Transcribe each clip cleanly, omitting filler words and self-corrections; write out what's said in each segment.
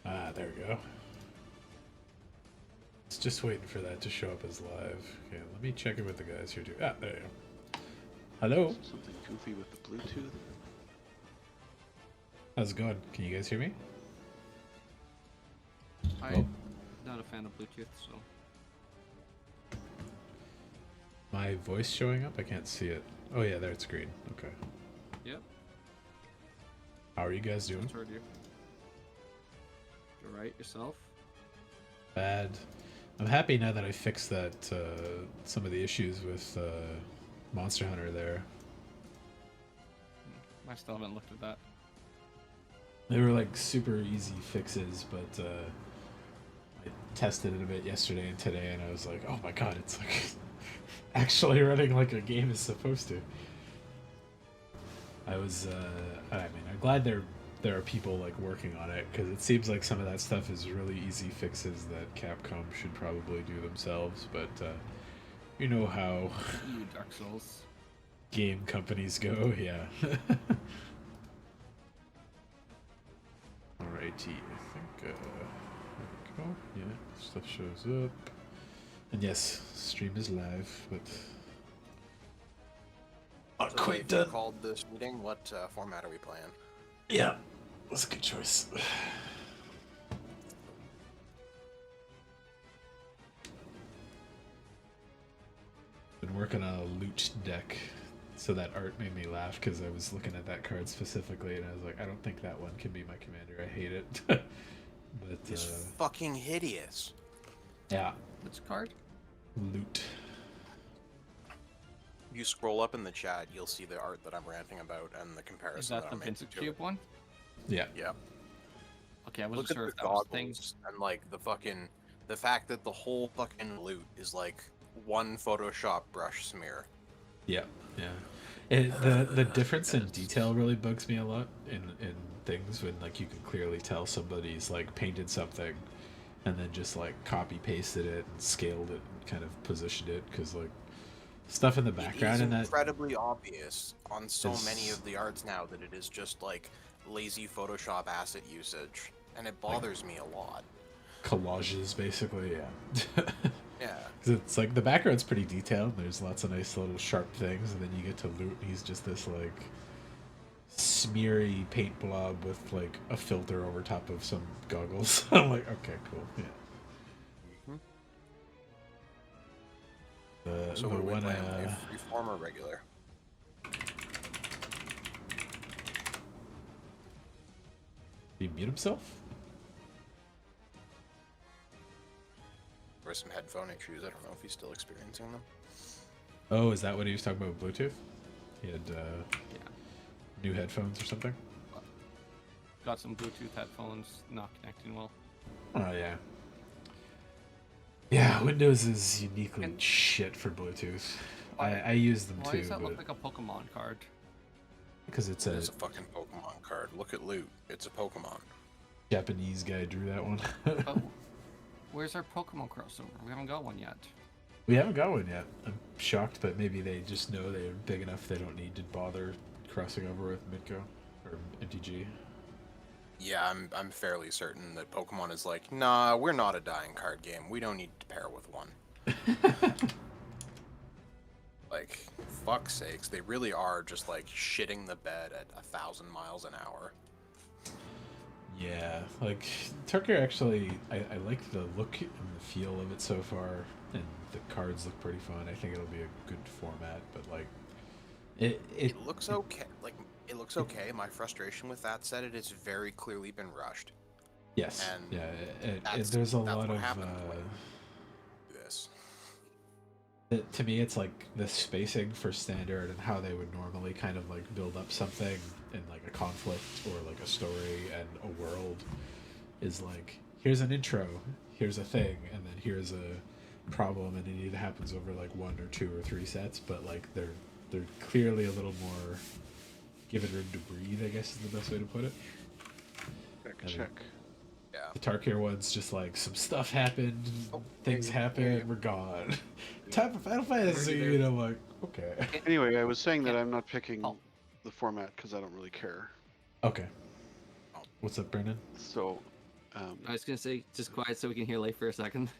Ah, there we go. It's just waiting for that to show up as live. Okay, let me check in with the guys here too. Ah, there you go. Hello. Something goofy with the Bluetooth. How's it going? Can you guys hear me? I'm not a fan of Bluetooth, so. My voice showing up? I can't see it. Oh yeah, there it's green. Okay. Yep. How are you guys doing? Just heard you. You're right yourself. Bad. I'm happy now that I fixed that some of the issues with Monster Hunter there. I still haven't looked at that. They were like super easy fixes, but I tested it a bit yesterday and today, and I was like, oh my god, it's like actually running like a game is supposed to. I mean, I'm glad there are people like working on it, because it seems like some of that stuff is really easy fixes that Capcom should probably do themselves, but you know how You Dark Souls. game companies go, yeah. Alrighty, I think, there we go. Yeah, stuff shows up. And yes, stream is live, but not So quite if done. you called this meeting, what format are we playing? Yeah, that's a good choice. Been working on a loot deck, so that art made me laugh because I was looking at that card specifically, and I was like, I don't think that one can be my commander. I hate it. But It's fucking hideous. yeah, Which card? loot. If you scroll up in the chat, you'll see the art that I'm ranting about and the comparison Is that the I'm making Vincent to Cube it. one? Yeah. Yeah. Okay, I wasn't Look at sure the if that was things. goggles and like the fact that the whole fucking loot is like one Photoshop brush smear. Yeah, yeah. The difference in detail really bugs me a lot in things when like you can clearly tell somebody's like painted something and then just like copy pasted it and scaled it and kind of positioned it, because like stuff in the It background is in that incredibly obvious on so is- many of the arts now that it is just like lazy Photoshop asset usage, and it bothers me a lot. collages basically, yeah. Yeah. 'Cause it's like the background's pretty detailed. There's lots of nice little sharp things, and then you get to loot, and he's just this like smeary paint blob with like a filter over top of some goggles. I'm like, okay, cool, yeah. So The what are we one, playing? Freeform or regular? he mute himself? There were some headphone issues. I don't know if he's still experiencing them. Oh, is that what he was talking about with Bluetooth? He had Yeah. new headphones or something? Got some Bluetooth headphones not connecting well. Oh, yeah. Yeah, Windows is uniquely And- shit for Bluetooth. Why- I use them Why too, does that look but like a Pokemon card? because it's It a is a fucking Pokemon card. Look at loot. It's a Pokemon. Japanese guy drew that one. But where's our Pokemon crossover? We haven't got one yet. We haven't got one yet. I'm shocked, but maybe they just know they're big enough they don't need to bother crossing over with Midco or MTG. Yeah, I'm fairly certain that Pokemon is like, nah, we're not a dying card game. We don't need to pair with one. Like, fuck's sakes, they really are just like shitting the bed at 1,000 miles an hour. Yeah, like Turkey actually, I like the look and the feel of it so far, and the cards look pretty fun. I think it'll be a good format, but like, It looks okay. Like, it looks okay. My frustration with that said, it has very clearly been rushed. yes, and yeah, that's- there's a that's lot what of. happens when- This. To me, it's like the spacing for standard and how they would normally kind of like build up something in like a conflict or like a story and a world is like, here's an intro, here's a thing, and then here's a problem, and it either happens over like 1 or 2 or 3 sets, but like they're clearly a little more given room to breathe, I guess is the best way to put it. Check. Yeah. The Tarkir one's just like some stuff happened, Oh, things there you- happened, we're gone. Time for Final Fantasy, and I'm like, okay. Anyway, I was saying that I'm not picking Oh. the format because I don't really care. Okay. What's up, Brendan? So, I was gonna say, just quiet so we can hear Leif for a second.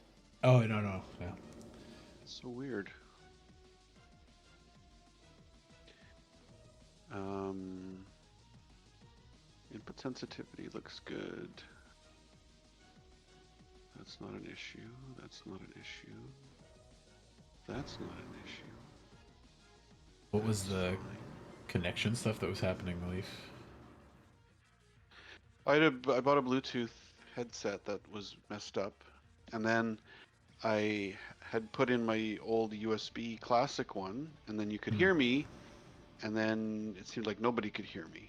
Oh, no. Yeah. so weird. Input sensitivity looks good. That's not an issue. That's not an issue. That's not an issue. What was That's the fine. connection stuff that was happening, Leaf? I bought a Bluetooth headset that was messed up, and then I had put in my old USB classic one, and then you could hear me, and then it seemed like nobody could hear me.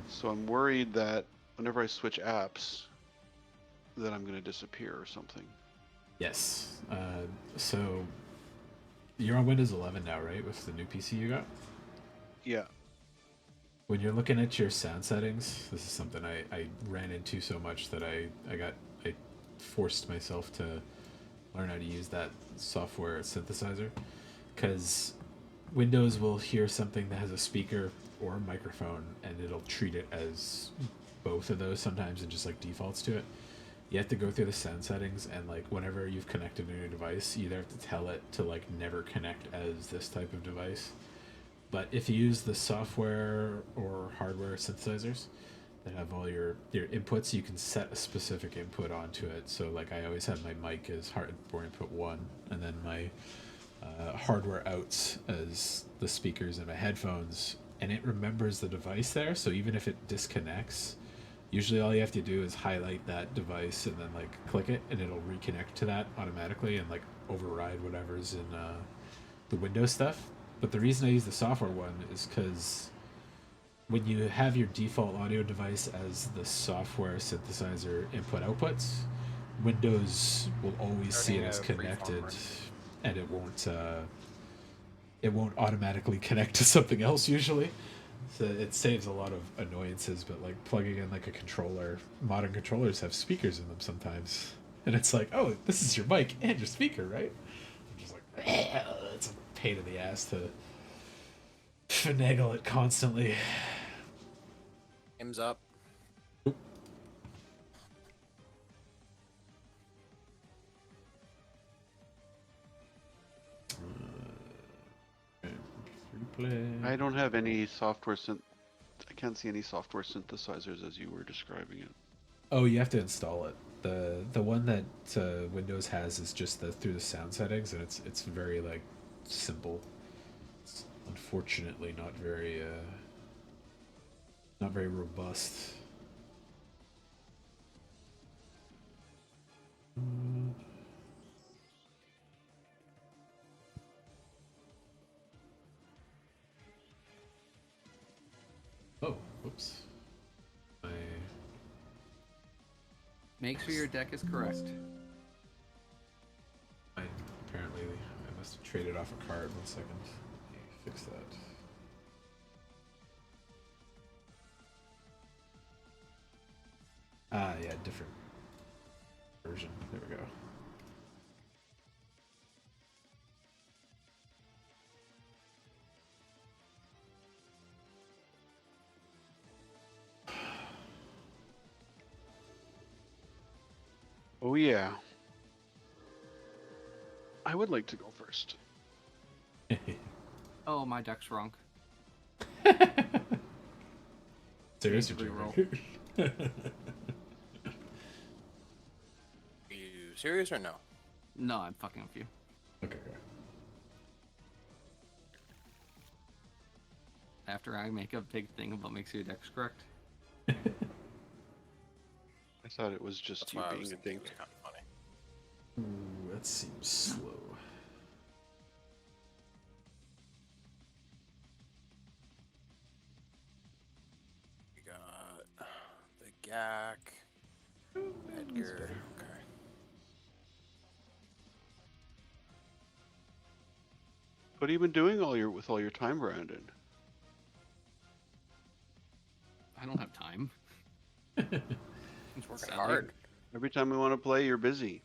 So I'm worried that whenever I switch apps, that I'm going to disappear or something. Yes. So you're on Windows 11 now, right? With the new PC you got? Yeah. When you're looking at your sound settings, this is something I ran into so much that I forced myself to learn how to use that software synthesizer, because Windows will hear something that has a speaker or a microphone and it'll treat it as both of those sometimes and just like defaults to it. You have to go through the sound settings, and like whenever you've connected a new device, you either have to tell it to like never connect as this type of device. But if you use the software or hardware synthesizers that have all your inputs, you can set a specific input onto it. So like I always have my mic as hardware input 1, and then my hardware outs as the speakers and my headphones, and it remembers the device there. So even if it disconnects, usually all you have to do is highlight that device and then like click it, and it'll reconnect to that automatically and like override whatever's in the Windows stuff. But the reason I use the software one is because when you have your default audio device as the software synthesizer input outputs, Windows will always see it as connected, and it won't automatically connect to something else usually. So it saves a lot of annoyances. But like plugging in like a controller, modern controllers have speakers in them sometimes, and it's like, oh, this is your mic and your speaker, right? I'm just like, it's a pain in the ass to finagle it constantly. Game's up. I don't have any software I can't see any software synthesizers as you were describing it. Oh, you have to install it. The one that Windows has is just through the sound settings, and it's very like simple. It's unfortunately not very robust. Oh, whoops. Make sure your deck is correct. Apparently, I must have traded off a card. 1 second. Let me fix that. Ah, yeah, different version. There we go. Oh yeah. I would like to go first. Oh, my deck's wrong. Serious or Reroll. joking? Are you serious or no? No, I'm fucking with you. Okay. After I make a big thing about make sure your deck's correct. I thought it was just That's you why I being was a thinking it dink. was kind of funny. Ooh, that seems slow. We got the Gak, Edgar. Okay. What have you been doing with all your time, Brandon? I don't have time. It's working hard. Every time we want to play, you're busy.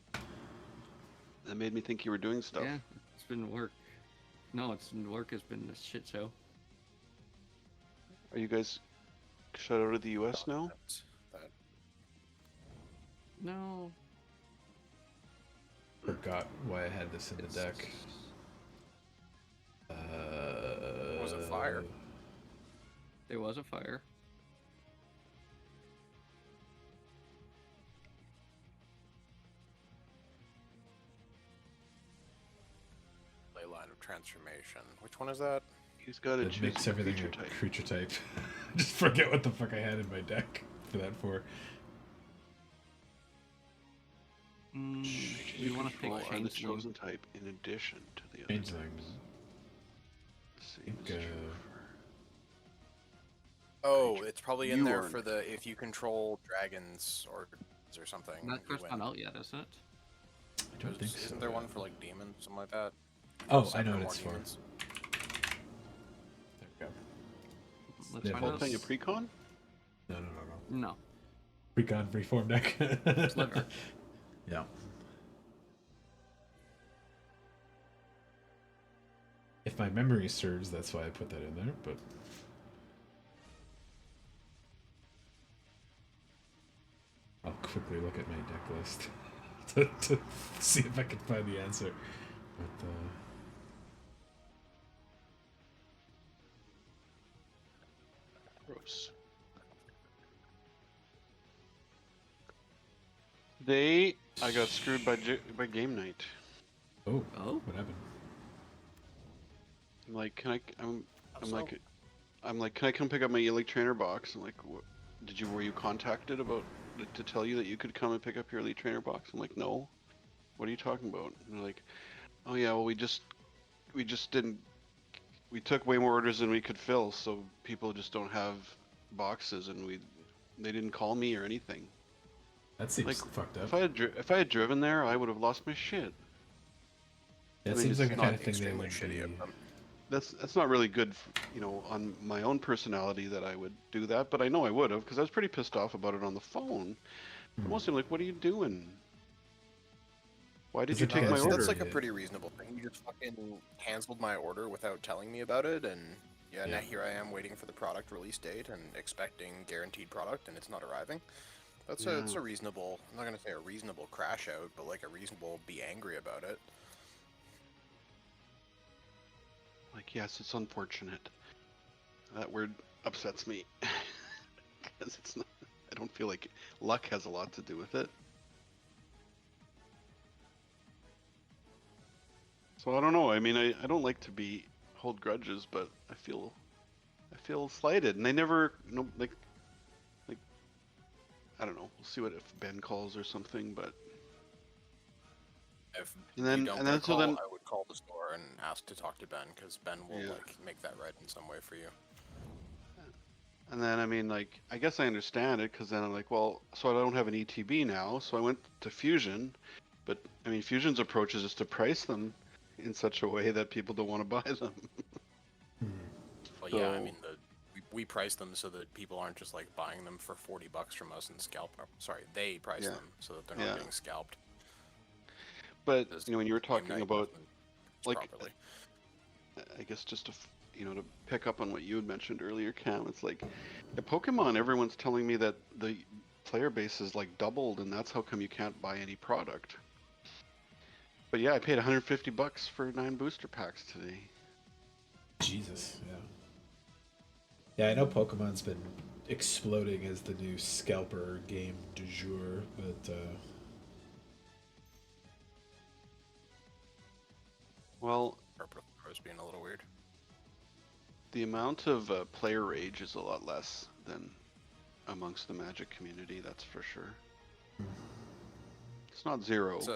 That made me think you were doing stuff. Yeah, it's been work. No, it's been work. Has been a shit show. Are you guys shut out of the US now? That No. Forgot why I had this in the deck. was a fire. There was a fire. Ley line of transformation. Which one is that? He's got to It choose makes a everything creature a type. creature type. Just forget what the fuck I had in my deck for that for. You want to pick Control are the changeling? chosen type in addition to the other Changeling. types. Same think, is true Oh, Creature. it's probably in You there are for an the if you control dragons or something. That you first win. not out yet, isn't it? I don't think so. Isn't there one for like demons, something like that? Oh, I Seven know or what more it's for. demons? There we go. Let's Yeah, find well, out. Playing a precon? No. No. Recon reform deck. Sliver. Yeah. If my memory serves, that's why I put that in there, but I'll quickly look at my deck list to see if I can find the answer. But Gross. Today, I got screwed by game night. oh, Oh? what happened? I'm like, can I? I'm So- like, can I come pick up my Elite Trainer box? I'm like, what? Were you contacted about to tell you that you could come and pick up your Elite Trainer box? I'm like, no. What are you talking about? And they're like, oh yeah, well we just didn't. We took way more orders than we could fill, so people just don't have boxes, and they didn't call me or anything. That seems Like, fucked up. If I had driven there, I would have lost my shit. That I mean, seems it's like the not kind of thing they extremely would shitty be. of them. That's not really good, on my own personality that I would do that. But I know I would have, because I was pretty pissed off about it on the phone. But mostly, I'm like, what are you doing? Why did Is you it take because my it's- order? That's like a Yeah. pretty reasonable thing. You just fucking canceled my order without telling me about it, and now Yeah. here I am waiting for the product release date and expecting guaranteed product, and it's not arriving. It's Yeah. a reasonable. I'm not gonna say a reasonable crash out, but like a reasonable be angry about it. Like, yes, it's unfortunate. That word upsets me. Because it's not. I don't feel like luck has a lot to do with it. So I don't know. I mean, I don't like to hold grudges, but I feel slighted, and they never, like I don't know. We'll see what if Ben calls or something, but If And then- you don't and get a then- so call, then- I would call the store and ask to talk to Ben, because Ben will Yeah. like make that right in some way for you. and then I mean, like, I guess I understand it, because then I'm like, well, so I don't have an ETB now, so I went to Fusion, but I mean, Fusion's approach is just to price them in such a way that people don't want to buy them. Well, yeah, I So- mean we price them so that people aren't just like buying them for $40 from us and scalp. Sorry, they price Yeah. them so that they're not Yeah. getting scalped. But This when you were Game talking Night about, doesn't like, properly. I guess just to to pick up on what you had mentioned earlier, Cam, it's like at Pokemon, everyone's telling me that the player base is like doubled, and that's how come you can't buy any product. But yeah, I paid $150 for 9 booster packs today. Jesus, yeah. Yeah, I know Pokemon's been exploding as the new scalper game du jour, but Well, Purple Rose being a little weird. the amount of player rage is a lot less than amongst the Magic community, that's for sure. It's not zero. It's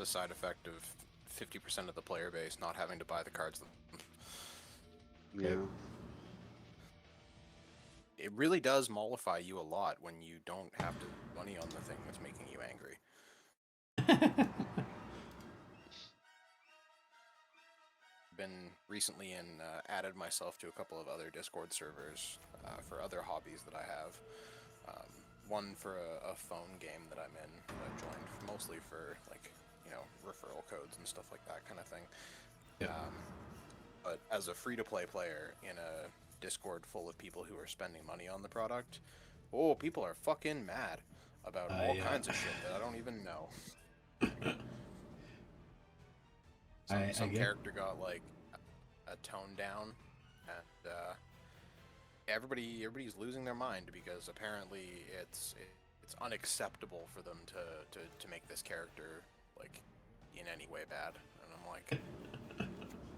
a side effect of 50% of the player base not having to buy the cards. Yeah. It really does mollify you a lot when you don't have to spend money on the thing that's making you angry. Been recently added myself to a couple of other Discord servers for other hobbies that I have. One for a phone game that I'm in that I've joined, mostly for like referral codes and stuff like that kind of thing. Yeah. But as a free-to-play player in a Discord full of people who are spending money on the product, oh, people are fucking mad about all Yeah. kinds of shit that I don't even know. Some get- character got like a tone down, and everybody's losing their mind because apparently it's unacceptable for them to make this character like in any way bad. And I'm like,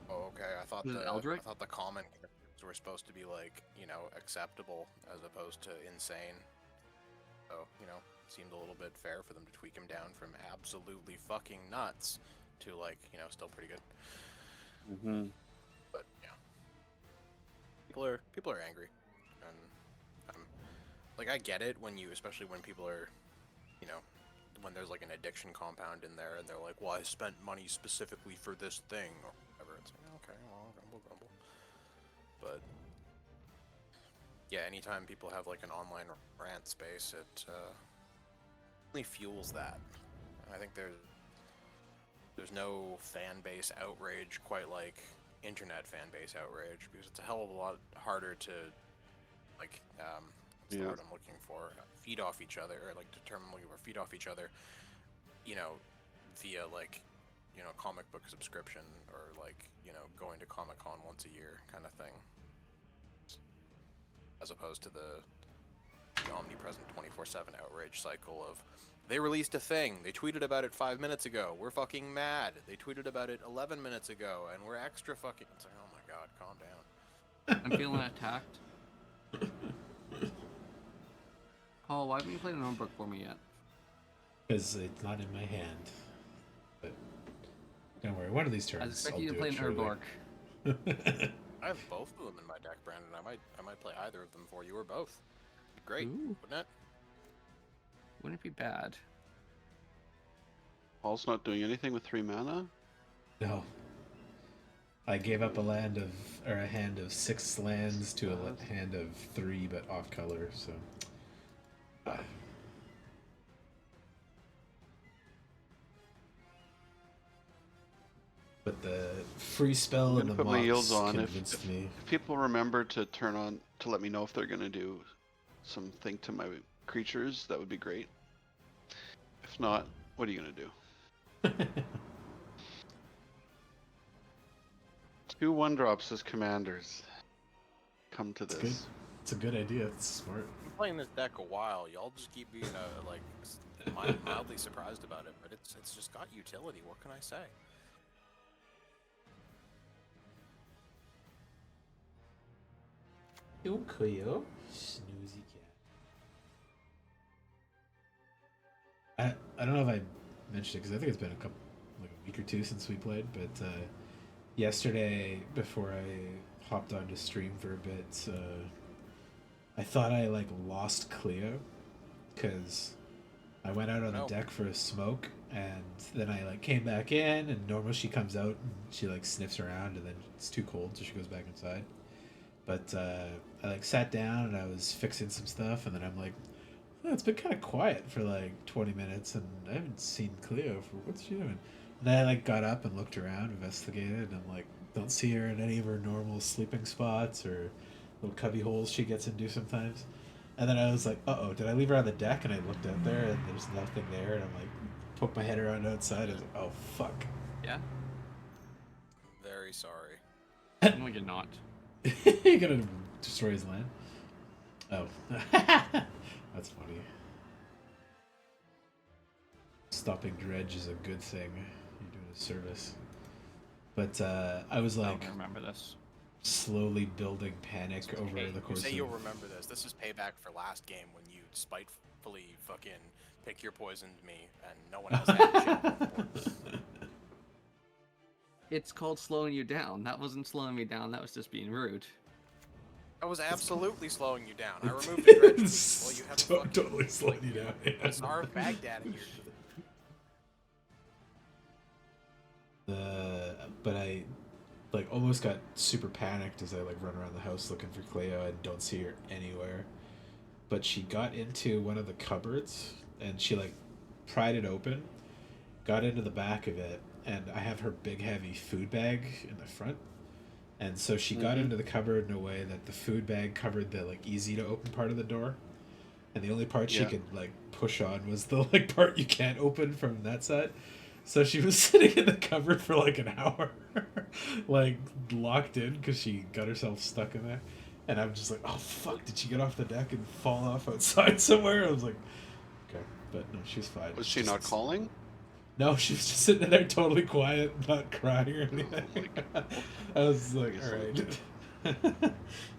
oh, okay. I thought Is it Eldrick? the common characters were supposed to be like, you know, acceptable as opposed to insane. So, you know, it seemed a little bit fair for them to tweak him down from absolutely fucking nuts to like, you know, still pretty good. Mm-hmm. But yeah, people are angry, and like I get it when especially when people are, you know, when there's like an addiction compound in there, and they're like, well, I spent money specifically for this thing or whatever. It's like, okay, well, grumble. But yeah, anytime people have like an online rant space, it really fuels that. And I think there's no fan base outrage quite like internet fan base outrage, because it's a hell of a lot harder to like what's the word I'm looking for, feed off each other, or like determine or feed off each other, you know, via like, you know, comic book subscription, or like, you know, going to Comic-Con once a year kind of thing, as opposed to the omnipresent 24/7 outrage cycle of, they released a thing, they tweeted about it 5 minutes ago, we're fucking mad. They tweeted about it 11 minutes ago, and we're extra fucking... It's like, oh my god, calm down. I'm feeling attacked. Paul, why haven't you played an Notebook for me yet? Because it's not in my hand. But don't worry, one of these turns. I was I'll expecting you to do play it an surely. Urborg. I have both of them in my deck, Brandon. I might play either of them for you, or both. Great, Ooh. wouldn't it? Wouldn't it be bad? Paul's not doing anything with 3 mana? No. I gave up a hand of 6 lands to a hand of 3, but off color. So. But the free spell I'm and the gonna put my yields mox on convinced me. If people remember to turn on, to let me know if they're gonna do something to my creatures, that would be great. If not, what are you gonna do? 2 1-drops as commanders. Come to It's this. good. It's a good idea. It's smart. I've been playing this deck a while. Y'all just keep being like mildly surprised about it, but it's just got utility. What can I say? Cleo. Snoozy cat. I don't know if I mentioned it because I think it's been a week or two since we played, but yesterday before I hopped on to stream for a bit, I thought I lost Cleo because I went out on the deck for a smoke, and then I came back in, and normally she comes out and she sniffs around, and then it's too cold, so she goes back inside. But I sat down and I was fixing some stuff, and then I'm like, oh, it's been kind of quiet for 20 minutes, and I haven't seen Cleo for what's she doing? And then I got up and looked around, investigated, and I'm like, don't see her in any of her normal sleeping spots or little cubby holes she gets into sometimes. And then I was like, uh-oh, did I leave her on the deck? And I looked out there, and there's nothing there, and I'm like, poked my head around outside, and I was like, oh, fuck. Yeah? Very sorry. No, you're not. You're gonna destroy his land? Oh. That's funny. Stopping dredge is a good thing. You're doing a service. But I was I don't remember this. slowly building panic over the course You say of... you'll remember this. This is payback for last game when you spitefully fucking pick your poisoned me and no one else had shit. It's called slowing you down. That wasn't slowing me down. That was just being rude. I was absolutely slowing you down. I removed the dredge. Well, you have a fucking totally slowing you down. Yeah. Tsar of Baghdad in here. But I almost got super panicked as I run around the house looking for Cleo and don't see her anywhere. But she got into one of the cupboards and she pried it open, got into the back of it, and I have her big heavy food bag in the front. And so she got into the cupboard in a way that the food bag covered the like easy to open part of the door, and the only part she Yeah. could like push on was the like part you can't open from that side. So she was sitting in the cupboard for like an hour, like locked in because she got herself stuck in there. And I'm just like, oh fuck, did she get off the deck and fall off outside somewhere? I was like, okay, but no, she's fine. Was She's she not just- calling? No, she was just sitting there totally quiet, not crying or anything. my I was like, guess alright.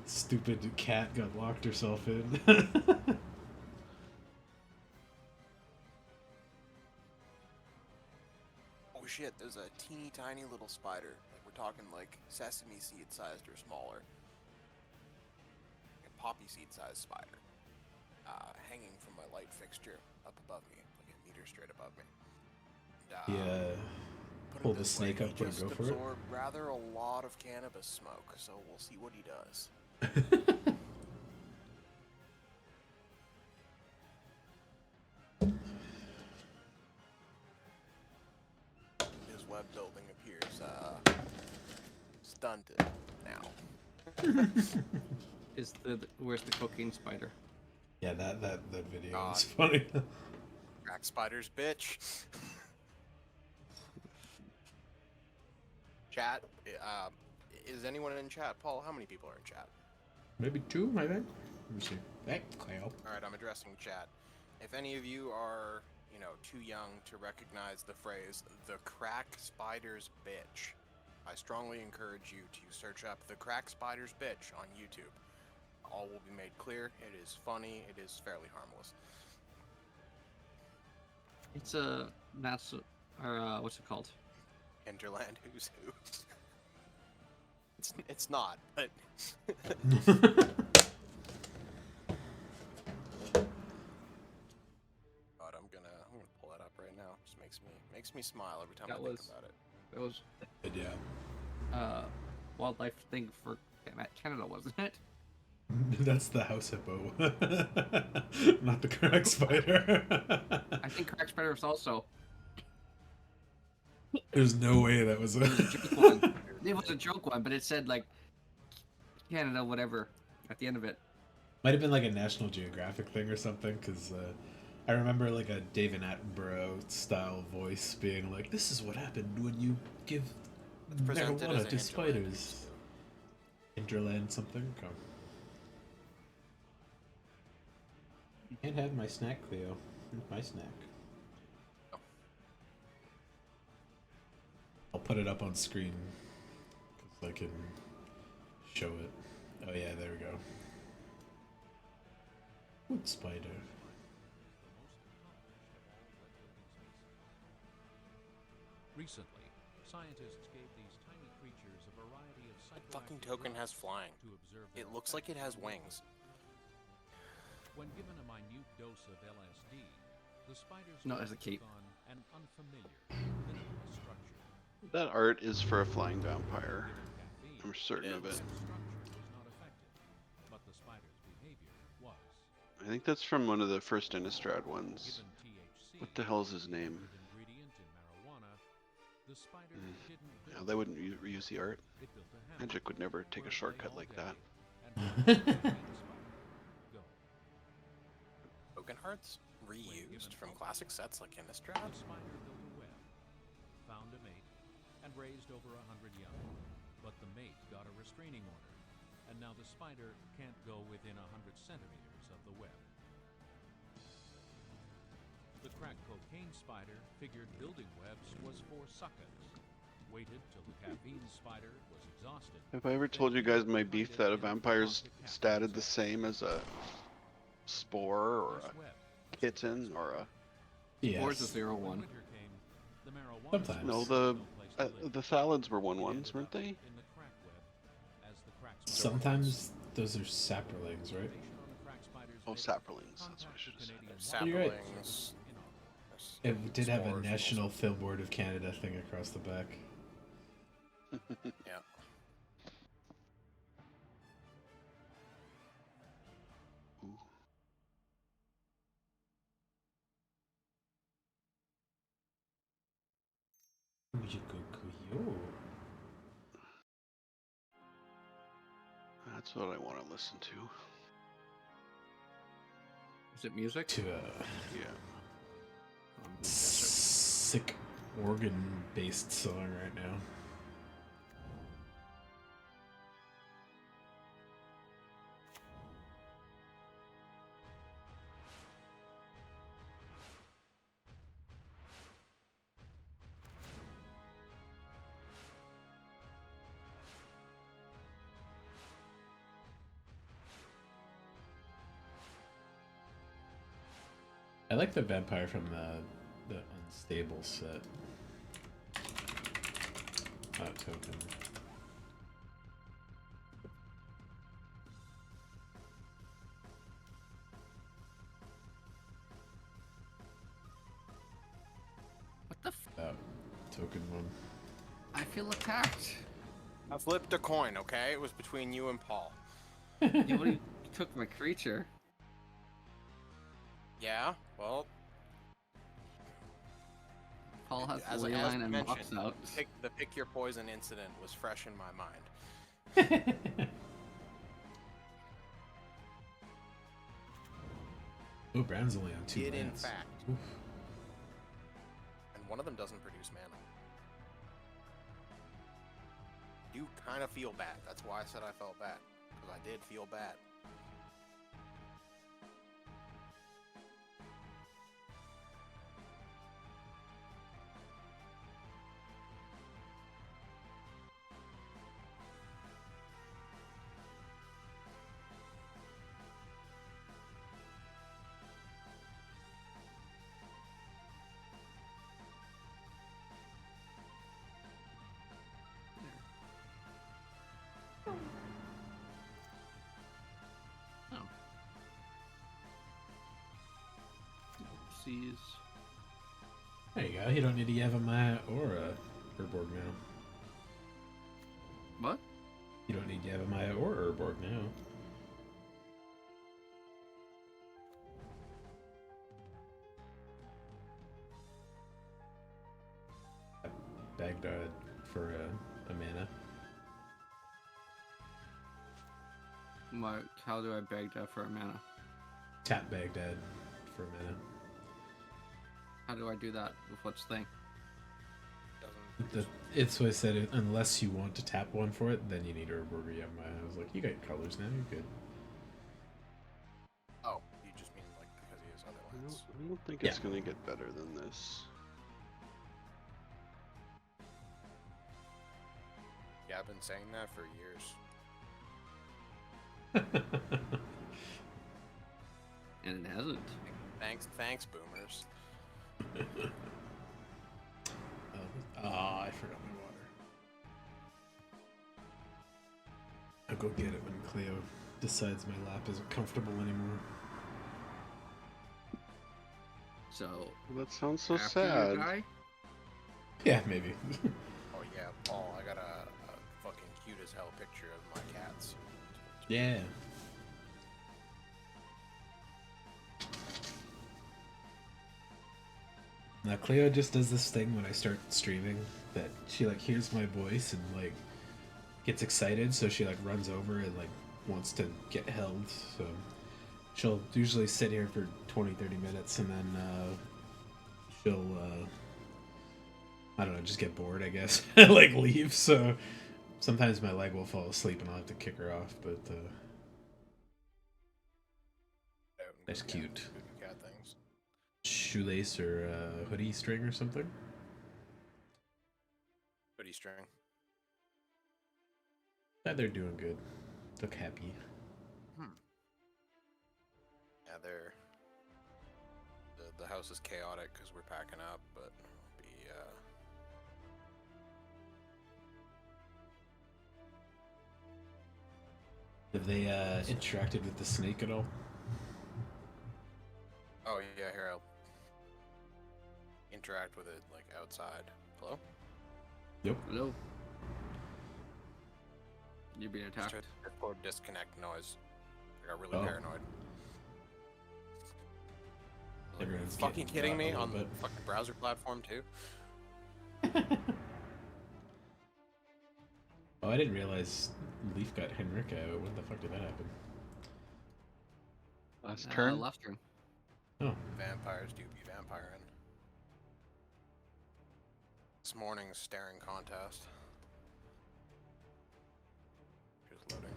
Stupid cat got locked herself in. Oh shit, there's a teeny tiny little spider. Like we're talking like sesame seed sized or smaller. A poppy seed sized spider. Hanging from my light fixture up above me, like a meter straight above me. And, Yeah. put it Pull the this way, snake up, he put him just go for it. absorbed rather a lot of cannabis smoke, so we'll see what he does. His web building appears stunted now. Where's the cocaine spider? Yeah, that video God. is funny. Crack spiders, bitch. Chat, is anyone in chat? Paul, how many people are in chat? Maybe two, I think. Let me see. Hey, Cleo. Alright, I'm addressing chat. If any of you are, too young to recognize the phrase, the crack spider's bitch, I strongly encourage you to search up the crack spider's bitch on YouTube. All will be made clear. It is funny. It is fairly harmless. It's a massive, or what's it called? Hinterland Who's Who. It's not, but God, I'm gonna pull that up right now. Just makes me smile every time That I think was- about it. It was Yeah. wildlife thing for Canada, wasn't it? That's the house hippo. Not the crack spider. I think crack spider was also. There's no way that was It was a joke one. It was a joke one, but it said like Canada, whatever, at the end of it. Might have been like a National Geographic thing or something, because I remember like a David Attenborough style voice being like, "This is what happened when you give Presented as a marijuana to hinterland spiders." Hinterland something. Okay. You can't have my snack, Cleo. My snack. I'll put it up on screen because I can show it. Oh yeah, there we go. Wood spider. Recently, scientists gave these tiny creatures a variety of That fucking psychoactive token has drugs flying. to observe It their looks like it effects has on the wings. world. When given a minute dose of LSD, the spiders No, will as a cape. take on an unfamiliar, limitless structure. That art is for a flying vampire. Given caffeine, I'm certain of It it. is. that structure was not affected, but the spider's behavior was. I think that's from one of the first Innistrad ones. Given THC, What the hell is his a name? secret ingredient in marijuana, the spider didn't Yeah, build they a wouldn't hammer. reuse the art. It built a hammer, Magic would never take where a it lay shortcut all like day that. and watched the caffeine spider go. Token hearts When given reused from focus, classic sets like the Innistrad. spider built a web, found a mate, and raised over 100 young. But the mate got a restraining order, and now the spider can't go within 100 centimeters of the web. The crack cocaine spider figured building webs was for suckers. Waited till the caffeine spider was exhausted. Have I ever told you guys my beef that a vampire's statted the same as a spore or This a web was kitten or a... Or is Yes. the When 01? winter came, the marijuana Sometimes. No, smokers the had no place to live. the Thalids were They 1-1s, ended weren't up they? in the crack web, as the crack spider Sometimes those are saplings, right? Information on the crack spider's Oh, bit, saplings. That's what I contact should the have said. Canadian You're right. Saplings. in August. It did have a Spores National also. Film Board of Canada thing across the back. Yeah. Ooh. That's what I want to listen to. Is it music? To a Yeah. sick organ-based song right now. I like the vampire from the unstable set. Token. What the? That token one. I feel attacked. I flipped a coin, okay? It was between you and Paul. You took my creature. Yeah, well, Paul has as the ley line and mentioned, walks out. the pick your poison incident was fresh in my mind. Oh, Brown's only on 2 Did in lands. fact. Oof. And one of them doesn't produce mana. You kind of feel bad. That's why I said I felt bad. Because I did feel bad. Oh. Sees. There you go. You don't need to have a Maya or a Urborg now. What? You don't need to have a Maya or Urborg now. Baghdad for a mana. How do I beg that for a mana? Tap Baghdad for a mana. How do I do that with which thing? Doesn't. It's what I said. Unless you want to tap one for it, then you need Urborg or Maya. I was like, you got colors now. You're good. Oh, you just mean like because he has other lands. I don't think Yeah. it's going to get better than this. Yeah, I've been saying that for years. And it hasn't. Thanks, boomers. I forgot my water. I'll go get it when Cleo decides my lap isn't comfortable anymore. So Well, that sounds so after you sad. die, Yeah, maybe. Oh yeah, Paul, I got a fucking cute as hell picture of my cats. Yeah. Now Cleo just does this thing when I start streaming that she like hears my voice and like gets excited, so she like runs over and like wants to get held. So she'll usually sit here for 20-30 minutes and then she'll I don't know, just get bored, I guess. Like leave. So sometimes my leg will fall asleep and I'll have to kick her off, but that's cute. Cat things. Shoelace or hoodie string or something. Hoodie string. Yeah, they're doing good. Look happy. Yeah, they're the house is chaotic because we're packing up, but it'll be Have they interacted with the snake at all? Oh yeah, here I'll interact with it like outside. Hello? hello. You're being Just attacked. heard the Discord disconnect noise. I got really Oh. paranoid. Like, are you Everyone's fucking getting kidding got a me little on the bit. fucking browser platform too? Oh, I didn't realize Leaf got Henrika out. When the fuck did that happen? Last turn. Last turn. Oh, Vampires do be vampiring. This morning's staring contest. Just loading.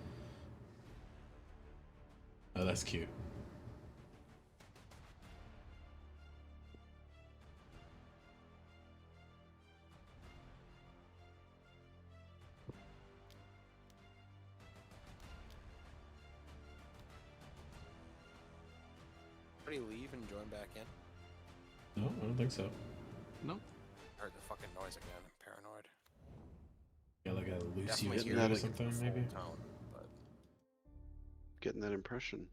oh, that's cute. Everybody leave and join back in. No, I don't think so. Nope. Heard the fucking noise again. I'm paranoid. Yeah, like a Lucy Definitely spirit hear or the something, full maybe. Tone, but Getting that impression.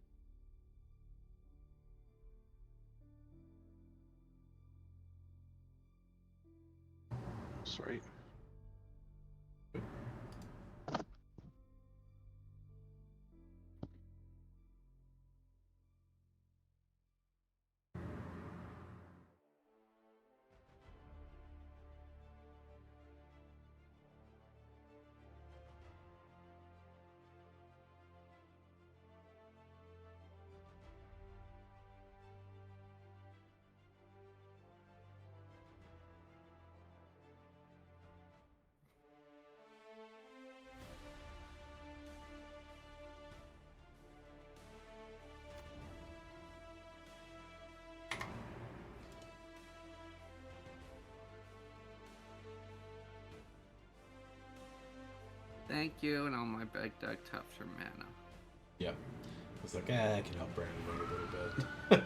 Sorry. Thank you, and all my big dog taps for mana. Yep. I was like, I can help Brandon out a little bit.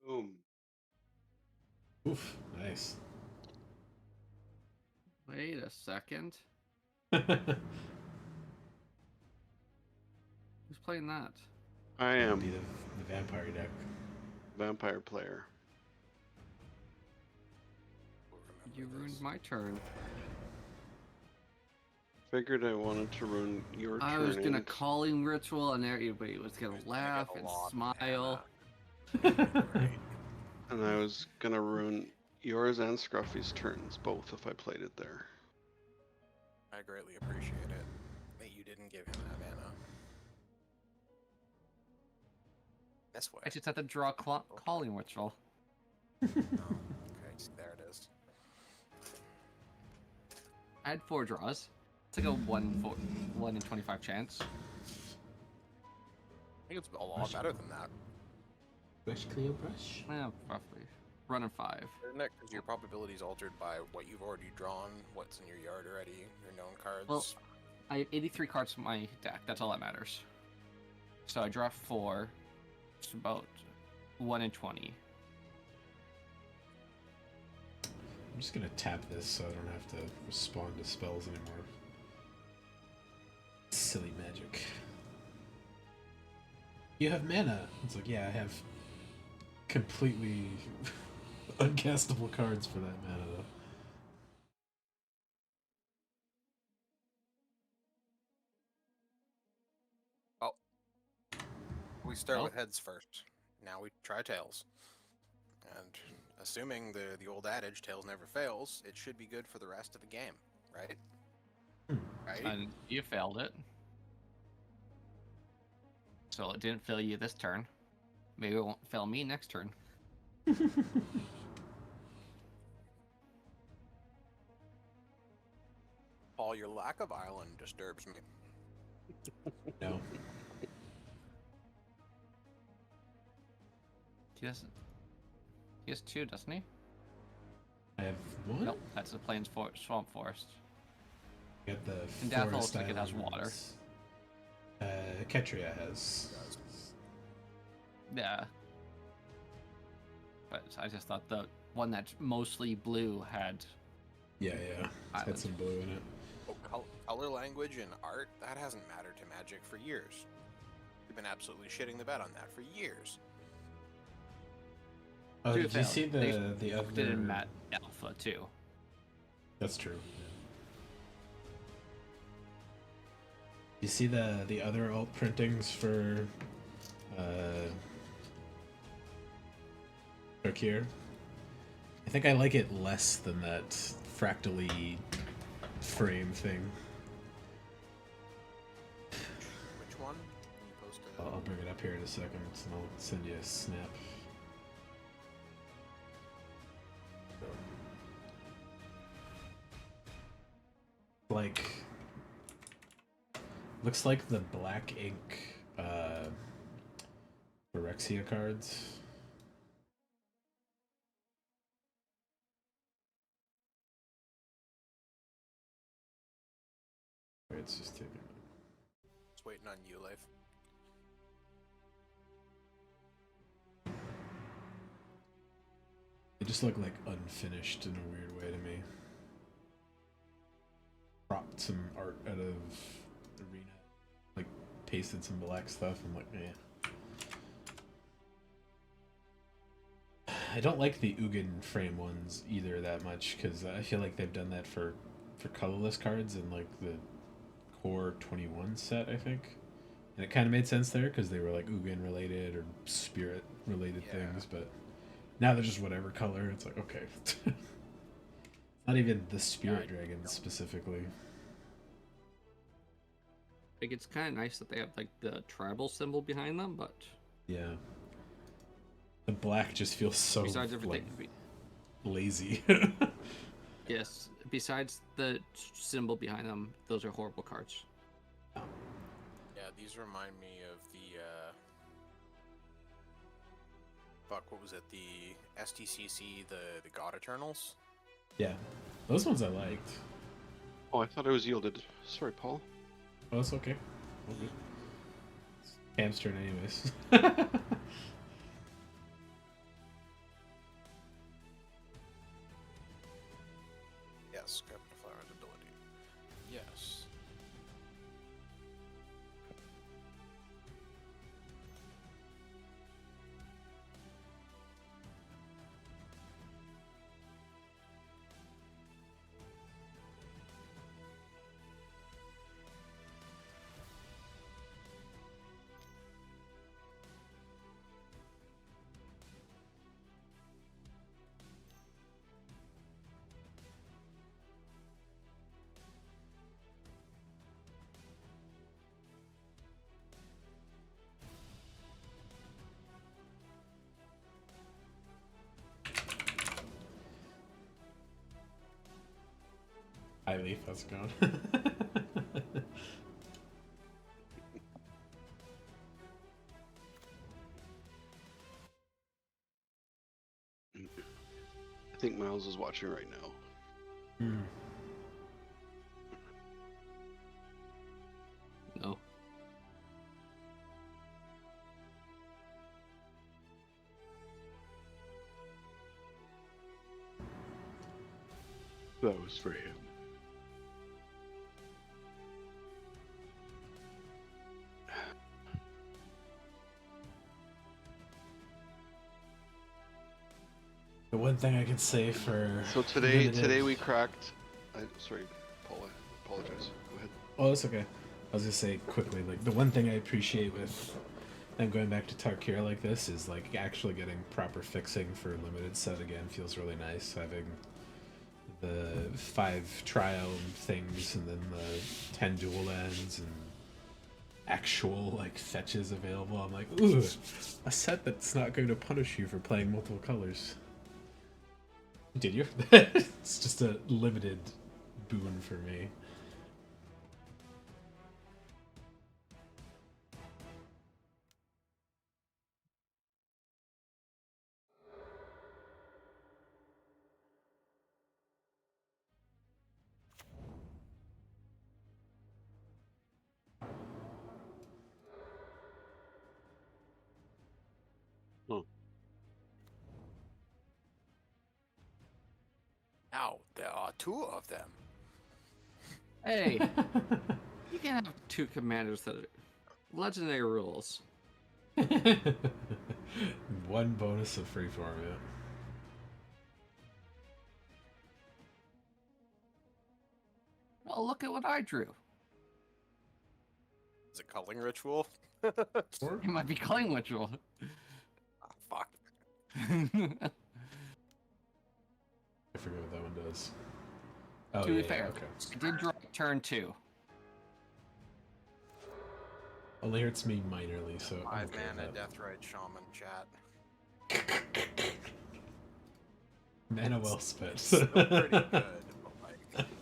Boom. Oof, nice. Wait a second. Oh, Who's playing that? I be am the vampire deck. vampire player. we'll remember You ruined this. my turn. Figured I wanted to ruin your turn. I was gonna and- calling ritual, and everybody was gonna Who's gonna laugh get a and lot of smile. mana. And I was gonna ruin yours and Scruffy's turns, both, if I played it there. I greatly appreciate it that you didn't give him that mana. This way. I just had to draw calling ritual. Oh, okay, there it is. I had 4 draws. It's like a 1 in 25 chance. I think it's a lot better than that, Brush, Cleo, brush. Yeah, roughly. Running 5. isn't it? Because your probability is altered by what you've already drawn, what's in your yard already, your known cards. Well, I have 83 cards in my deck. That's all that matters. So I draw 4. It's about 1 in 20. I'm just gonna tap this so I don't have to respond to spells anymore. Silly magic. You have mana. It's like, yeah, I have completely uncastable cards for that mana though. we start Well. with heads first. Now we try tails. And assuming the old adage, tails never fails, it should be good for the rest of the game, right? Right? And you failed it. So it didn't fail you this turn. Maybe it won't fail me next turn. Paul, your lack of island disturbs me. No. He has 2, doesn't he? I have one. Nope, that's the Plains Swamp Forest. Got the And Daphne looks forest like it has water. islands. Ketria has. Yeah. But I just thought the one that's mostly blue had. Yeah, yeah. It's got Island. some blue in it. Oh, color language in art, that hasn't mattered to Magic for years. We've been absolutely shitting the bed on that for years. Oh, To be did you fair, see they the upped it in other? Matte Alpha too. That's true. You see the other alt printings for Darkier? I think I like it less than that fractally frame thing. Which one? Can you post it? I'll bring it up here in a second, and I'll send you a snap. Like, looks like the black ink Phyrexia cards. It's just taking. Just waiting on you, Life. They just look like unfinished in a weird way to me. Cropped some art out of Arena, like pasted some black stuff. I'm like, eh. I don't like the Ugin frame ones either that much because I feel like they've done that for colorless cards in like the Core 21 set, I think. And it kind of made sense there because they were like Ugin related or Spirit related Yeah. things, but now they're just whatever color. It's like, okay. Not even the Spirit Dragon specifically. Like, it's kind of nice that they have like the tribal symbol behind them, but Yeah. The black just feels so besides everything, like, lazy. yes, besides the symbol behind them, those are horrible cards. Yeah, these remind me of the fuck, what was it? The STCC, the God Eternals. Yeah. Those ones I liked. Oh, I thought I was yielded. Sorry, Paul. Oh, that's okay. All good. It's Cam's turn anyways. Yes, Captain Flower's ability. Yes. Hi, Leaf. How's it going? I think Miles is watching right now. Hmm. No. That was for him. The one thing I can say for So today limited- we cracked. Sorry, Paul. I apologize. Go ahead. Oh, that's okay. I was gonna say quickly, like the one thing I appreciate with them going back to Tarkir like this is like actually getting proper fixing for limited set again feels really nice. Having the 5 triome things and then the 10 dual ends and actual like fetches available. I'm like, ooh, a set that's not going to punish you for playing multiple colors. Did you? It's just a limited boon for me. Now there are 2 of them. Hey, you can have two commanders that are legendary rules. One bonus of freeform, yeah. Well, look at what I drew. Is it culling ritual? Or It might be Culling Ritual. Ah, fuck. I forget what that one does. Oh, To yeah, be yeah, fair, okay. I did draw turn 2. Only hurts me minorly, so I'm 5 okay mana with that. Deathrite Shaman chat. Mana well spent. Still pretty good, but like,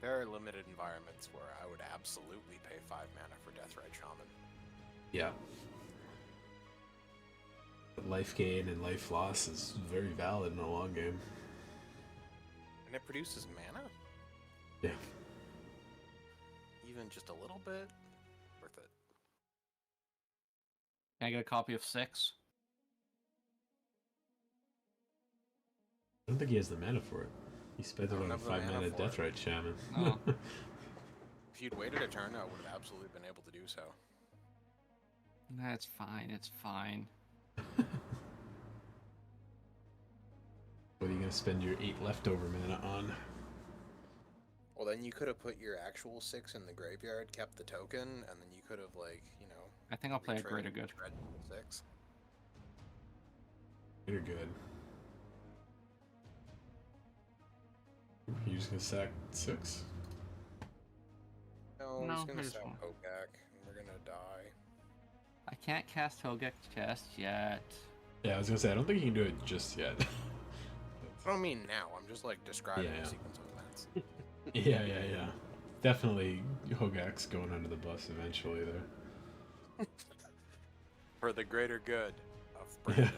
there are limited environments where I would absolutely pay 5 mana for Deathrite Shaman. Yeah. Life gain and life loss is very valid in a long game. And it produces mana? Yeah. Even just a little bit? Worth it. Can I get a copy of 6? I don't think he has the mana for it. He spent I it don't on a have the 5 mana mana for it. Deathrite Shaman. Oh. If you'd waited a turn, I would have absolutely been able to do so. That's fine, it's fine. What are you gonna spend your 8 leftover mana on? Well, then you could have put your actual 6 in the graveyard, kept the token, and then you could have, like, you know... I think I'll play a retread- Greater Good. retread 6. You're good. You're just gonna sack 6? No, I'm No, just gonna I just sack won't. Hogak, and we're gonna die. I can't cast Hogek's Chest yet. Yeah, I was gonna say, I don't think you can do it just yet. I don't mean now, I'm just, like, describing Yeah. the sequence of events. Yeah. Definitely Hogak's going under the bus eventually there. For the greater good of Brandon.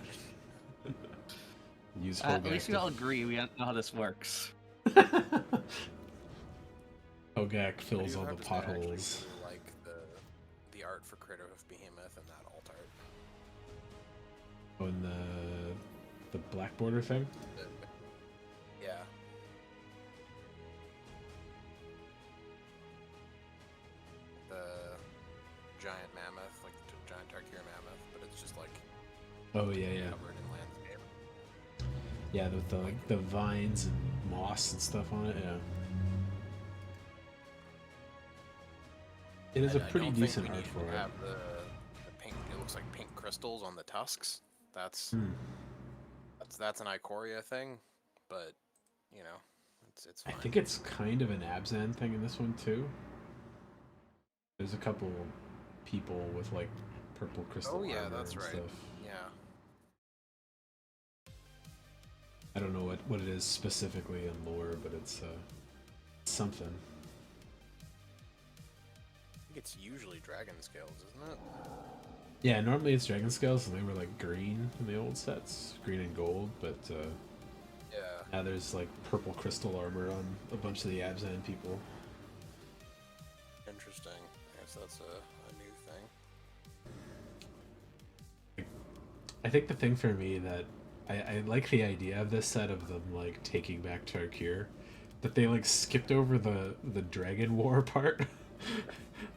Use At Hogak. least we all agree we know how this works. Hogak I fills do all the have to say, I actually potholes. really like the art for Crater of Behemoth and that alt art. Oh, and the black border thing? Yeah. The giant mammoth, like the giant Tarkir mammoth, but it's just like Oh yeah. covered in landscape. Yeah, with the vines and moss and stuff on it, yeah. It is a I pretty don't think decent we art need for to it. have the pink. It looks like pink crystals on the tusks. That's Hmm. that's an Ikoria thing, but you know, it's I fine. think it's kind of an Abzan thing in this one too. There's a couple people with like purple crystal Oh yeah, armor that's and right. stuff. Yeah. I don't know what it is specifically in lore, but it's something. I think it's usually dragon scales, isn't it? Yeah, normally it's dragon scales, and they were like green in the old sets, green and gold. But Yeah. now there's like purple crystal armor on a bunch of the Abzan people. Interesting. I guess that's a new thing. I think the thing for me that I like the idea of this set of them like taking back Tarkir, but they like skipped over the dragon war part.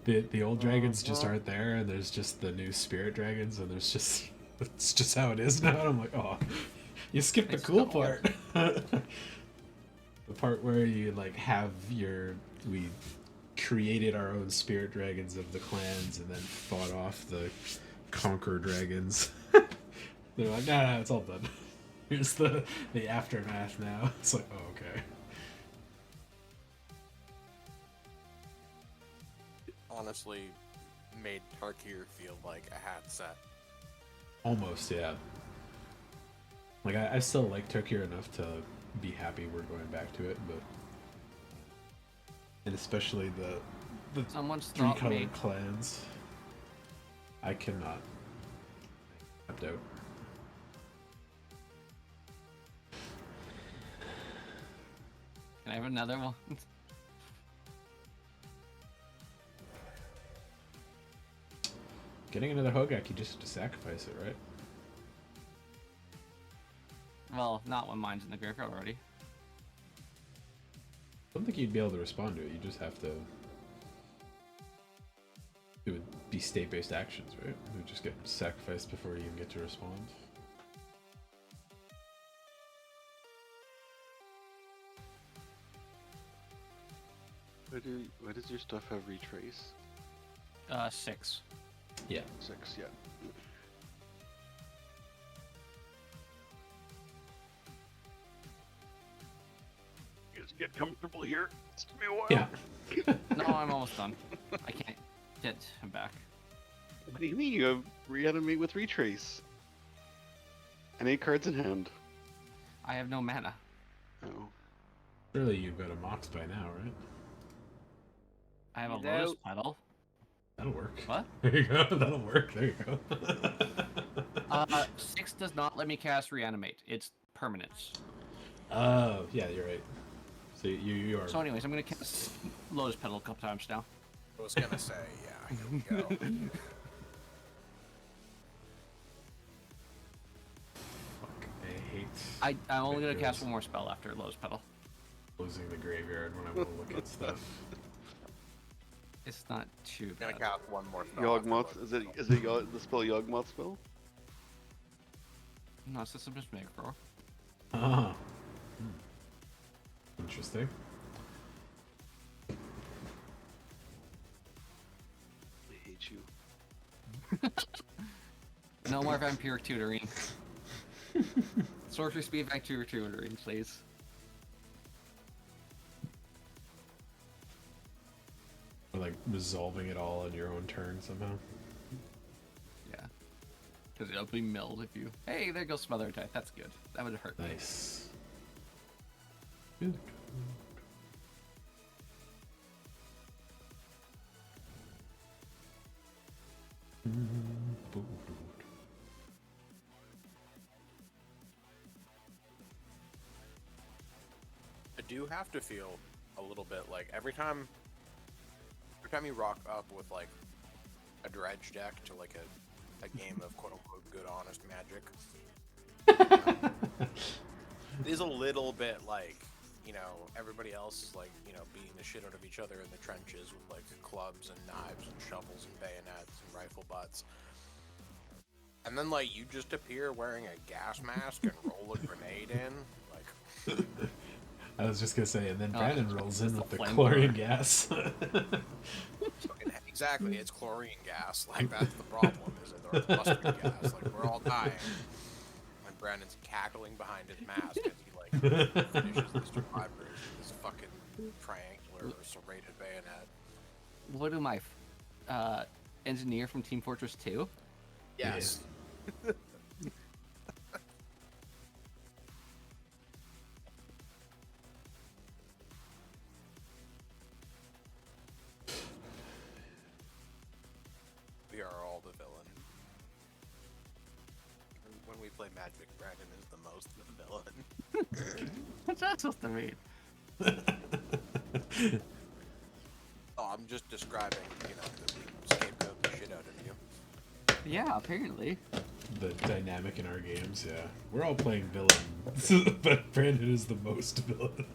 The old dragons just aren't there, and there's just the new spirit dragons, and there's just it's just how it is now. And I'm like, oh, you skipped the cool part. The part where you like have we created our own spirit dragons of the clans and then fought off the conquer dragons. They're like, no, it's all done. Here's the aftermath now. It's like, oh, okay. Honestly, made Tarkir feel like a hat set. Almost, yeah. Like, I still like Tarkir enough to be happy we're going back to it, but... And especially the Someone's thought me. three-colored clans. I cannot. Tapped out. Can I have another one? Getting another Hogak, you just have to sacrifice it, right? Well, not when mine's in the graveyard already. I don't think you'd be able to respond to it. You just have to. It would be state-based actions, right? It would just get sacrificed before you even get to respond. Why does your stuff have retrace? 6. Yeah. 6, yeah. Just get comfortable here. It's gonna be a while. Yeah. No, I'm almost done. I can't get him back. What do you mean you have reanimate with retrace? And 8 cards in hand. I have no mana. Oh. Surely you've got a Mox by now, right? I have a No. Lotus Petal. That'll work. What? There you go. That'll work. There you go. 6 does not let me cast Reanimate. It's permanence. Oh, yeah, you're right. So you are. So anyways, I'm going to cast Lotus Petal a couple times now. I was gonna say, yeah, here we go. Fuck, I hate I'm only going to cast Ridiculous. one more spell after Lotus Petal. closing the graveyard when I want to look at stuff. It's not too I'm gonna bad. cast one more spell. after Yawgmoth? Lotus Is it Petal. the spell Yawgmoth spell? No, it's just a Mega Thrower. Ah. Interesting. I hate you. No more Vampiric Tutoring. Sorcery Speed Vampiric Tutoring, please. Or like resolving it all on your own turn somehow. Yeah. Because it'll be milled if you... Hey, there goes Smother Attack. That's good. That would hurt me. Nice. Good. I do have to feel a little bit like every time you rock up with like a dredge deck to like a game of quote unquote good honest magic, it is a little bit like, you know, everybody else is like, you know, beating the shit out of each other in the trenches with like clubs and knives and shovels and bayonets and rifle butts. And then like you just appear wearing a gas mask and roll a grenade in, like I was just gonna say, and then Oh, Brandon it's rolls just in the with the flamethrower. chlorine gas. fucking- exactly, it's chlorine gas. Like that's the problem, is it? Or it's mustard gas. Like we're all dying. And Brandon's cackling behind his mask as he like finishes this survivor with this fucking triangular or serrated bayonet. What am I? Engineer from Team Fortress 2? Yes. We are all the villain. When we play Magic, Brandon is the most the villain. What's that supposed to mean? Oh, I'm just describing, you know, that we scapegoat the shit out of you. Yeah, apparently. The dynamic in our games, yeah. We're all playing villain, but Brandon is the most villain.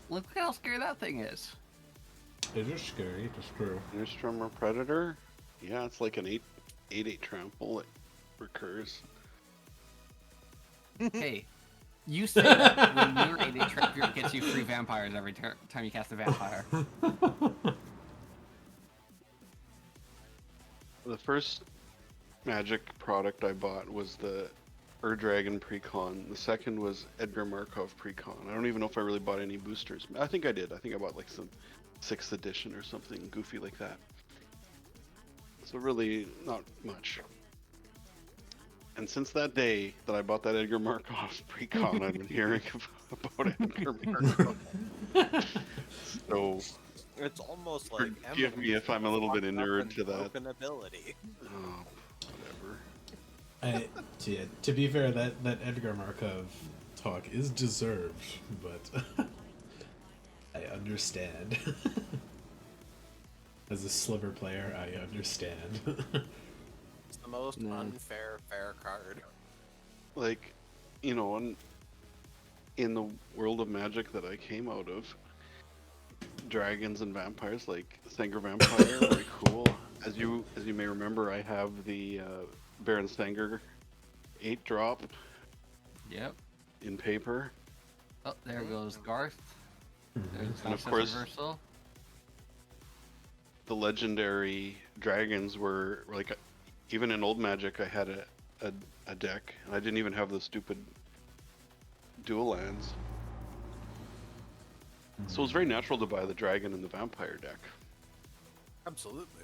Look how scary that thing is. It is scary, it's true. Nearstrummer Predator? Yeah, it's like an 8/8 trample. It recurs. Hey, you say that when your 8 trap gets you 3 vampires every time you cast a vampire. The first Magic product I bought was the Ur-Dragon Precon. The second was Edgar Markov Precon. I don't even know if I really bought any boosters. I think I did. I think I bought like some 6th edition or something goofy like that. So really, not much. And since that day that I bought that Edgar Markov Precon, I've been hearing about Edgar Markov. So, It's almost like forgive me if I'm a little bit inured to that. Broken ability. Oh, whatever. To be fair, that Edgar Markov talk is deserved, but I understand. As a sliver player, I understand. It's the most No. unfair fair card. Like, you know, in the world of Magic that I came out of, dragons and vampires, like Sanger Vampire, very cool. As you may remember, I have the Baron Sanger 8-drop Yep. in paper. Oh, there goes Garth. There's And of Access course- Reversal. The legendary dragons were like, even in old Magic, I had a deck, and I didn't even have the stupid dual lands. So it was very natural to buy the dragon and the vampire deck. Absolutely.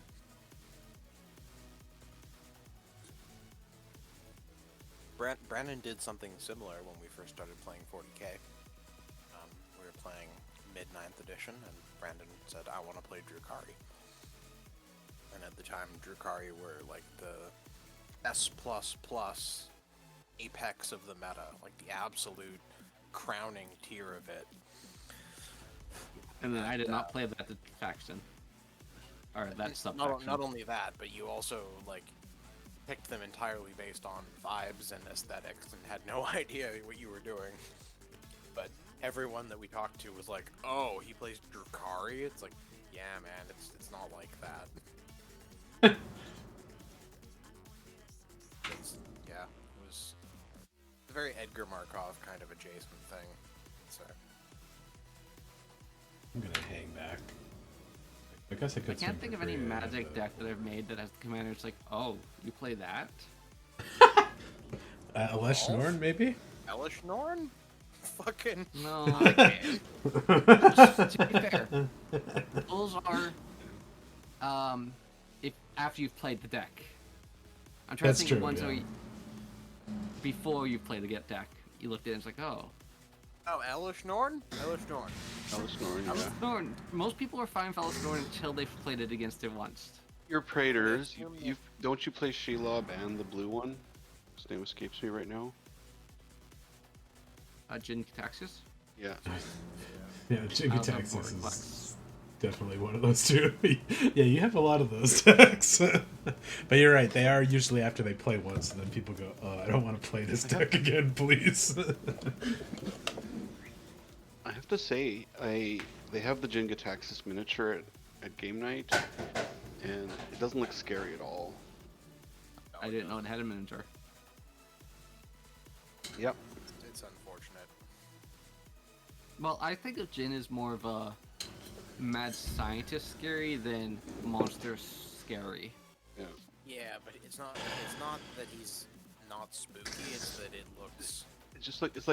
Brandon did something similar when we first started playing 40k. We were playing mid-9th edition, and Brandon said, I want to play Drukhari. And at the time, Drukhari were like the S++ apex of the meta, like the absolute crowning tier of it. And then I did not play that faction. Or that sub-faction. Not only that, but you also like picked them entirely based on vibes and aesthetics and had no idea what you were doing. But everyone that we talked to was like, "Oh, he plays Drukhari." It's like, yeah, man, it's not like that. Yeah, it was a very Edgar Markov kind of adjacent thing. So I'm gonna hang back. I guess I could. I can't swing think for of any free, Magic but- deck that I've made that has the commander. It's like, oh, you play that? Elesh Norn, maybe? Elish Norn, fucking No. again. To be fair, those are if after you've played the deck. I'm trying That's to think true, of ones yeah. where before you play the deck, you looked at it and it's like, oh. Oh, Elish Norn? Elish Norn. Alice Norn, yeah. Alice Norn. Most people are fine with Alice Norn until they've played it against it once. Your Praetors, you don't you play Shelob and the blue one? His name escapes me right now. Jin Cataxis. Yeah. Yeah, I Jiggy also have Texas Border is Flex. definitely one of those two. Yeah, you have a lot of those decks. But you're right, they are usually after they play once, and then people go, oh, I don't want to play this deck again, please. I have to say, they have the Jin-Gitaxias miniature at game night, and it doesn't look scary at all. I didn't know it had a miniature. Yep. It's unfortunate. Well, I think of Jin as more of a mad scientist scary than monster scary. Yeah. Yeah, but it's not that he's not spooky, it's that it looks It's just like it's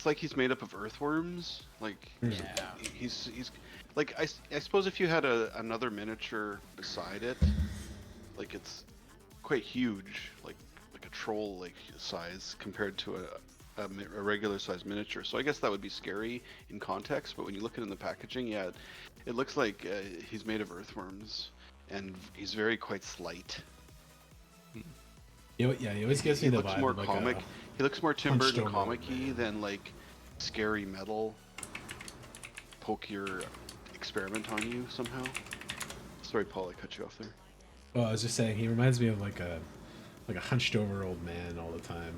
like he's made up of earthworms. Like Hmm. yeah. he's like I suppose if you had another miniature beside it, like it's quite huge, like a troll like size compared to a regular size miniature. So I guess that would be scary in context, but when you look at it in the packaging, yeah, it looks like he's made of earthworms, and he's very quite slight. Yeah, he always gives me He the looks vibe more of like comic. He looks more Tim hunched Burton over comic-y than like scary metal. Poke your experiment on you somehow. Sorry, Paul, I cut you off there. Oh, I was just saying, he reminds me of like a hunched over old man all the time.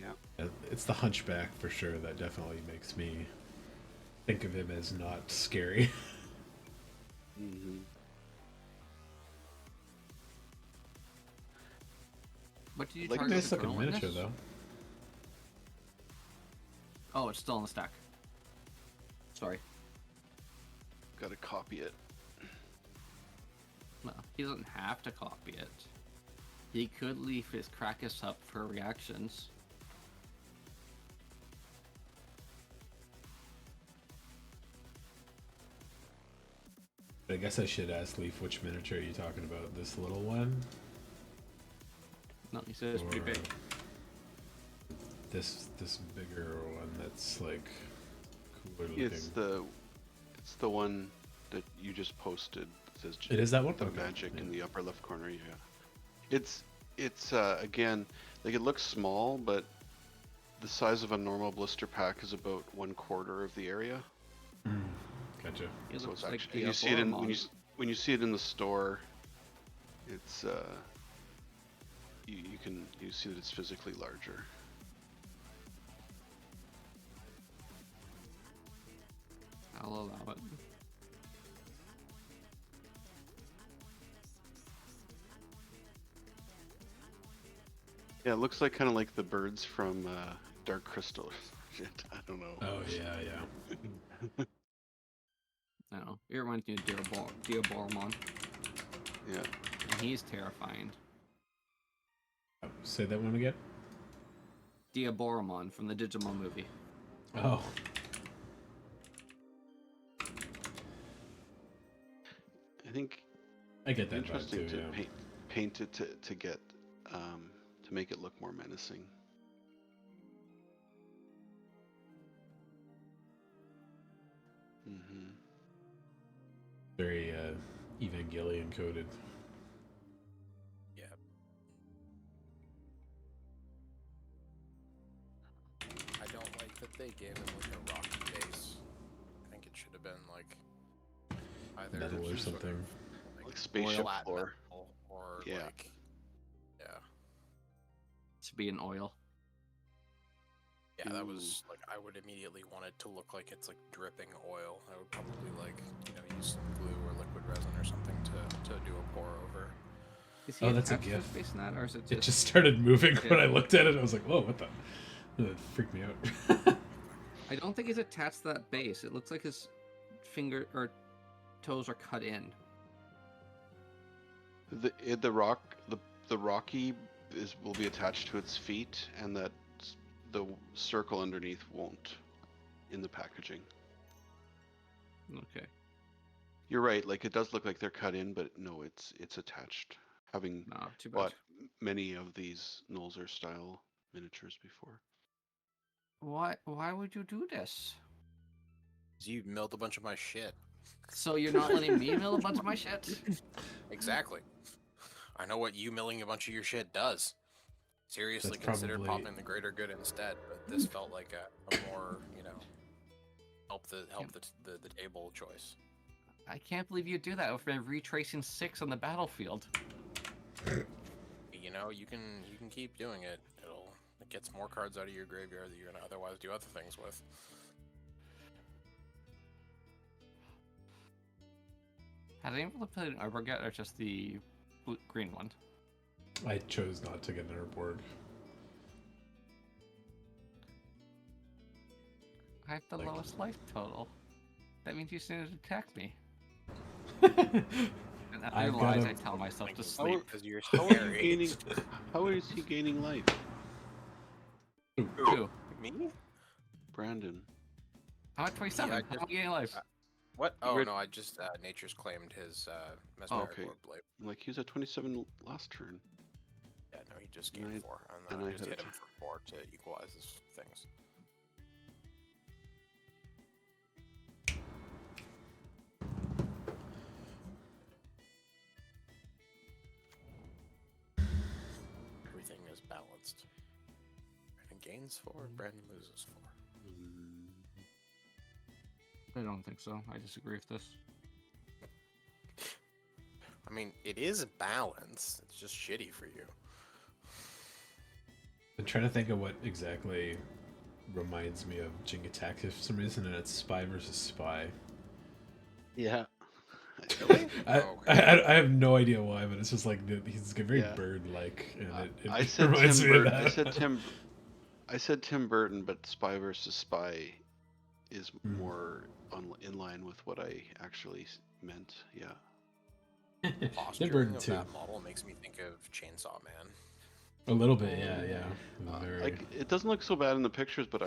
Yeah. It's the hunchback for sure that definitely makes me think of him as not scary. Mm-hmm. What did you Like, target Nice with looking Eternal miniature Witness? though. Oh, it's still in the stack. Sorry. Got to copy it. No, he doesn't have to copy it. He could leave his Krakus up for reactions. But I guess I should ask Leaf which miniature are you talking about? This little one? No, he said it's pretty Or big. This bigger one that's like cooler looking. It's the one that you just posted. It says It is that one? the Okay, magic yeah. in the upper left corner. Yeah. It's again, like, it looks small, but the size of a normal blister pack is about 1/4 of the area. Gotcha. He So looks it's like actually, and you see it in Diaboromon. when you see it in the store, it's you see that it's physically larger. I'll allow it. Yeah, it looks like kind of like the birds from Dark Crystal. Shit, I don't know. Oh yeah, yeah. No, it reminds me of Diaboromon, Yeah. and he's terrifying. Oh, say that one again. Diaboromon from the Digimon movie. Oh. I think I get it'd be that vibe interesting too. to Yeah. paint it to get to make it look more menacing. Mm-hmm. Very Evangelion coded. Yeah. I don't like that they gave him like a rocky base. I think it should have been like either Metal or sort of, something. Like spaceship flat floor. metal or Yeah. like yeah. To be an oil. Yeah, that Ooh. was like I would immediately want it to look like it's like dripping oil. I would probably like, you know, use some glue or liquid resin or something to do a pour over. Is he Oh, that's a attached to GIF. Space Nat, or is it just? It just started moving when Yeah. I looked at it. I was like, "Whoa, what the?" It freaked me out. I don't think he's attached to that base. It looks like his finger or toes are cut in. The rocky will be attached to its feet, and that the circle underneath won't in the packaging. Okay. You're right. Like it does look like they're cut in, but no, it's attached. Having No, too bad. bought many of these Nolzer style miniatures before. Why would you do this? 'Cause you milled a bunch of my shit. So you're not letting me mill a bunch of my shit? Exactly. I know what you milling a bunch of your shit does. Seriously That's consider probably- popping the greater good instead, but this felt like a more, you know, help the table choice. I can't believe you do that after retracing 6 on the battlefield. You know, you can keep doing it. It gets more cards out of your graveyard that you're gonna otherwise do other things with. Has anyone played an Arbor yet, or just the green one? I chose not to get an board. I have the Like- lowest life total. That means you shouldn't attack me. And after I've lies, got a- I tell myself to How sleep. Because you're How are you scary. gaining? How is he gaining life, Two. Me? Brandon? I'm at 27. Yeah, I How am I getting life? What? Oh Read- no, I just nature's claimed his mesmeric okay. orb blade. Like he was at 27 last turn. Yeah, no, he just And gained I- 4, and and I I just had hit it. him for 4 to equalize his things. Everything is balanced. Brandon gains 4, Brandon loses 4. I don't think so. I disagree with this. I mean, it is balanced. It's just shitty for you. I'm trying to think of what exactly reminds me of Jing Attack for some reason, and it's Spy versus Spy. Yeah. I have no idea why, but it's just like he's very Yeah. bird-like, and it I said reminds Tim me of Burton. that. I said Tim Burton, but Spy versus Spy is Hmm. more in line with what I actually meant. Yeah. Tim Posturing Burton of too. that model makes me think of Chainsaw Man. A little bit, yeah. Very... Like it doesn't look so bad in the pictures, but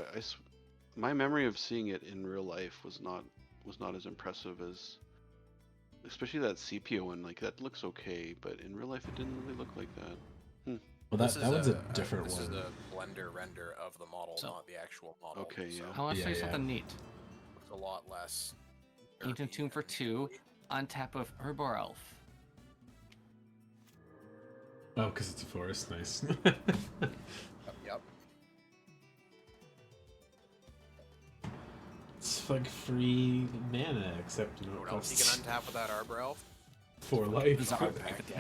my memory of seeing it in real life was not as impressive as, especially that sepia one. Like that looks okay, but in real life it didn't really look like that. Well, that one's a different this one. is a blender render of the model, So- not the actual model. Okay, so yeah. I want to Yeah, show you yeah. something neat. It's a lot less. Ancient dirty Tomb for and 2 gooey. on tap of Herbor Elf. Oh, because it's a forest. Nice. Yep. It's like free mana, except you know What it else you costs can untap with that Arbor Elf? 4 life. Bizarre Pact.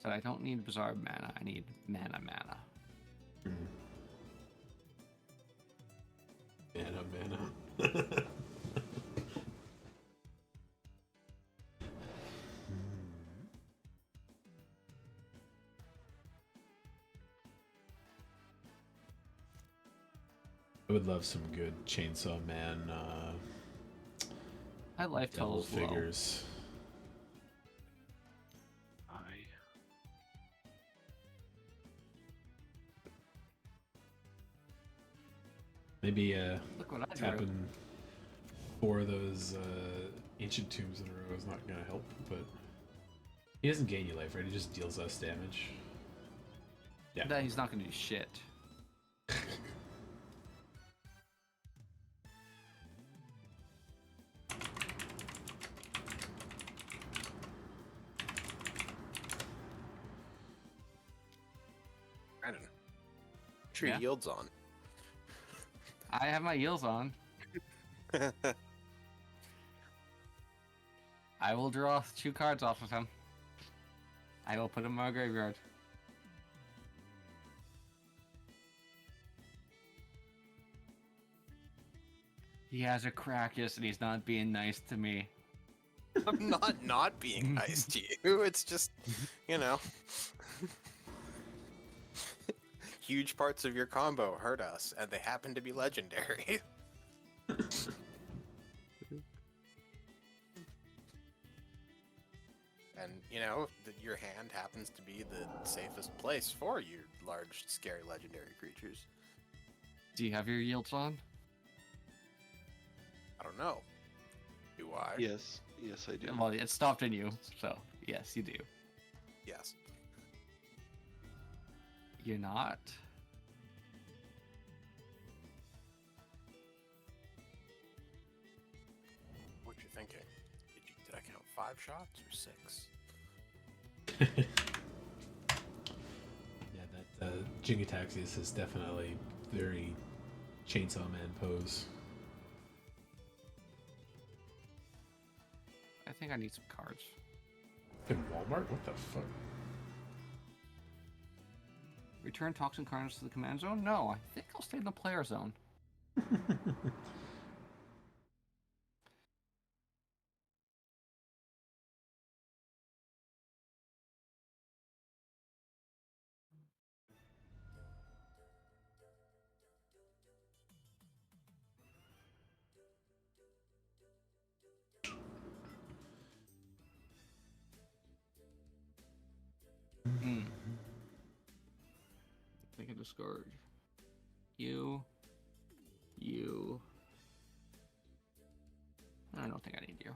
So I don't need bizarre mana. I need mana. Mana. I would love some good Chainsaw Man My life devil total's low. figures. Maybe Look what I drew. tapping 4 of those ancient tombs in a row is not gonna help, but he doesn't gain you life, right? He just deals us damage. Yeah. That he's not gonna do shit. Brandon, sure Yeah? yields on. I have my heels on. I will draw 2 cards off of him. I will put him in my graveyard. He has a Krakus and he's not being nice to me. I'm not being nice to you. It's just, you know, huge parts of your combo hurt us, and they happen to be legendary. And, you know, your hand happens to be the safest place for your large, scary, legendary creatures. Do you have your yields on? I don't know. Do I? Yes, yes, I do. Well, it stopped in you, so yes, you do. Yes. You're not? What you thinking? Did I count 5 shots or 6? Yeah, that Jingataxius is definitely very Chainsaw Man pose. I think I need some cards. In Walmart? What the fuck? Return Toxin Carnage to the command zone? No, I think I'll stay in the player zone. I can discard you. I don't think I need you.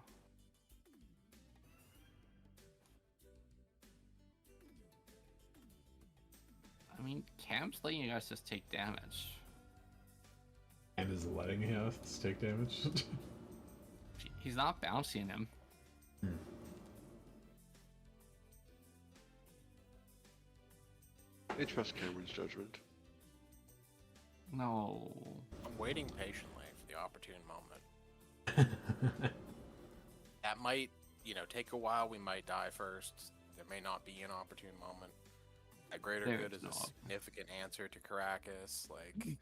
I mean, Cam's letting you guys just take damage. And is letting us take damage. He's not bouncing him. I trust Cameron's judgment. No. I'm waiting patiently for the opportune moment. That might, you know, take a while. We might die first. There may not be an opportune moment. A greater There good is is no a significant answer to Caracas. Like,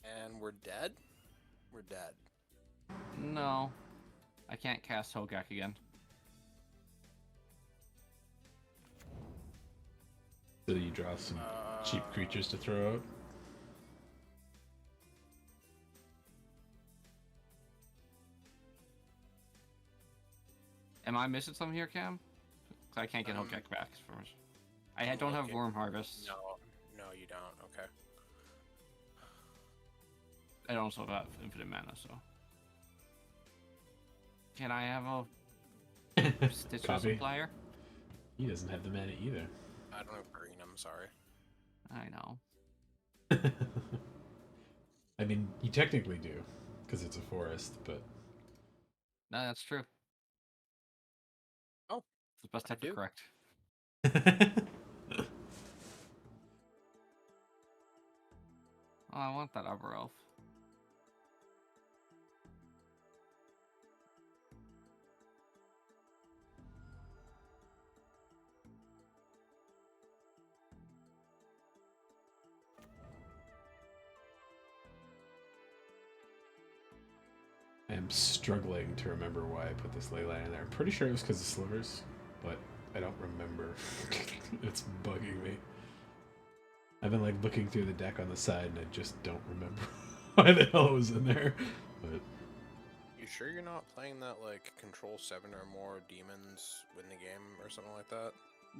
and we're dead? We're dead. No. I can't cast Hogak again. So you draw some cheap creatures to throw out. Am I missing something here, Cam? 'Cause I can't get Hogak back. I don't have Okay. Worm Harvest. No, you don't. Okay. I don't also have infinite mana, so. Can I have a Stitch Copy. Supplier? He doesn't have the mana either. I don't have green. I'm sorry. I know. I mean, you technically do, because it's a forest, but No, that's true. Oh, It's the best I type to do. correct. Oh, I want that Arbor Elf. I am struggling to remember why I put this ley line in there. I'm pretty sure it was because of slivers, but I don't remember. It's bugging me. I've been like looking through the deck on the side and I just don't remember why the hell it was in there. But You sure you're not playing that like control 7 or more demons win the game or something like that?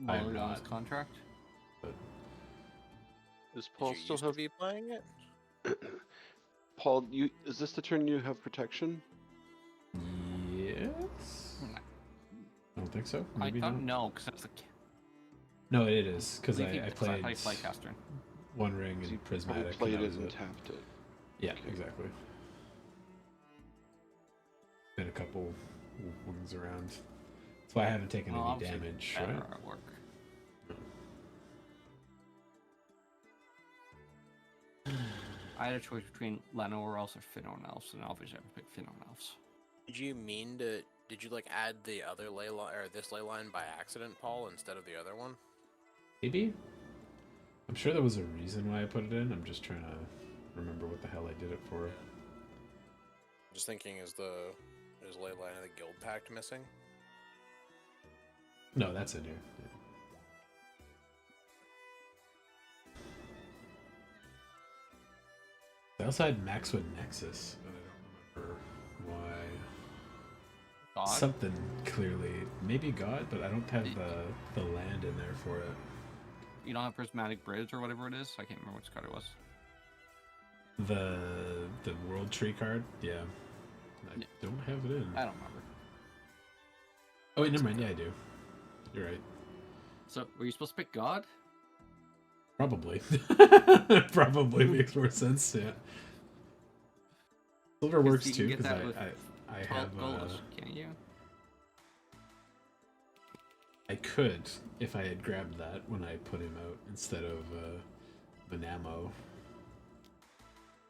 I am Lowered on his not. contract. Does Did Paul you still used have to be playing it? Paul? Is this the turn you have protection? yes, Hmm, I don't think so. I Maybe don't not. know because that's the. No, it is because believe he- I that's how played you play Caster. One Ring You and probably Prismatic. played and that it was and it. tapped it. Yeah, Okay. exactly. Been a couple wings around. That's why I haven't taken Well, any obviously damage. better Right? at work. I had a choice between Llanowar Elves or Finnorn Elves, and obviously I picked Finnorn Elves. Did you mean to? Did you like add the other ley line or this ley line by accident, Paul, instead of the other one? Maybe. I'm sure there was a reason why I put it in. I'm just trying to remember what the hell I did it for. Just thinking, is ley line of the guild pact missing? No, that's in here. Yeah. I also had Maxwood Nexus, but I don't remember why. God? Something clearly, maybe God, but I don't have the land in there for it. You don't have Prismatic Bridge or whatever it is? I can't remember which card it was. The World Tree card, yeah. I Yeah. don't have it in. I don't remember. Oh wait, never mind. Yeah, I do. You're right. So, were you supposed to pick God? Probably. Probably makes more sense. Yeah. Silver works you can too get because that with I 12 have. gold, can't you? I could if I had grabbed that when I put him out instead of Manamo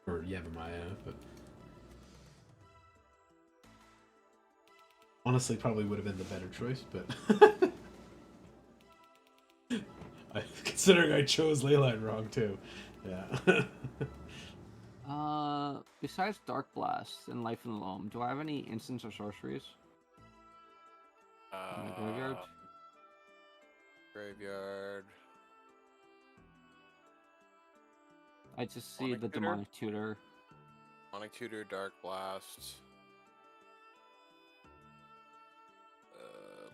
or Yavimaya, but honestly, probably would have been the better choice. But considering I chose Leyline wrong too, yeah. Besides Dark Blast and Life in the Loam, do I have any instants or sorceries? In the graveyard? Graveyard. I just see Demonic the Tutor? Demonic Tutor. Demonic Tutor, Dark Blast.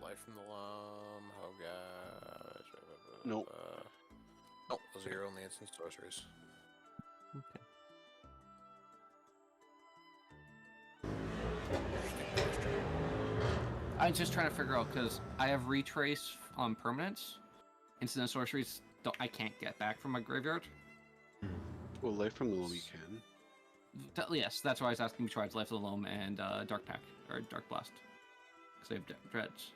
Life from the Loam, Hoga. Nope. Oh, those are your only instant sorceries. Okay. Interesting question. I'm just trying to figure out because I have Retrace on permanents. Instant sorceries I can't get back from my graveyard. Well, Life from the Loam you can. Yes, that's why I was asking besides Life of the Loam and Dark Pack or Dark Blast. Because they have dreads.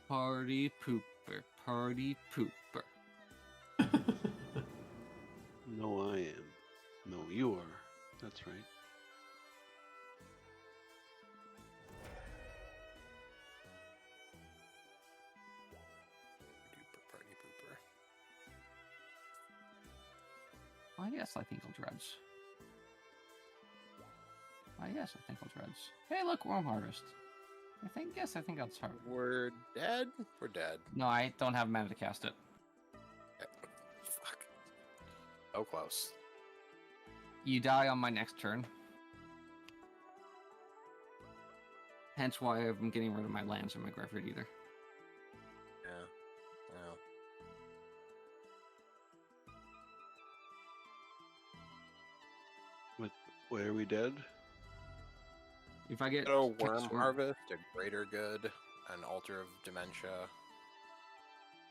Party pooper, party pooper. No, I am. No, you are. That's right. Duper party pooper. Why yes, I think I'll dreads. Why yes, I think I'll dreads. Hey, look, Worm Harvest. I think I'll start. We're dead? We're dead. No, I don't have mana to cast it. Fuck. So close. You die on my next turn. Hence why I'm getting rid of my lands in my graveyard either. Yeah. Yeah. Why are we dead? If I get A kicked Worm sword- Harvest, a Greater Good, an Altar of Dementia.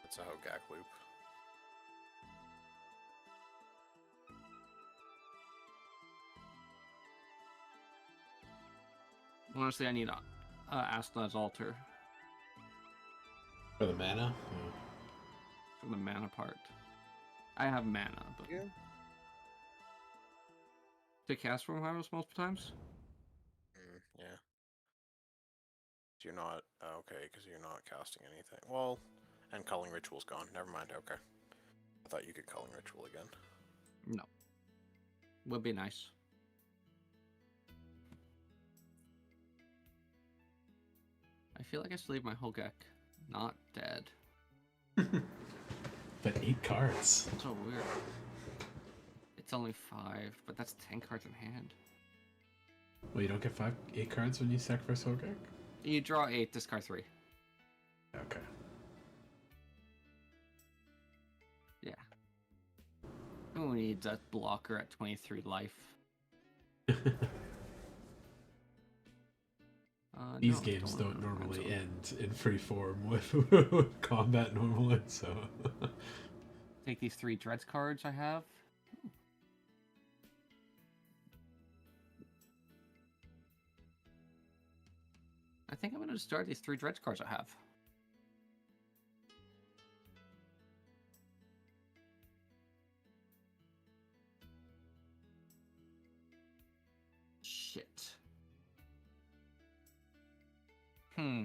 That's a Hogak loop. Honestly, I need Aslan's Altar For the mana? for the mana part. I have mana, but Yeah. to cast from Hyros multiple times. Yeah. So you're not okay because you're not casting anything. Well, and Culling Ritual's gone. Never mind. Okay. I thought you could Culling Ritual again. No, would be nice. I feel like I should leave my whole deck not dead. But 8 cards. That's so weird. It's only 5, but that's 10 cards in hand. Well, you don't get 8 cards when you sacrifice Hogak? You draw 8, discard 3. Okay. Yeah. Who needs a blocker at 23 life? These No, games don't want normally Red end in free form with combat normally, so. Zone. Take these 3 Dreads cards I have. I think I'm going to discard these 3 Dreads cards I have. Shit. Hmm.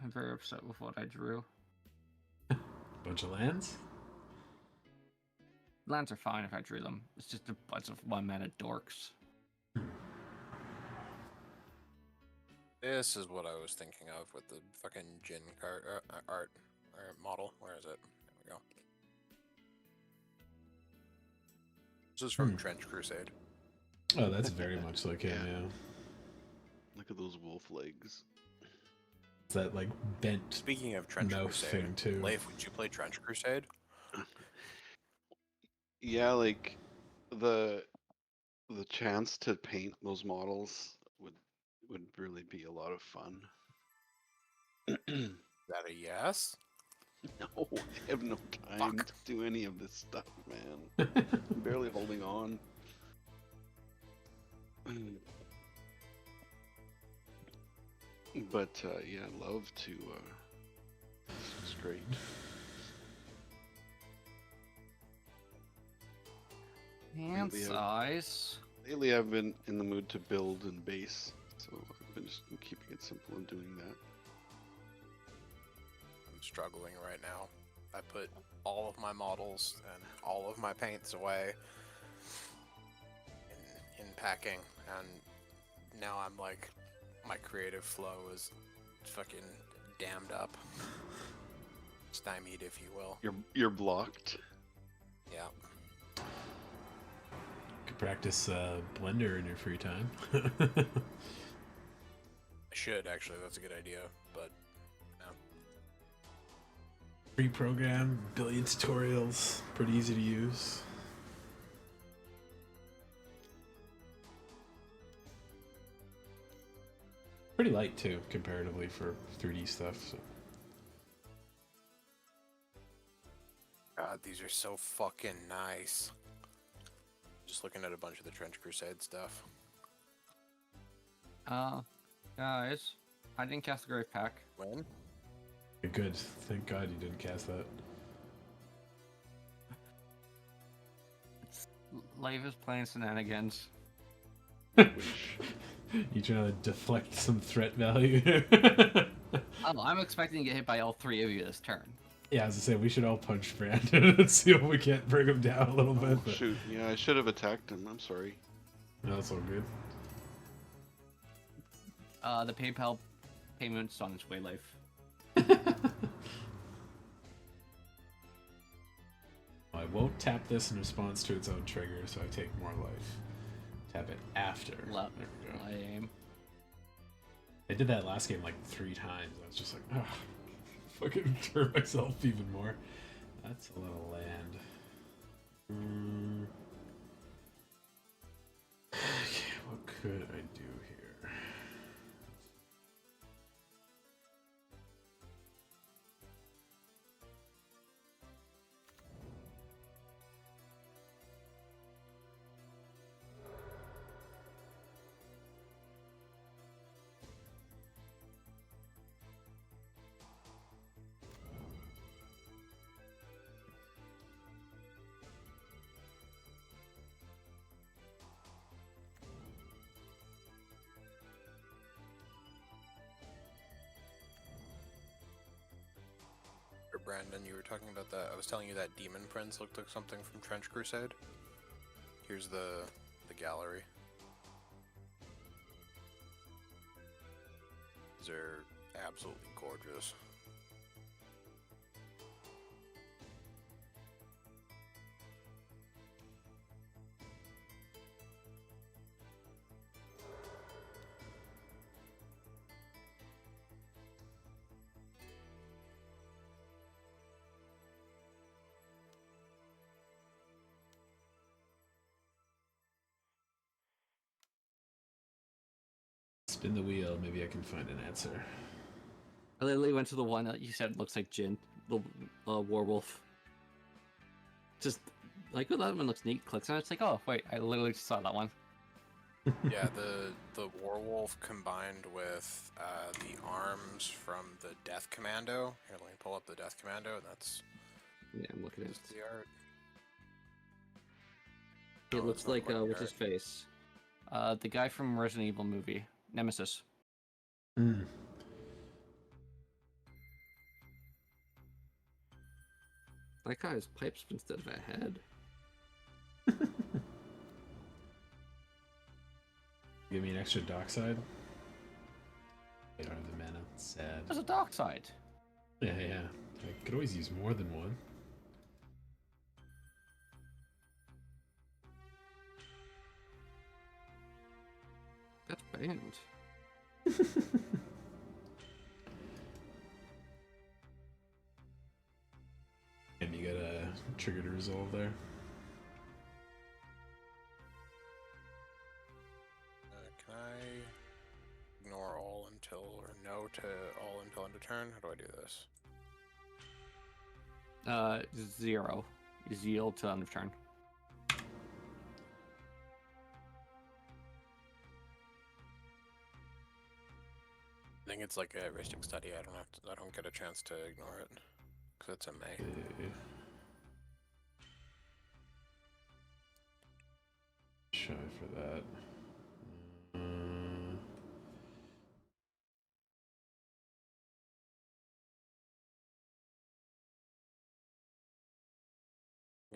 I'm very upset with what I drew. Bunch of lands? Lands are fine if I drew them. It's just a bunch of 1-mana dorks. This is what I was thinking of with the fucking Jin card art or model. Where is it? There we go. This is from Trench Crusade. Oh, that's very much like him, yeah. Look at those wolf legs. It's that, like, bent Speaking of Trench mouth Crusade, thing, too. Leif, would you play Trench Crusade? Yeah, like the chance to paint those models would really be a lot of fun. Is that a yes? No, I have no time Fuck. to do any of this stuff, man. I'm barely holding on. But yeah, I'd love to. It's great. Hand Lately, size. Lately, I've been in the mood to build and base, so I've been just keeping it simple and doing that. I'm struggling right now. I put all of my models and all of my paints away in packing, and now I'm like, my creative flow is fucking dammed up, stymied, if you will. You're blocked. Yeah. Could practice Blender in your free time. I should actually. That's a good idea, but no. Free program, billion tutorials, pretty easy to use. Pretty light too, comparatively for 3D stuff. So. God, these are so fucking nice. Just looking at a bunch of the Trench Crusade stuff. Guys, I didn't cast the Grave Pack. When? Good. Thank God you didn't cast that. Leif is playing shenanigans. You trying to deflect some threat value? Oh, I'm expecting to get hit by all 3 of you this turn. Yeah, as I say, we should all punch Brandon and see if we can't bring him down a little bit. Oh, But... shoot, yeah, I should have attacked him. I'm sorry. No, that's all good. The PayPal payment's on its way, Leif. I won't tap this in response to its own trigger, so I take more life. Tap it after. There we go. Lame. I did that last game like 3 times. I was just like, oh, fucking turn myself even more. That's a little land. Okay, what could I do here? Brandon, you were talking about that. I was telling you that Demon Prince looked like something from Trench Crusade. Here's the gallery. These are absolutely gorgeous. Spin the wheel. Maybe I can find an answer. I literally went to the one that you said looks like Jin, the werewolf. Just like, oh, that one looks neat. Clicks on it. It's like, oh wait, I literally just saw that one. Yeah, the werewolf combined with the arms from the Death Commando. Here, let me pull up the Death Commando, and that's Yeah, I'm looking at it. the art. It No, looks it's not like quite the what's his art. face? The guy from Resident Evil movie, Nemesis. Hmm. That guy has pipes instead of a head. Give me an extra dock side. I don't have the mana. Sad. There's a dark side. Yeah, yeah. I could always use more than one. That's banned. And you got a trigger to resolve there. Can I ignore all until, or no to all until end of turn? How do I do this? 0 is yield to end of turn. I think it's like a heuristic study. I don't get a chance to ignore it because it's a May. Shy for that.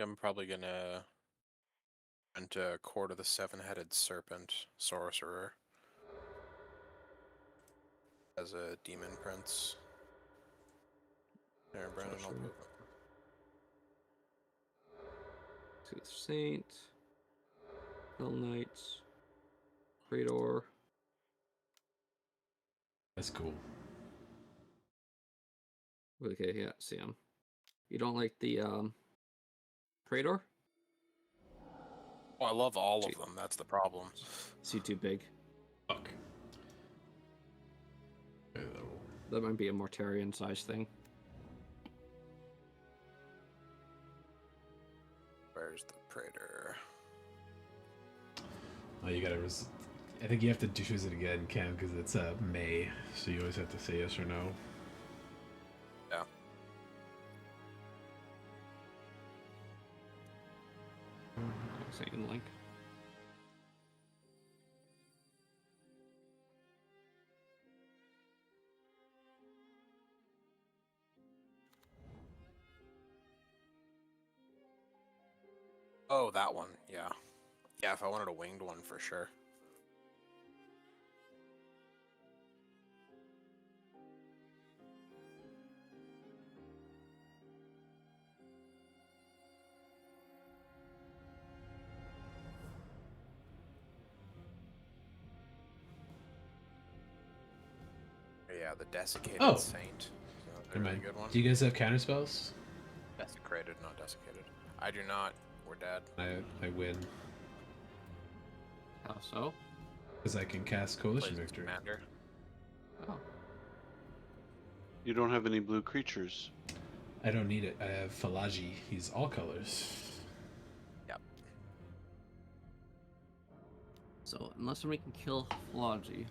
I'm probably gonna enter Court of the Seven-Headed Serpent Sorcerer as a Demon Prince. There, Brandon, I'll Sorcerer. put Tooth Saint. Hell Knights. Krator. That's cool. Okay, yeah, see him. You don't like the Krator? Oh, I love all of them. That's the problem. Is he too big? Fuck. Okay, That might be a Mortarion size thing. Where's the Praetor? oh, you gotta. I think you have to choose it again, Cam, because it's May, so you always have to say yes or no. Yeah. Satan Link. Oh, that one. Yeah. Yeah, if I wanted a winged one, for sure. Yeah, the Desiccated Oh. Saint. That's a Never really mind. good one. Do you guys have counter spells? Desecrated, not desiccated. I do not. We're dead. I win How so? because I can cast Coalition Plays Victory. Commander. Oh. You don't have any blue creatures. I don't need it. I have Falaji. He's all colors. Yep. So unless somebody can kill Flogi,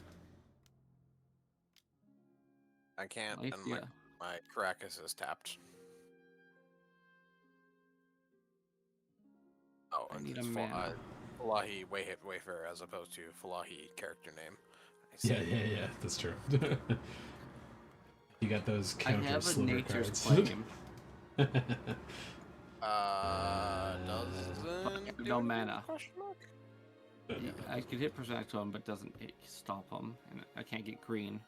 I can't, life, and yeah. my Caracas is tapped. Oh, I and need a it's mana. Falahi Wayfarer as opposed to Falahi character name. I Yeah, see. yeah, yeah. That's true. you got those I counter have a sliver Nature's cards. Claim. Doesn't no do mana. question mark? Yeah, I could hit Protect on him, but doesn't stop him, and I can't get green.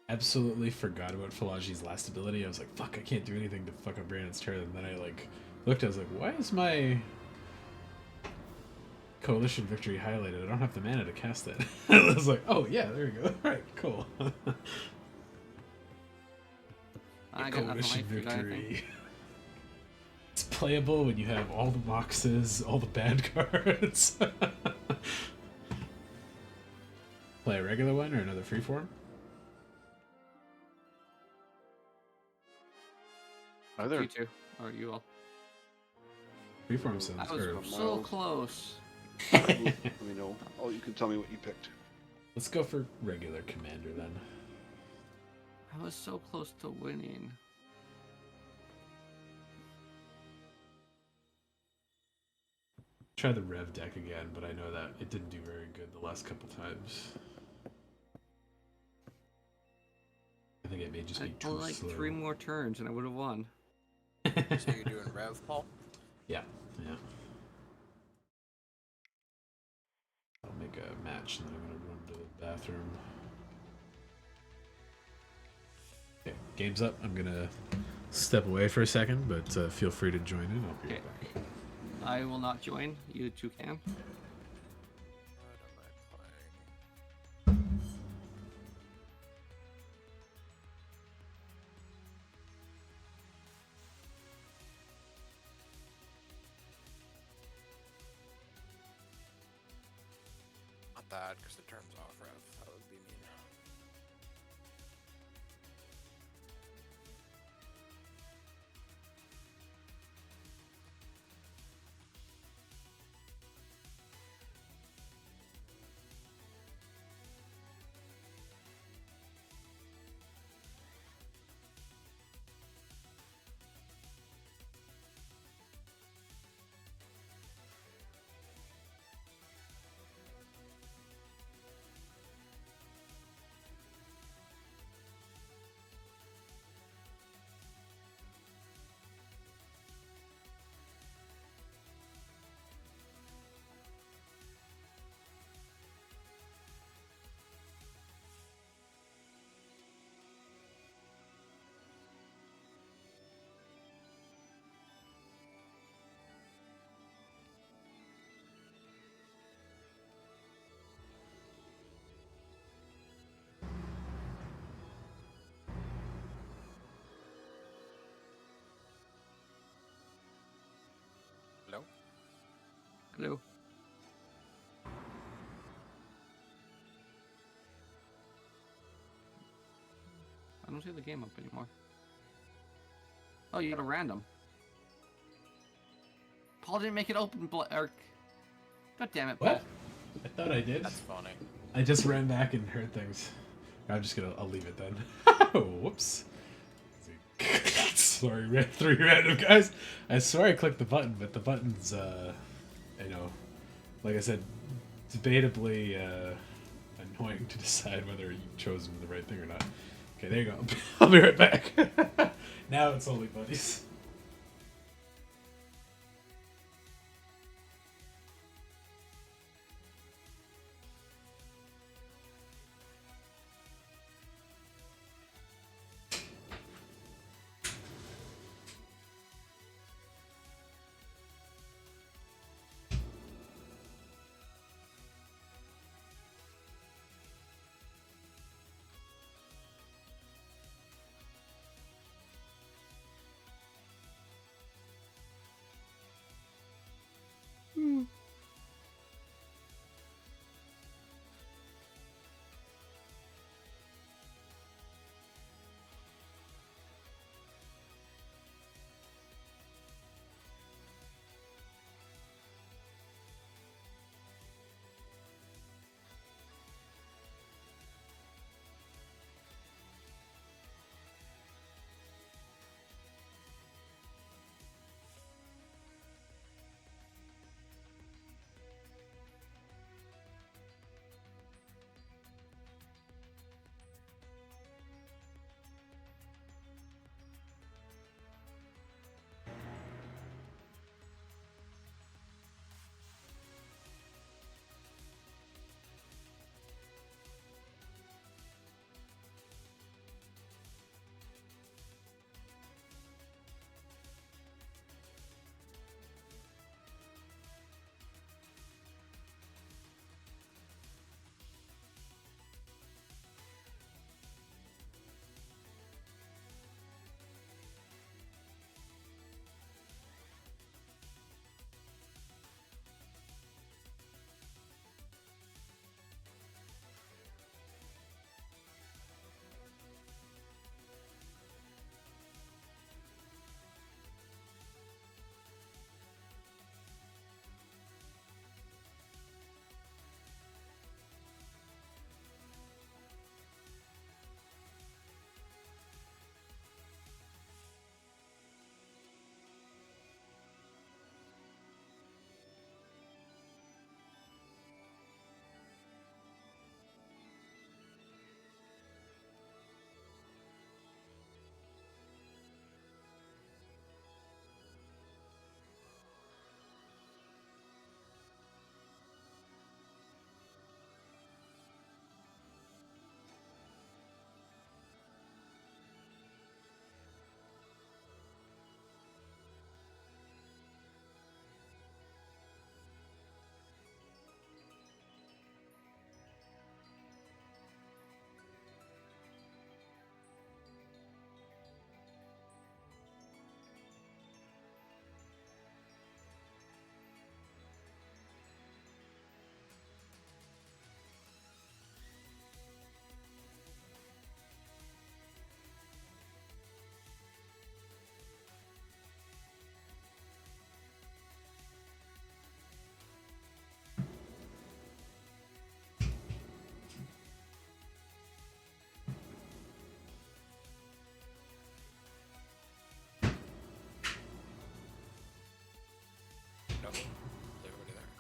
Absolutely forgot about Falaji's last ability. I was like, fuck, I can't do anything to fuck up Brandon's turn. And then I like looked, I was like, why is my Coalition Victory highlighted? I don't have the mana to cast it. I was like, oh yeah, there we go. Alright, cool. I got nothing Coalition like you got anything? Victory. It's playable when you have all the boxes, all the bad cards. Play a regular one or another freeform? Either. You two, or you all. Freeform sounds I was or so Miles. close. Let me know. Oh, you can tell me what you picked. Let's go for regular commander then. I was so close to winning. Try the Rev deck again, but I know that it didn't do very good the last couple times. I think it may just be I'd too like slow. 3 more turns and I would have won. So you're doing Rev, Paul? Yeah. I'll make a match and then I'm gonna run to the bathroom. Okay, game's up. I'm gonna step away for a second, but feel free to join in. I'll be right back. I will not join. You two can. What am I playing? Not that, because it turns off Rev. That would be mean. Hello? Hello. I don't see the game up anymore. Oh, you got a random. Paul didn't make it open, God damn it, Paul. What? I thought I did. That's funny. I just ran back and heard things. I'll leave it then. Whoops. Sorry, 3 random guys. I swear I clicked the button, but the button's, like I said, debatably annoying to decide whether you've chosen the right thing or not. Okay, there you go. I'll be right back. Now it's only buddies.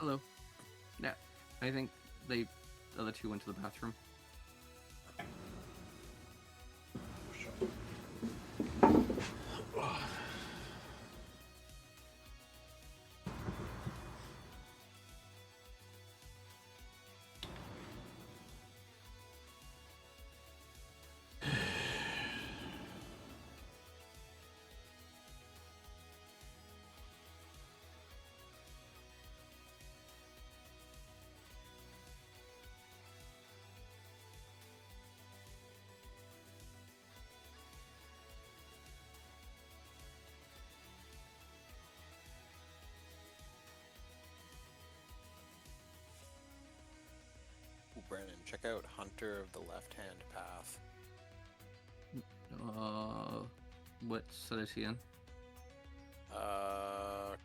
Hello. Yeah, I think the other two went to the bathroom. Ooh, Brandon, check out Hunter of the Left-Hand Path. What set is he in?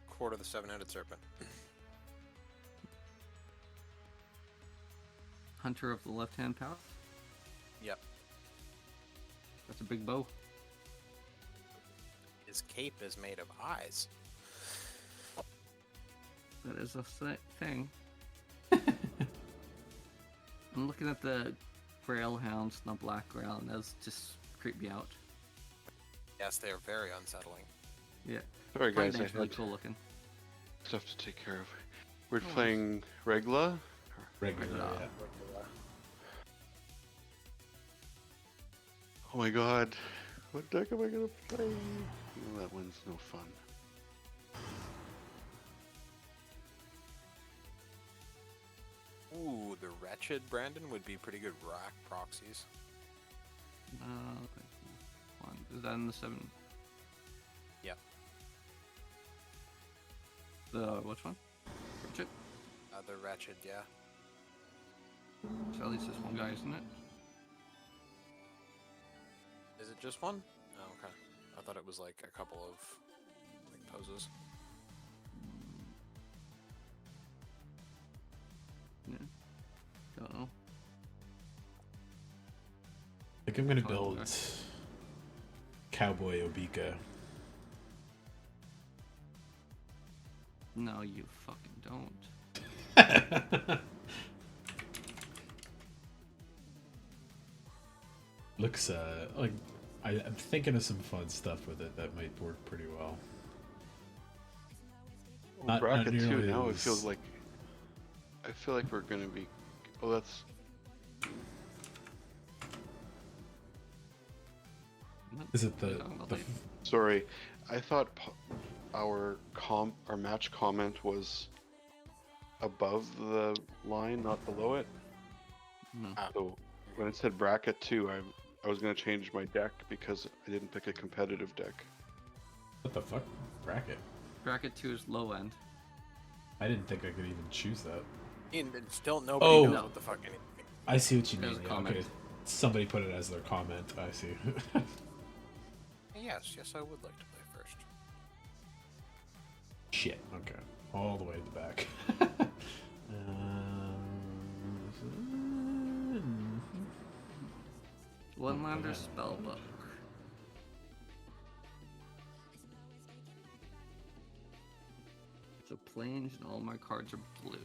Court of the Seven-Headed Serpent. Hunter of the Left-Hand Path? Yep. That's a big bow. His cape is made of eyes. That is a thing. I'm looking at the Grail Hounds, not Black Grail, and those just creep me out. Yes, they are very unsettling. Yeah. Sorry guys, I Name's really had cool looking. stuff to take care of. We're No playing Regla. Regular, Regular. yeah. Oh my god, what deck am I gonna play? Oh, that one's no fun. Ooh, the Wretched Brandon would be pretty good rack proxies. Okay. One. Is that in the 7? Yep. The which one? Richard? The Wretched, yeah. So at least this one guy, isn't it? Is it just one? Oh, okay. I thought it was like a couple of like poses. Yeah. Don't know. I think I'm gonna Oh, build okay. Cowboy Obika. No, you fucking don't. Looks like I'm thinking of some fun stuff with it that might work pretty well. Not Bracket 2 nearly now, it as- feels like... I feel like we're gonna be... Oh, that's... Is it the, the Sorry, I thought our match comment was above the line, not below it. No. So when it said bracket 2, I was gonna change my deck because I didn't pick a competitive deck. what the fuck bracket? Bracket 2 is low end. I didn't think I could even choose that. And still nobody Oh. knows what the fuck anything. I see what you There's mean. a Yeah, comment. okay. Somebody put it as their comment. I see. Yes, I would like to play first. Shit. Okay. All the way to the back. One lander Okay. spellbook. So plains and all my cards are blue.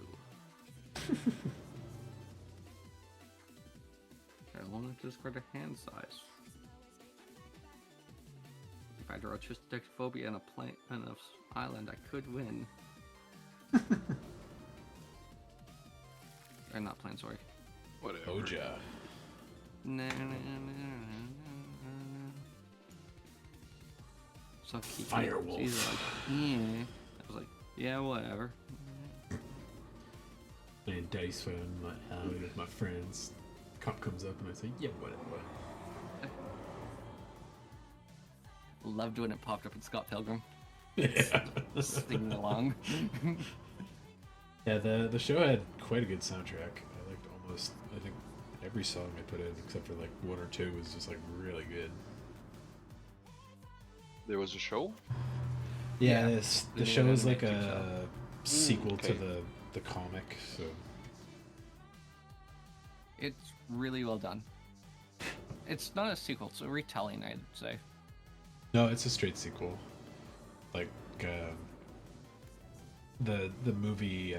I want to discard a hand size. If I draw Tristic Phobia and a plane and an island, I could win. Or not plane, sorry. Whatever. Oja. So he Firewolf. He's like, yeah. I was like, yeah, whatever. Playing dice when I'm like howdy with my friends. Cop comes up and I say, yeah, whatever. Loved when it popped up in Scott Pilgrim. Yeah. Singing along. Yeah, the show had quite a good soundtrack. I liked almost, I think, every song I put in, except for like one or two was just like really good. There was a show? Yeah, Yeah, the the show new is like animated a sequel to okay. the comic, so It's really well done. It's not a sequel, it's a retelling, I'd say. no, it's a straight sequel. Like, the movie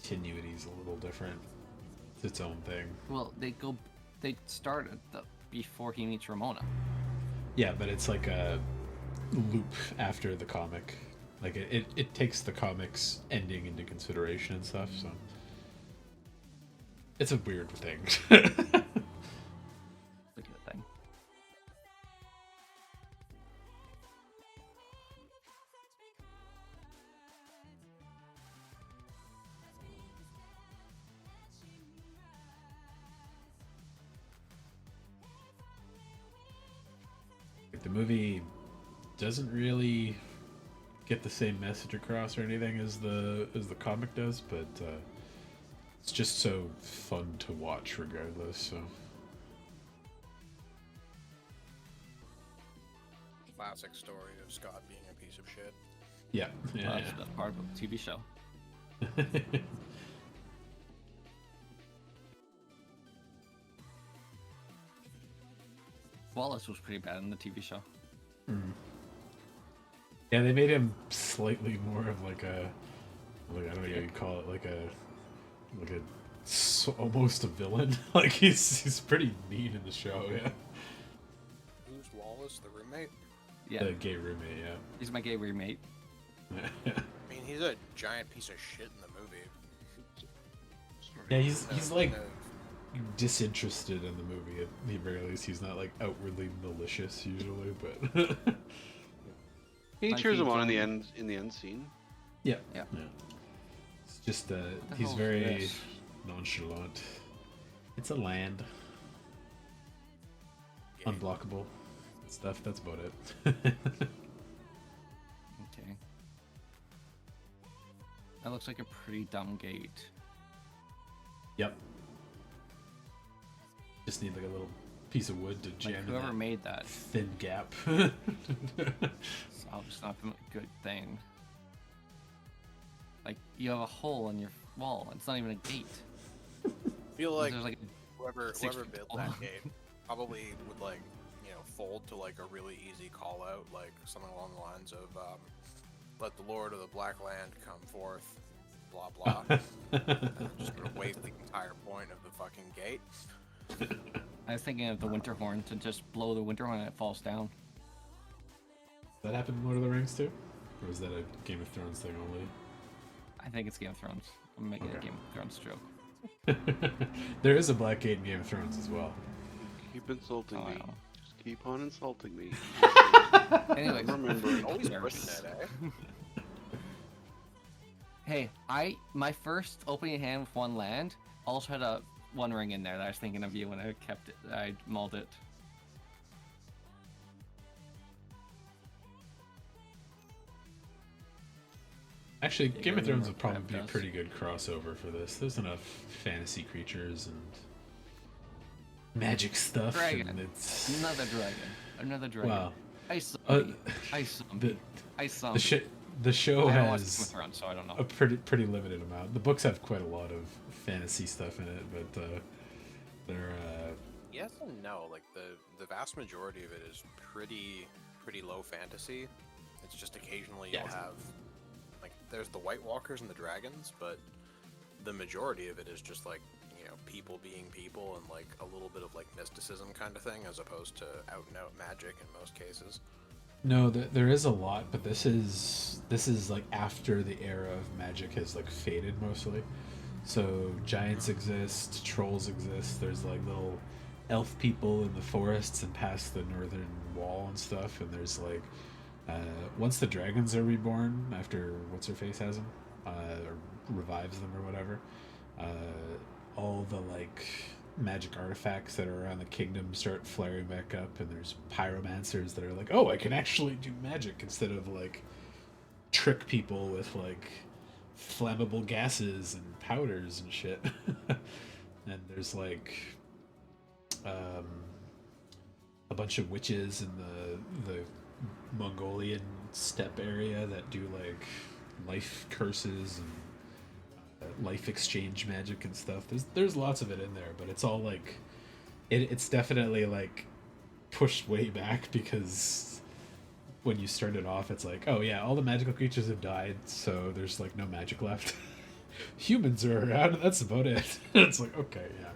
continuity is a little different. It's its own thing. Well, they start at before he meets Ramona. Yeah, but it's like a loop after the comic. Like it takes the comics ending into consideration and stuff, so it's a weird thing. It's a good thing. The movie doesn't really get the same message across or anything as the comic does, but it's just so fun to watch regardless. So Classic story of Scott being a piece of shit. yeah, yeah, That's part of the TV show. yeah. Wallace was pretty bad in the TV show. Yeah, they made him slightly more of like a, like I don't know what you'd call it, like a almost a villain. Like he's pretty mean in the show. Yeah, Who's Wallace, the roommate? Yeah, the gay roommate. he's my gay roommate. Yeah, I mean, he's a giant piece of shit in the movie. yeah. He's No, like no, disinterested in the movie. At the very least, he's not like outwardly malicious usually, but He Like cheers he him on joined- in the end scene. yeah, Yeah. It's just the he's hell is very this? nonchalant. It's a land, gay. unblockable stuff. That's about it. Okay. That looks like a pretty dumb gate. Yep. Just need like a little piece of wood to Like jam in whoever that made that, thin gap. it's obviously not a good thing. Like you have a hole in your wall. It's not even a gate. I feel like There's like whoever 6 whoever feet built tall. that gate probably would like, you know, fold to like a really easy call out, like something along the lines of let the Lord of the Black Land come forth, blah blah. Just gonna waste the entire point of the fucking gate. I was thinking of the winter horn to just blow the winter horn and it falls down. That happened in Lord of the Rings too? Or was that a Game of Thrones thing only? I think it's Game of Thrones. I'm making a Okay. Game of Thrones joke. There is a Black Gate in Game of Thrones as well. Keep insulting Oh, I me. know. Just keep on insulting me. Anyways, Remember, Always There. pushing it, eh? hey, my first opening hand with one land also had a one ring in there that I was thinking of you when I kept it. I mauled it. Actually, Yeah, Game of Game Thrones of would probably Thrones be a does. pretty good crossover for this. There's enough fantasy creatures and magic stuff, Dragon. and it's Another dragon. wow. Ice Uh, zombie. Ice zombie. The Ice zombie. the show I don't watch Game of has Thrones, so I don't know. a pretty limited amount. The books have quite a lot of fantasy stuff in it, but they're Yes and no. Like the vast majority of it is pretty low fantasy. It's just occasionally Yeah. you'll have like there's the White Walkers and the dragons, but the majority of it is just like, you know, people being people and like a little bit of like mysticism kind of thing, as opposed to out and out magic in most cases. no, there is a lot, but this is like after the era of magic has like faded mostly. So giants exist, trolls exist. There's like little elf people in the forests and past the northern wall and stuff. And there's like once the dragons are reborn after what's her face has them or revives them or whatever, all the like magic artifacts that are around the kingdom start flaring back up, and there's pyromancers that are like, oh, I can actually do magic instead of like trick people with like flammable gases and powders and shit. And there's like a bunch of witches in the Mongolian steppe area that do like life curses and life exchange magic and stuff. There's lots of it in there, but it's all like it's definitely like pushed way back because when you start it off, it's like, oh yeah, all the magical creatures have died, so there's like no magic left. Humans are around, and that's about it. It's like, okay, yeah.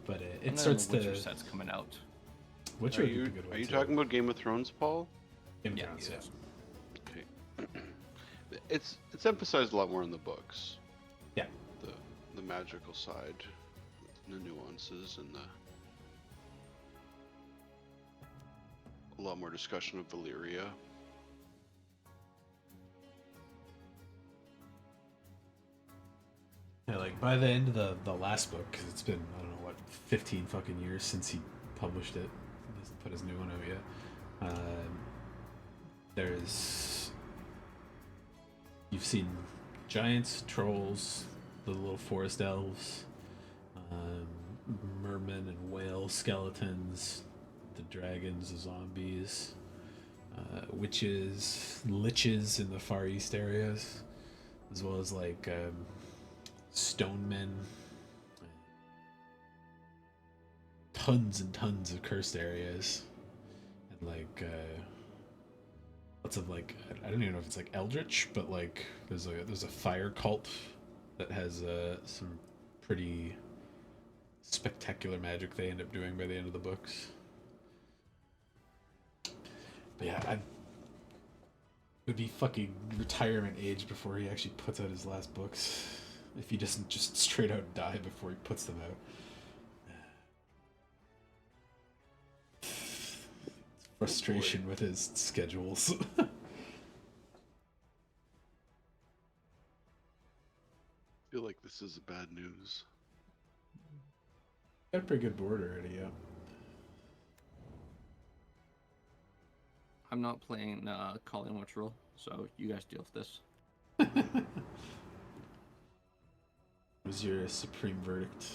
But And it then starts the Witcher to. set's coming out. Witcher Are would be you a good one are you too. talking about Game of Thrones, Paul? Game of Yeah, Thrones, Yes. Okay. It's emphasized a lot more in the books. Yeah. The magical side, the nuances, and a lot more discussion of Valyria. Yeah, like by the end of the last book, because it's been, I don't know what, 15 fucking years since he published it. He hasn't put his new one out yet. There's. You've seen giants, trolls, the little forest elves, mermen and whale skeletons, the dragons, the zombies, witches, liches in the Far East areas, as well as like stone men, tons and tons of cursed areas, and like lots of like, I don't even know if it's like eldritch, but like there's a fire cult that has some pretty spectacular magic they end up doing by the end of the books. But yeah, I would be fucking retirement age before he actually puts out his last books. If he doesn't just straight out die before he puts them out. Frustration with his schedules. I feel like this is bad news. Got a pretty good board already, yeah. I'm not playing Calling Watch Rule, so you guys deal with this. What was your supreme verdict?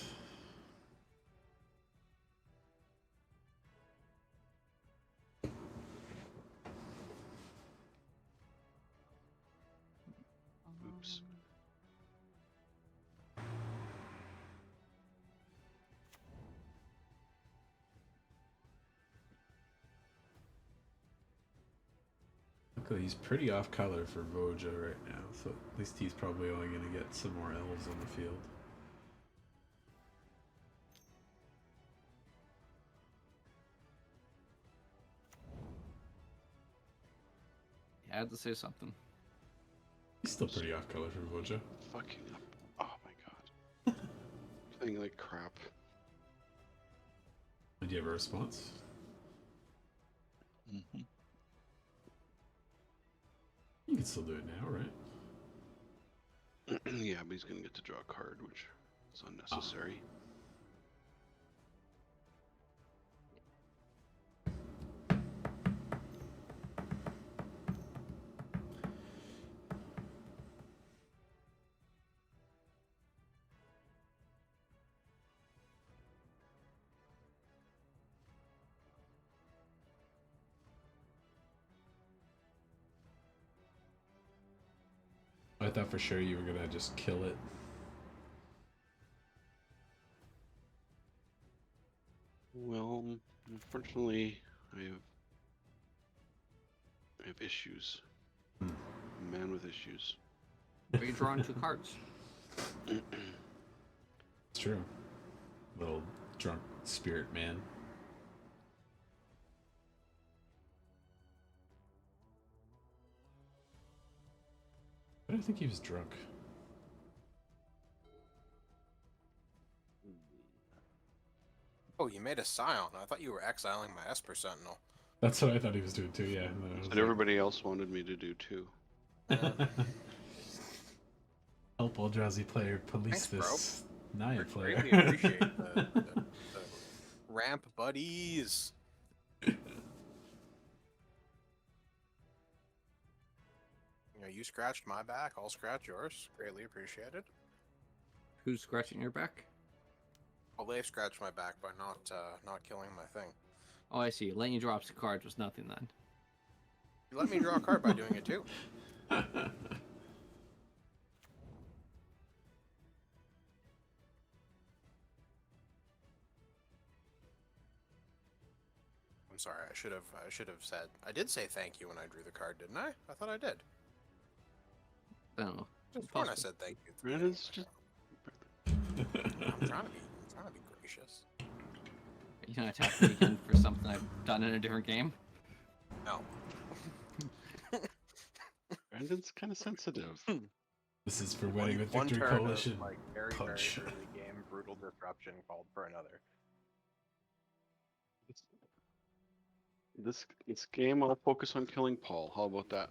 Oops. Luckily, he's pretty off color for Voja right now, so at least he's probably only going to get some more elves on the field. I had to say something. He's still pretty off color for Voja. Fucking up. Oh my god. Playing like crap. Did you have a response? Mm-hmm. You can still do it now, right? Yeah, but he's gonna get to draw a card, which is unnecessary. I thought for sure you were gonna just kill it. Well, unfortunately, I have issues. Hmm. A man with issues. Are you drawing 2 cards? It's true. Little drunk spirit man. I don't think he was drunk. Oh, you made a Scion. I thought you were exiling my Esper Sentinel. That's what I thought he was doing too, yeah. And then I was And everybody else wanted me to do too. like, help Eldrazi player police Thanks, bro. this Naya player. Greatly appreciate the ramp buddies. You know, you scratched my back, I'll scratch yours. Greatly appreciated. Who's scratching your back? Well, they've scratched my back by not killing my thing. Oh, I see. Letting you drop some cards was nothing then. You let me draw a card by doing it too. I'm sorry. I should have said. I did say thank you when I drew the card, didn't I? I thought I did. I don't know. Just when I Possible. said thank you. at the Brandon's beginning. just I'm trying to be gracious. You gonna attack me again for something I've done in a different game? No. Brandon's kind of sensitive. This is for winning with One Victory turn Coalition. of, like, very, Punch. very early game brutal disruption called for another. This game, I'll focus on killing Paul. How about that?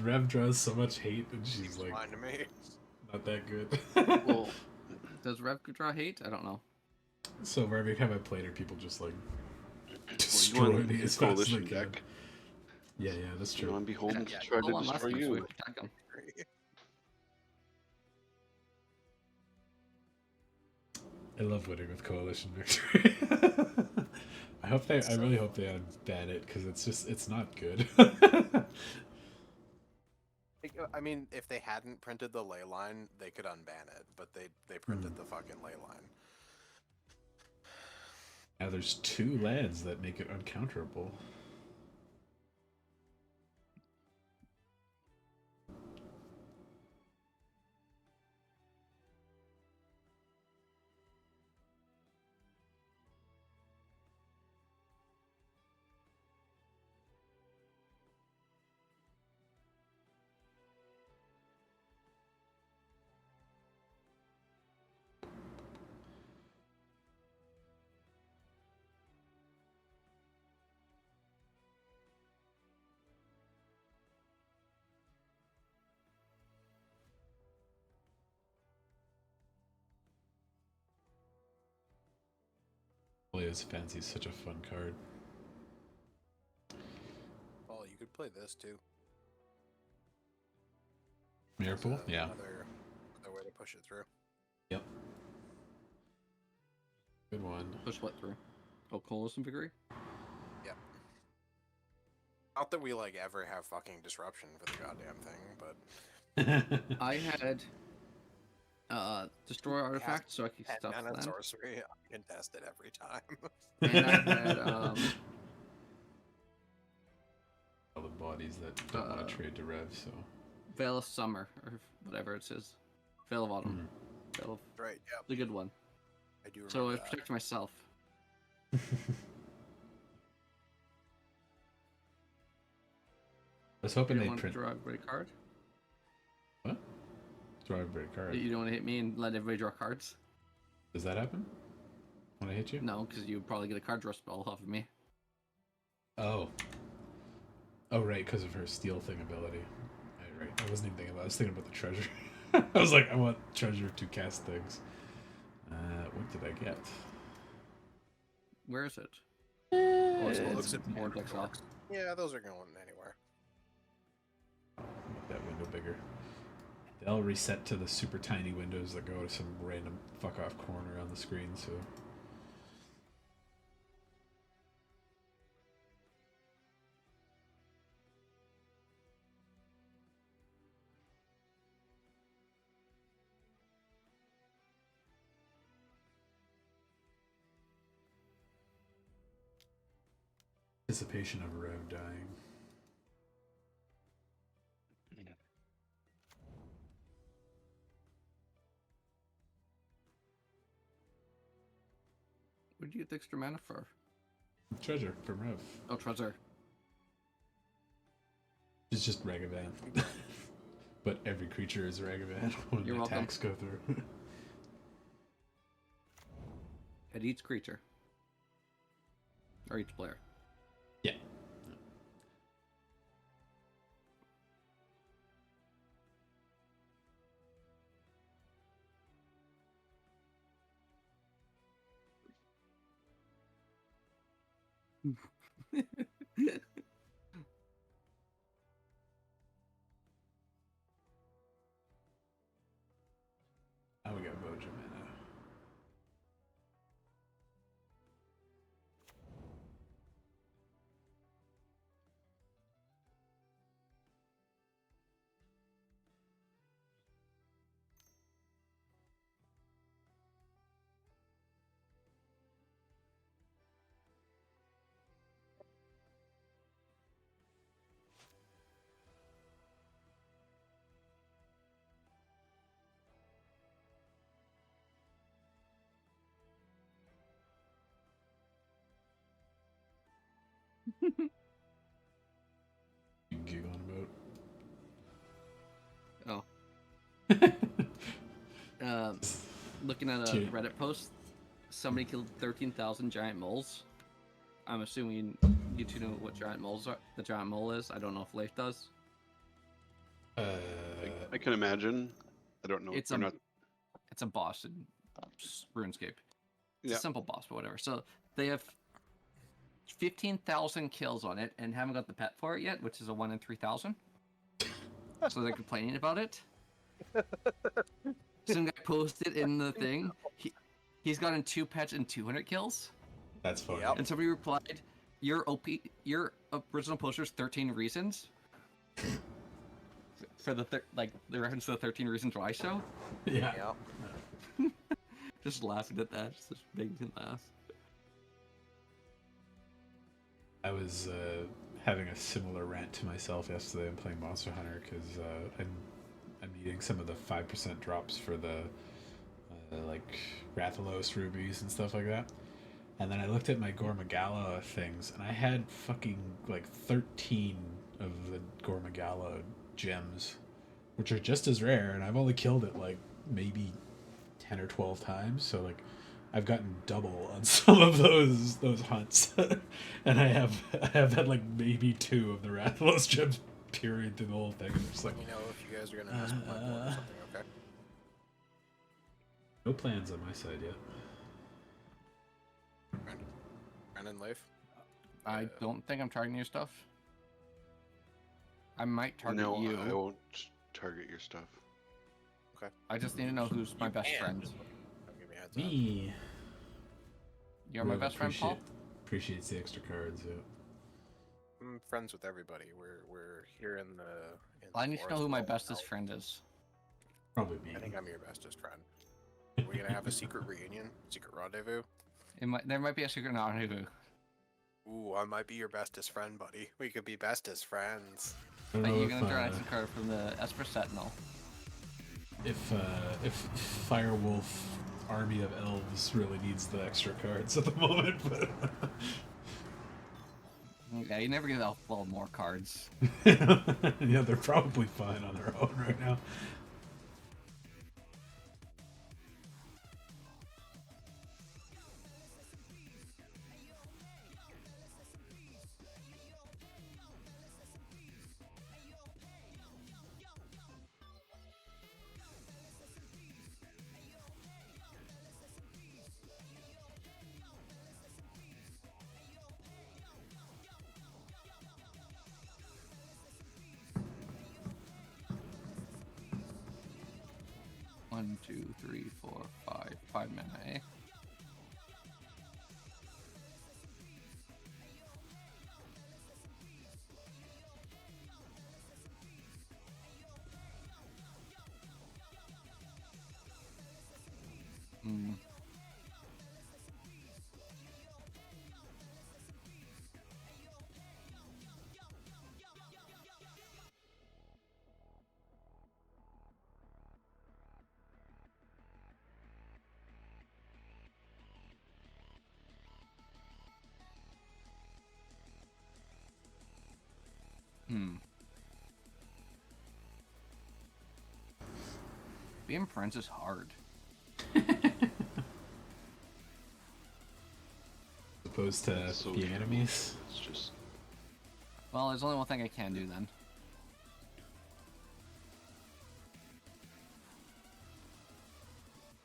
Rev draws so much hate, and she's Seems like fine to me. not that good. Well, Does Rev draw hate? I don't know. So every time I played her, people just like well, you destroy want me the as fast as they coalition can. deck. Yeah, that's You know, true. I'm beholden Yeah, to try Oh, to one last destroy time, so we you. attack him. I love winning with Coalition Victory. I really hope they unban it because it's not good. I mean, if they hadn't printed the ley line, they could unban it, but they printed the fucking ley line. Now there's 2 lands that make it uncounterable. Leo's Fancy is such a fun card. Well, you could play this too. Mirror Pool? As Yeah. Another way to push it through. Yep. Good one. Push what through? Oh, Coalition Victory? Not that we like ever have fucking disruption for the goddamn thing, but I had destroy artifact, so I could at stuff mana land. sorcery, I can test it every time. And I had All the bodies that don't want to trade to Rev, so. Veil of Summer, or whatever it says. Veil of Autumn. Veil of Right, yeah, the good one. I do remember So I that. protect myself. I was hoping You they'd don't want to print. draw everybody a card? What? Draw everybody a card. You don't want to hit me and let everybody draw cards? Does that happen? When I hit you? No, because you would probably get a card draw spell off of me. Oh. Oh, right, because of her steal thing ability. Right. I wasn't even thinking about it. I was thinking about the treasure. I was like, I want treasure to cast things. What did I get? Where is it? Oh, it's it's looks at more Exile. Yeah, those are going anywhere. Make that window bigger. They'll reset to the super tiny windows that go to some random fuck off corner on the screen, so. Anticipation of Rev dying. What did you get the extra mana for? Treasure from Rev. Oh, treasure. It's just Ragavan. But every creature is Ragavan when You're the welcome. attacks go through. At each creature. Or each player. Yeah. Now we got Mojo mana. You can giggle Oh. about. Looking at a Dude. Reddit post, somebody killed 13,000 giant moles. I'm assuming you two know what giant moles are. The giant mole is. I don't know if Leif does. I can imagine. I don't know. It's They're a not. it's a boss in RuneScape. It's Yeah. a simple boss, but whatever. So they have 15,000 kills on it and haven't got the pet for it yet, which is a 1 in 3,000. So they're complaining about it. Some guy posted in the thing. He's gotten 2 pets and 200 kills. That's funny. Yep. And somebody replied, "Your your original poster's 13 reasons." For the the reference to the 13 Reasons Why show. Yeah. Yep. Just laughing at that. Just making me laugh. I was having a similar rant to myself yesterday. I'm playing Monster Hunter because I'm needing some of the 5% drops for the like Rathalos rubies and stuff like that. And then I looked at my Gormagala things, and I had fucking like 13 of the Gormagala gems, which are just as rare, and I've only killed it like maybe 10 or 12 times. So like I've gotten double on some of those hunts, and I have had like maybe 2 of the Rathalos gems. Period through the whole thing. I'm just like, Let me know if you guys are gonna mess with my board or something. Okay. no plans on my side yet. Brandon, Leif. I don't think I'm targeting your stuff. I might target No, you. I won't target your stuff. I just need to know who's my best friend. Don't give me a heads up. Me. You're my best friend, Paul? Appreciates the extra cards. Yeah. I'm friends with everybody. We're here in the. I need to know forest who my world now. bestest friend is. Probably me. I think I'm your bestest friend. Are we gonna have a secret reunion? Secret rendezvous? There might be a secret rendezvous. Ooh, I might be your bestest friend, buddy. We could be bestest friends. I don't But know you're if, gonna draw an extra card from the Esper Sentinel. if Firewolf army of elves really needs the extra cards at the moment, but Yeah, you never get well more cards. yeah, they're probably fine on their own right now. One, two, three, four, five. 5 mana, eh? Hmm. Hmm. Being friends is hard. Opposed to So being enemies. It's just Well, there's only one thing I can do then.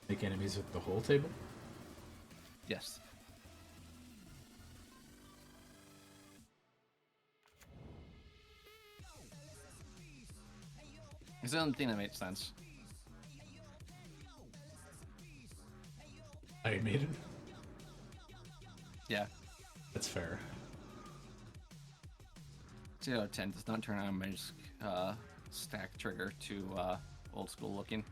Make enemies with the whole table. Yes. It's the only thing that makes sense. Iron Maiden. Yeah. That's fair. 0 out of 10 does not turn on my stack trigger to old school looking.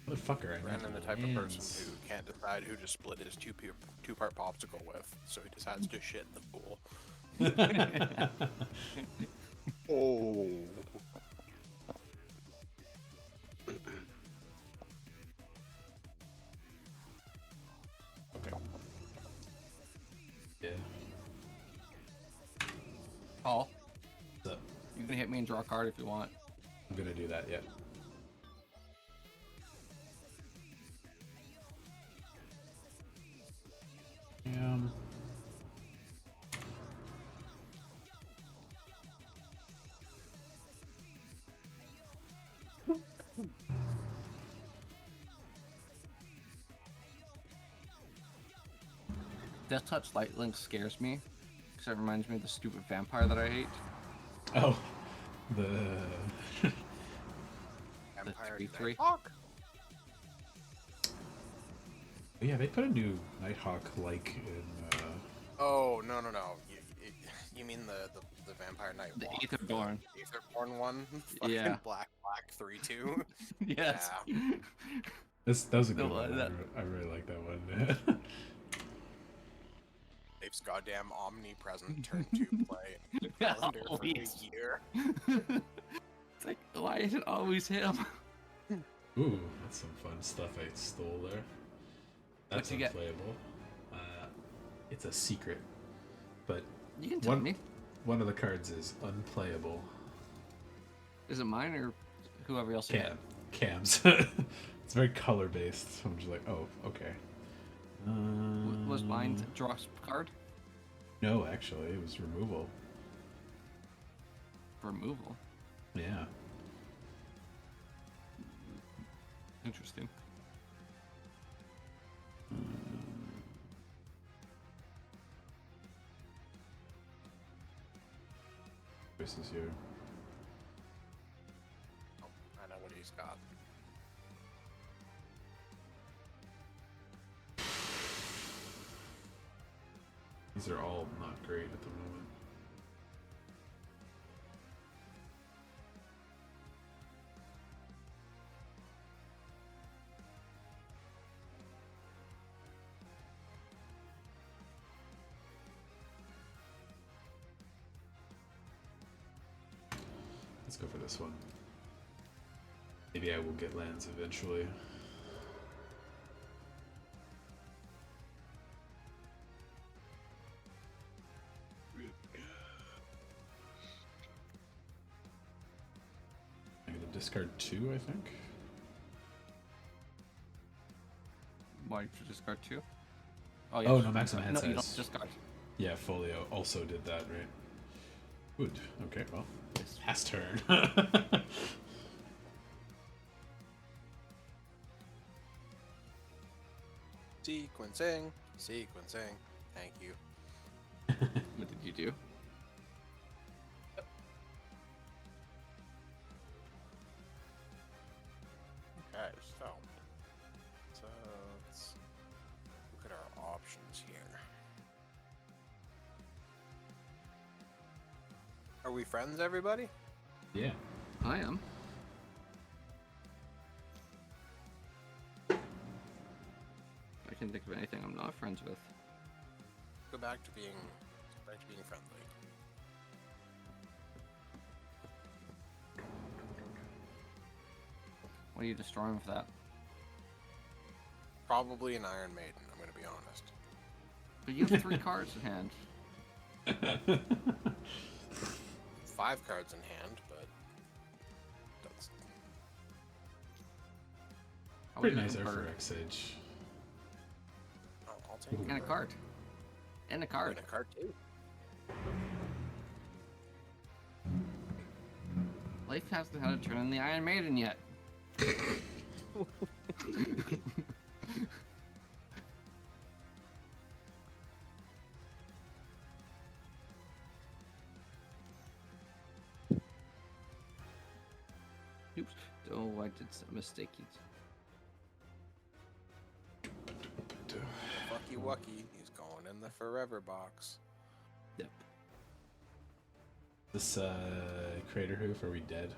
Motherfucker, I Brandon, the need type of person hands. who can't decide who to split his two-part popsicle with, so he decides to shit in the pool. oh. Okay. Yeah. Paul, So you can hit me and draw a card if you want. I'm gonna do that. Yeah. Um. Death Touch Light Link scares me because it reminds me of the stupid vampire that I hate. Oh, the Empire 3/3. Nighthawk? yeah, they put a new Nighthawk like in. Oh no. You mean the Vampire Night The Walk? Aetherborn. Aetherborn one? Fucking Yeah. Black 3/2. Yes. That was a good No, one. that- I really like that one. Dave's goddamn omnipresent turn 2 play calendar for the Always. year. It's like, why is it always him? Ooh, that's some fun stuff I stole there. That's you get? unplayable. It's a secret, but You can tell one me. one of the cards is unplayable. Is it mine or whoever else you Cam's. It's very color based. So I'm just like, oh, okay. Was mine to draw a card? No, actually, it was removal. Removal. Yeah. Interesting. Choices here. Oh, I know what he's got. These are all not great at the moment. Let's go for this one. Maybe I will get lands eventually. I'm gonna discard 2, I think. Why did you discard 2? Oh, yeah. Oh, no, maximum hand No, you don't size. discard. Yeah, Folio also did that, right? Good. Okay, well, last turn. Sequencing. Thank you. What did you do? Okay, so let's look at our options here. Are we friends, everybody? Yeah. I am. I can think of anything I'm not friends with. Go back to being friendly. What are you destroying with that? Probably an Iron Maiden, I'm gonna be honest. But you have 3 cards in hand. 5 cards in hand, but that's How Pretty would you nice get there for bird? X-Age. I'll take And a card. And a card. And a card too. Life hasn't had a turn in the Iron Maiden yet. Oops. Oh, I did some mistake. Fucky Wucky, he's going in the forever box. Yep. This Crater Hoof, are we dead?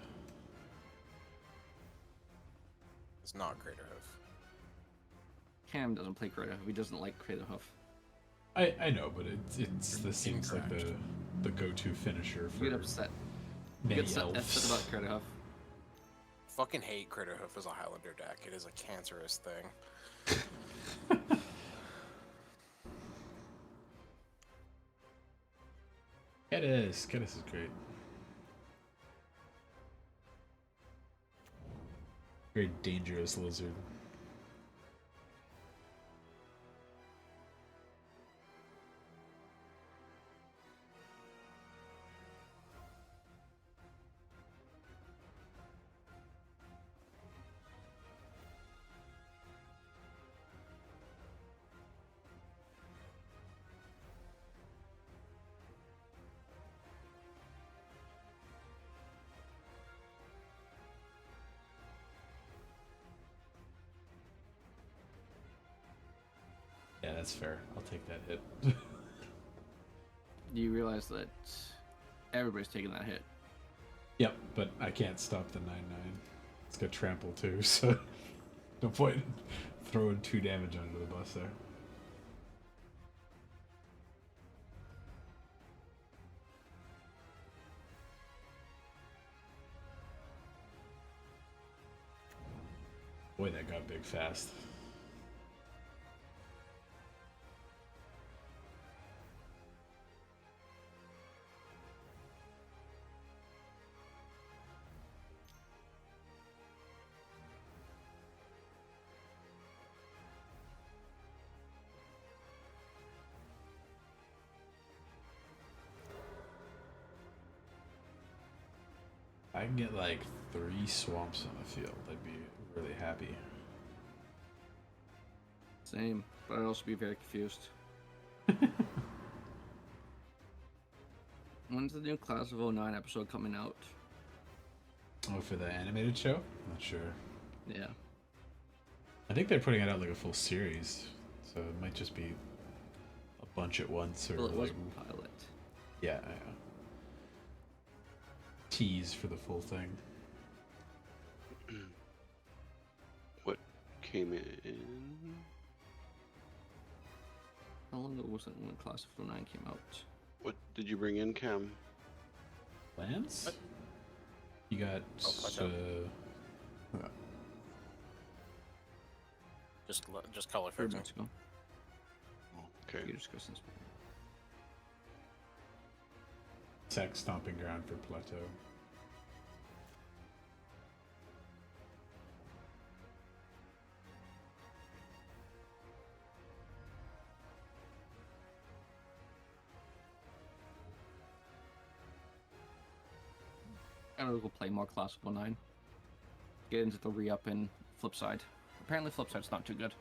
It's not Crater Hoof. Cam doesn't play Kratos. He doesn't like Kratos. I know, but this seems like Incorrect. the go-to finisher for You get upset. You many get upset elves. about Kratos. Fucking hate Crater Hoof as a Highlander deck. It is a cancerous thing. Geddes. Geddes is great. Very dangerous lizard. Yeah, that's fair. I'll take that hit. You realize that everybody's taking that hit. Yep, but I can't stop the 9/9. It's got trample too, so no point in throwing 2 damage under the bus there. Boy, that got big fast. I can get like 3 swamps on the field. I'd be really happy. Same, but I'd also be very confused. When's the new Class of '09 episode coming out? Oh, for the animated show? Not sure. Yeah. I think they're putting it out like a full series, so it might just be a bunch at once, or Well, it was like a pilot. yeah, tease for the full thing. What came in? How long ago was it when Class of '09 came out? What did you bring in, Cam? Lance? You got Plateau. Just color 3 filter. months ago. Okay. You just go since. Tech stomping ground for Plateau. I'm gonna go play more Class of '09. Get into the re-up and Flipside. Apparently Flipside's not too good.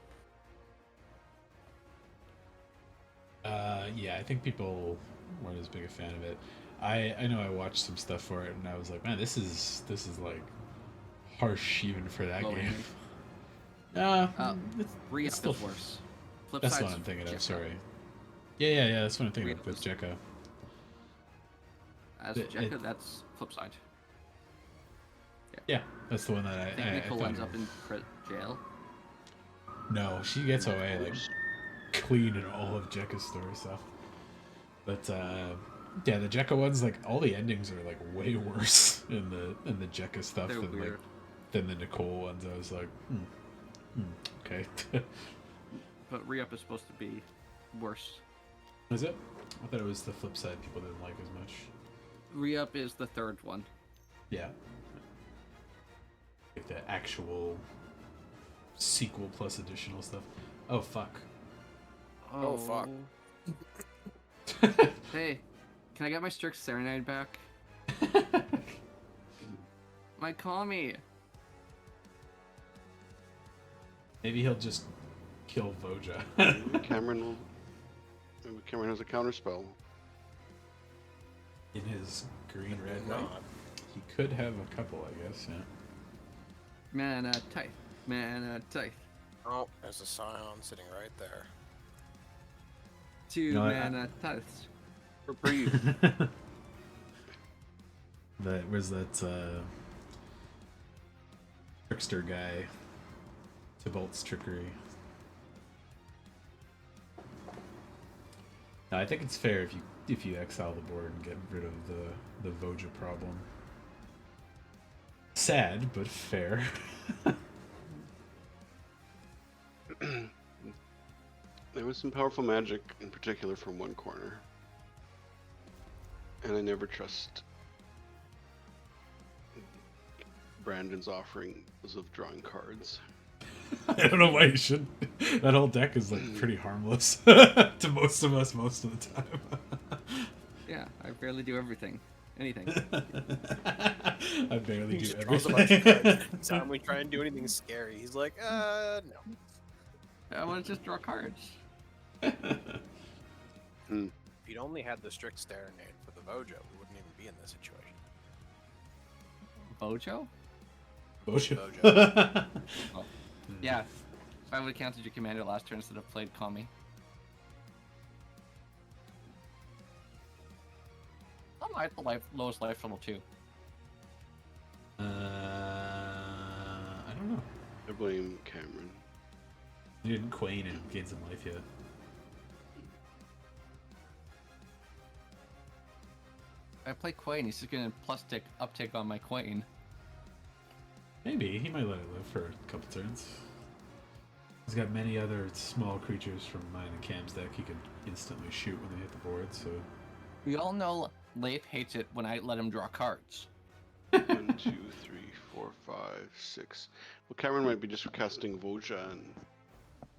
Yeah, I think people weren't as big a fan of it. I know I watched some stuff for it, and I was like, man, this is like harsh even for that Low game. end. It's Re-up still- is worse. that's Flipside's what I'm thinking of. Jekka. Sorry. Yeah. That's what I'm thinking of Re-up with is- Jekka. As It- Jekka, it- that's Flipside. Yeah, that's the one that I think I Nicole thought ends you- up in jail. No, she gets away like clean in all of Jekka's story stuff. But yeah, the Jekka ones, like all the endings are like way worse in the Jekka stuff They're than weird. like than the Nicole ones. I was like, okay. But re-up is supposed to be worse. Is it? I thought it was the flip side. People didn't like as much. Re-up is the third one. Yeah. Like the actual sequel plus additional stuff. Oh fuck. Oh, fuck. Hey, can I get my Strix Serenade back? My Kami. Maybe he'll just kill Voja. Cameron will. Maybe Cameron has a counterspell. In his green red No, light. He could have a couple, I guess, yeah. Mana Tithe. Mana Tithe. Oh, there's a Scion sitting right there. 2 know what, mana Tithes. Reprieve. Where's that trickster guy? Tybalt's trickery. No, I think it's fair if you exile the board and get rid of the Voja problem. Sad, but fair. There was some powerful magic, in particular, from one corner. And I never trust Brandon's offering of drawing cards. I don't know why you should. That whole deck is like pretty harmless to most of us most of the time. Yeah, I barely do everything. Anything. I barely He do just draws a bunch of cards. everything. Every time we try and do anything scary, he's like, no. I want to just draw cards. If you'd only had the strict Starinade for the Vojo, we wouldn't even be in this situation. Bojo? Bullshit. Bojo. Yeah. If I would have counted your commander last turn instead of played Kami. I'm at the lowest life level too. I don't know. I blame Cameron. You didn't Queen and gain some life yet. If I play Quain, he's just gonna plus tick uptick on my Quain. Maybe he might let it live for a couple turns. He's got many other small creatures from mine and Cam's deck he can instantly shoot when they hit the board. So We all know Leif hates it when I let him draw cards. 1, 2, 3, 4, 5, 6. Well, Cameron might be just casting Voja and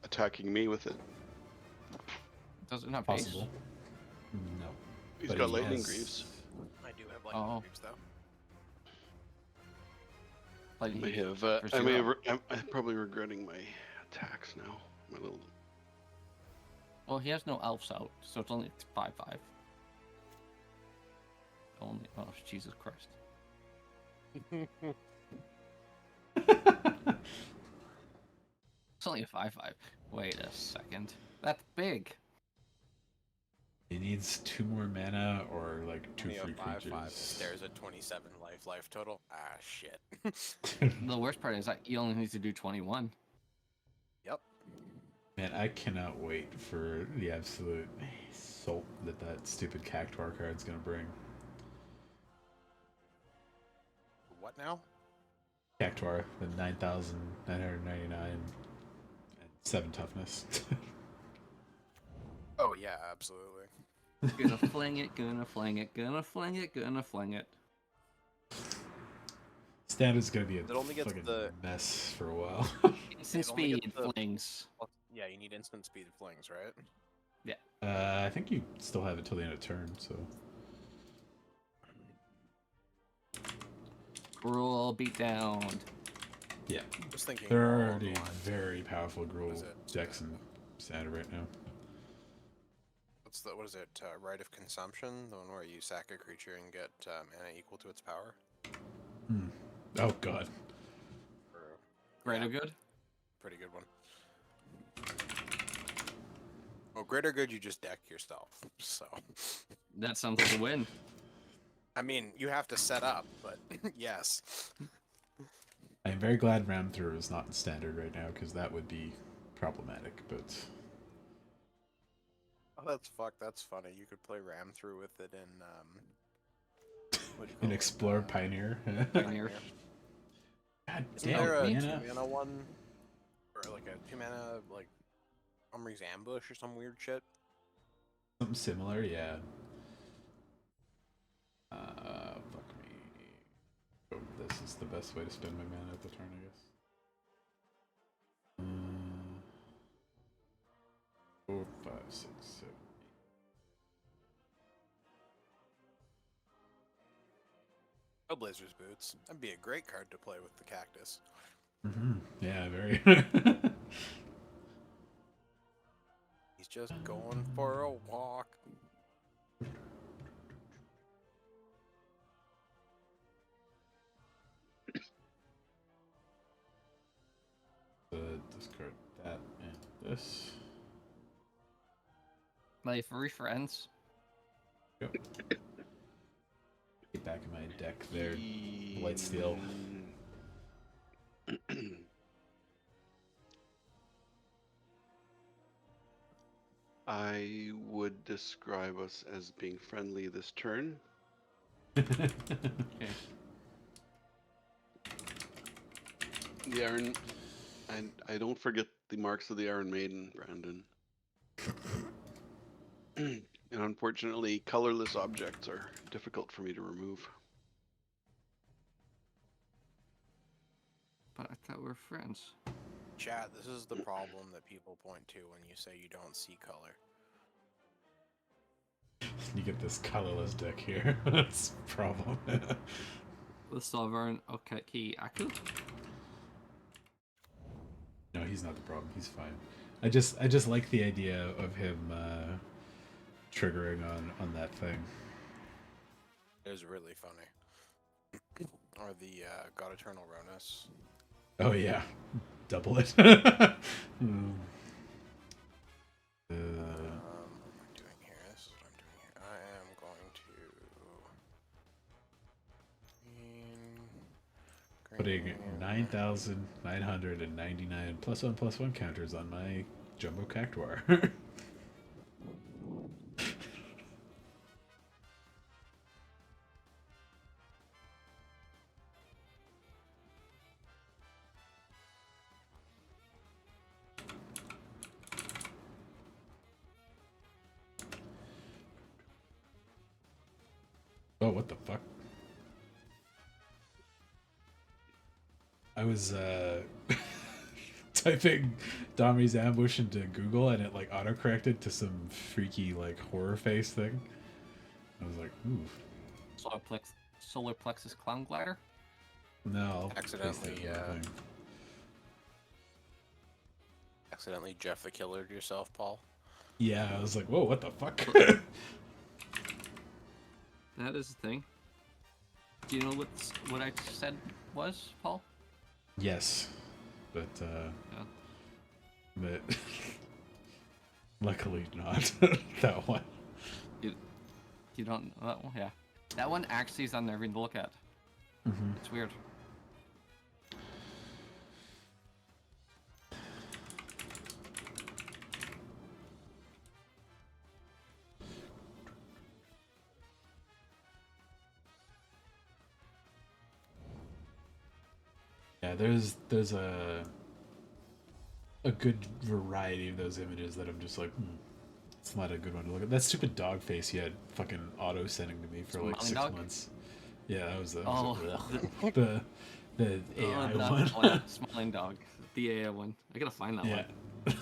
attacking me with it. Does it not base? possible. No. He's But got he lightning has- greaves. I do have lightning Oh. greaves, though. Like, I have. For I may. zero. I'm probably regretting my attacks now. My little. well, he has no elves out, so it's only 5/5. Only. Oh, Jesus Christ. It's only a 5/5. Wait a second. That's big. He needs 2 more mana or like 2 Only a free 5/5 creatures. stares at 27 life total. Ah, shit. The worst part is that he only needs to do 21. Yep. Man, I cannot wait for the absolute salt that stupid Cactuar card's gonna bring. What now? Cactuar, the 9,999 and 7 toughness. Oh yeah, absolutely. Gonna fling it, gonna fling it, gonna fling it, gonna fling it. Standard's gonna be a It only gets fucking the- mess for a while. Instant It only gets speed the- flings. Well, yeah, you need instant speed flings, right? I think you still have it till the end of turn, so. Gruel beat down. Yeah. Just thinking. There are along the already lines- very powerful Gruul is it? decks in Standard right now. What is it? Rite of Consumption, the one where you sack a creature and get mana equal to its power. Oh god. Or Greater Yeah. good. pretty good one. Well, greater good, you just deck yourself. So, That sounds like a win. I mean, you have to set up, but yes. I'm very glad Ram Through is not in Standard right now, because that would be problematic, but. Oh, that's funny. You could play Ram through with it in what do you An call it? Explorer Pioneer. Pioneer. God Isn't damn, there a mana. 2-mana one, or like a 2-mana like Umbri's Ambush or some weird shit? Something similar, yeah. Fuck me. Oh, this is the best way to spend my mana at the turn, I guess. 4, 5, 6, 7. Blazer's Boots. That'd be a great card to play with the cactus. Yeah, very. He's just going for a walk. Discard that and this. Like free friends. Yep. Get back in my deck there. Light Steel. I would describe us as being friendly this turn. Okay. The Iron, and I don't forget the marks of the Iron Maiden, Brandon. And unfortunately, colorless objects are difficult for me to remove. But I thought we were friends. Chat, this is the problem that people point to when you say you don't see color. You get this colorless deck here. That's a problem. With Sovereign Okeki Aku? No, he's not the problem. He's fine. I just like the idea of him triggering on that thing. It was really funny. Or the God Eternal Ronus. Oh yeah, double it. Hmm. What am I doing here? This is what I'm doing here. I am going to Putting green, 9,999 +1/+1 counters on my Jumbo Cactuar. Oh, what the fuck? I was typing Dami's ambush into Google and it like autocorrected to some freaky like horror face thing. I was like, ooh. Solar Plexus Clown Glider? No. I'll Accidentally, paste it in the thing. accidentally Jeff the Killer yourself, Paul. Yeah, I was like, whoa, what the fuck? That is the thing. Do you know what I said was, Paul? Yes. But Yeah. but luckily not that one. You don't know that one? Yeah. That one actually is unnerving to look at. Mm-hmm. It's weird. Yeah, there's a good variety of those images that I'm just like, it's not a good one to look at. That stupid dog face he had fucking auto sending to me for like Smiling 6 dog? months. Yeah, that was the Oh, the AI that one. one. Smiling dog. The AI one. I gotta find that Yeah. one.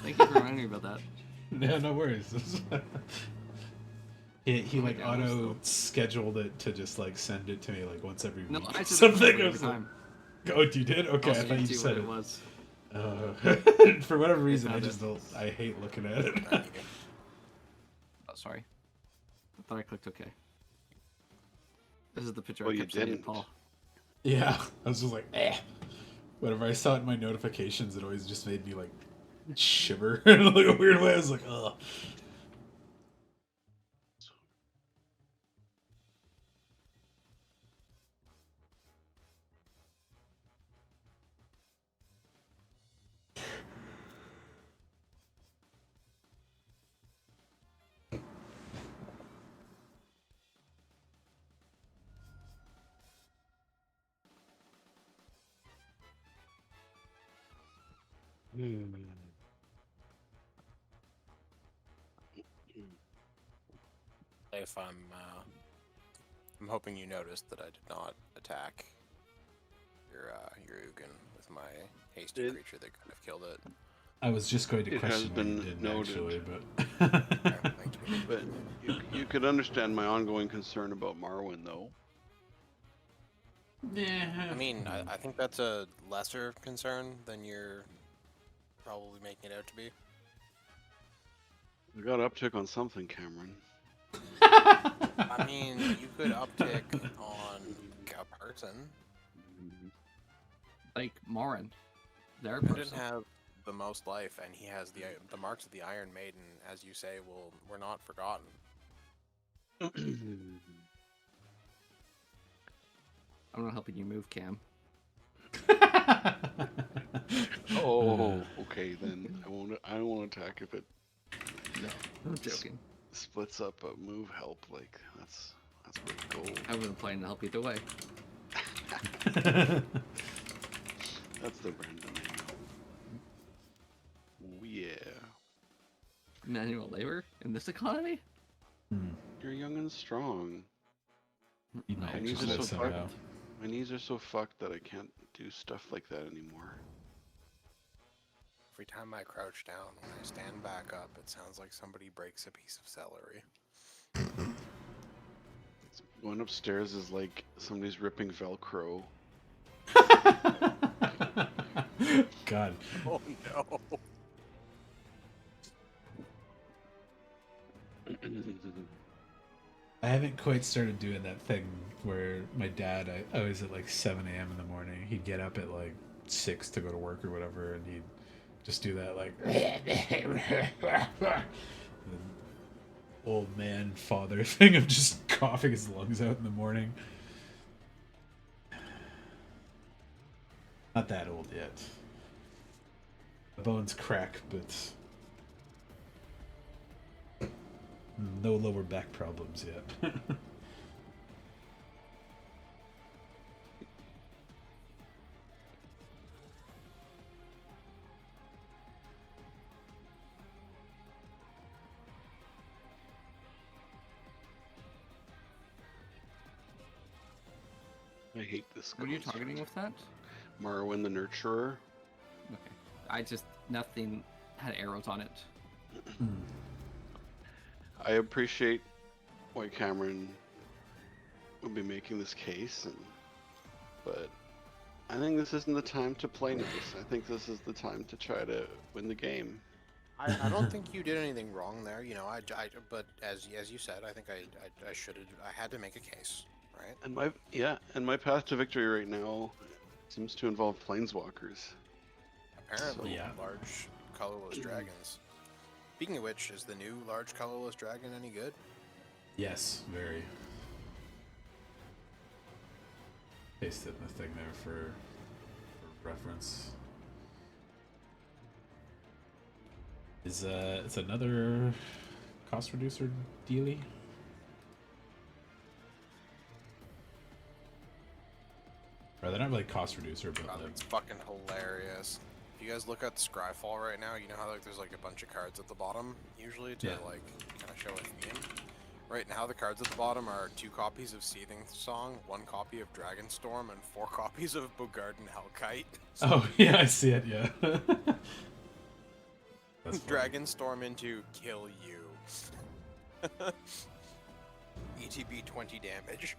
Thank you for reminding me about that. Yeah, no worries. he like God, that's auto dope. scheduled it to just like send it to me like once every No, week. I or said something. every I was like, time. oh, you did? Okay, Also, I thought you see said what it. was. For whatever reason, I found just it. don't. I hate looking at it. Thank you. Oh, sorry. I thought I clicked OK. This is the picture Well, I you kept sending didn't. Paul. Yeah, I was just like, eh. Whenever I saw it in my notifications, it always just made me like shiver in like a weird way. I was like, ugh. If I'm hoping you noticed that I did not attack your Ugin with my hasty It- creature that could have killed it. I was just going to It has question why you been didn't noted. actually, but Okay, thank you. But you could understand my ongoing concern about Marwyn, though. yeah. I mean, I think that's a lesser concern than you're probably making it out to be. We got uptick on something, Cameron. I mean, you could uptick on a person Like Morin. Their who person. didn't have the most life, and he has the marks of the Iron Maiden, as you say, were not forgotten. I'm not helping you move, Cam. Oh, okay then. I won't attack if it No, I'm joking. splits up a move help. Like that's pretty gold. I wasn't planning to help either way. That's the brand name. Oh yeah. Manual labor in this economy? Hmm. You're young and strong. You No, might My knees are exercise so somehow. fucked. My knees are so fucked that I can't do stuff like that anymore. Every time I crouch down, when I stand back up, it sounds like somebody breaks a piece of celery. Going upstairs is like somebody's ripping Velcro. God. Oh no! I haven't quite started doing that thing where my dad, I was at like 7 a.m. in the morning. He'd get up at like 6 to go to work or whatever, and he'd just do that like old man father thing of just coughing his lungs out in the morning. Not that old yet. The bones crack, but no lower back problems yet. I hate this. What are you construct. targeting with that? Marwyn the Nurturer. Okay. I just nothing had arrows on it. I appreciate why Cameron would be making this case, but I think this isn't the time to play nice. I think this is the time to try to win the game. I don't think you did anything wrong there. You know, but as you said, I think I had to make a case, right? And my path to victory right now seems to involve planeswalkers. Apparently, Yeah. large colorless dragons. Speaking of which, is the new large colorless dragon any good? Yes, very. Pasted the thing there for reference. It's another cost reducer dealy. Or they're not really cost reducer, but God, like, it's fucking hilarious. If you guys look at Scryfall right now, you know how like there's like a bunch of cards at the bottom usually to Yeah. like kind of show a theme. Right now, the cards at the bottom are 2 copies of Seething Song, 1 copy of Dragonstorm, and 4 copies of Bogarden Hellkite. oh yeah, I see it. Yeah. That's funny. Dragonstorm into kill you. ETB 20 damage.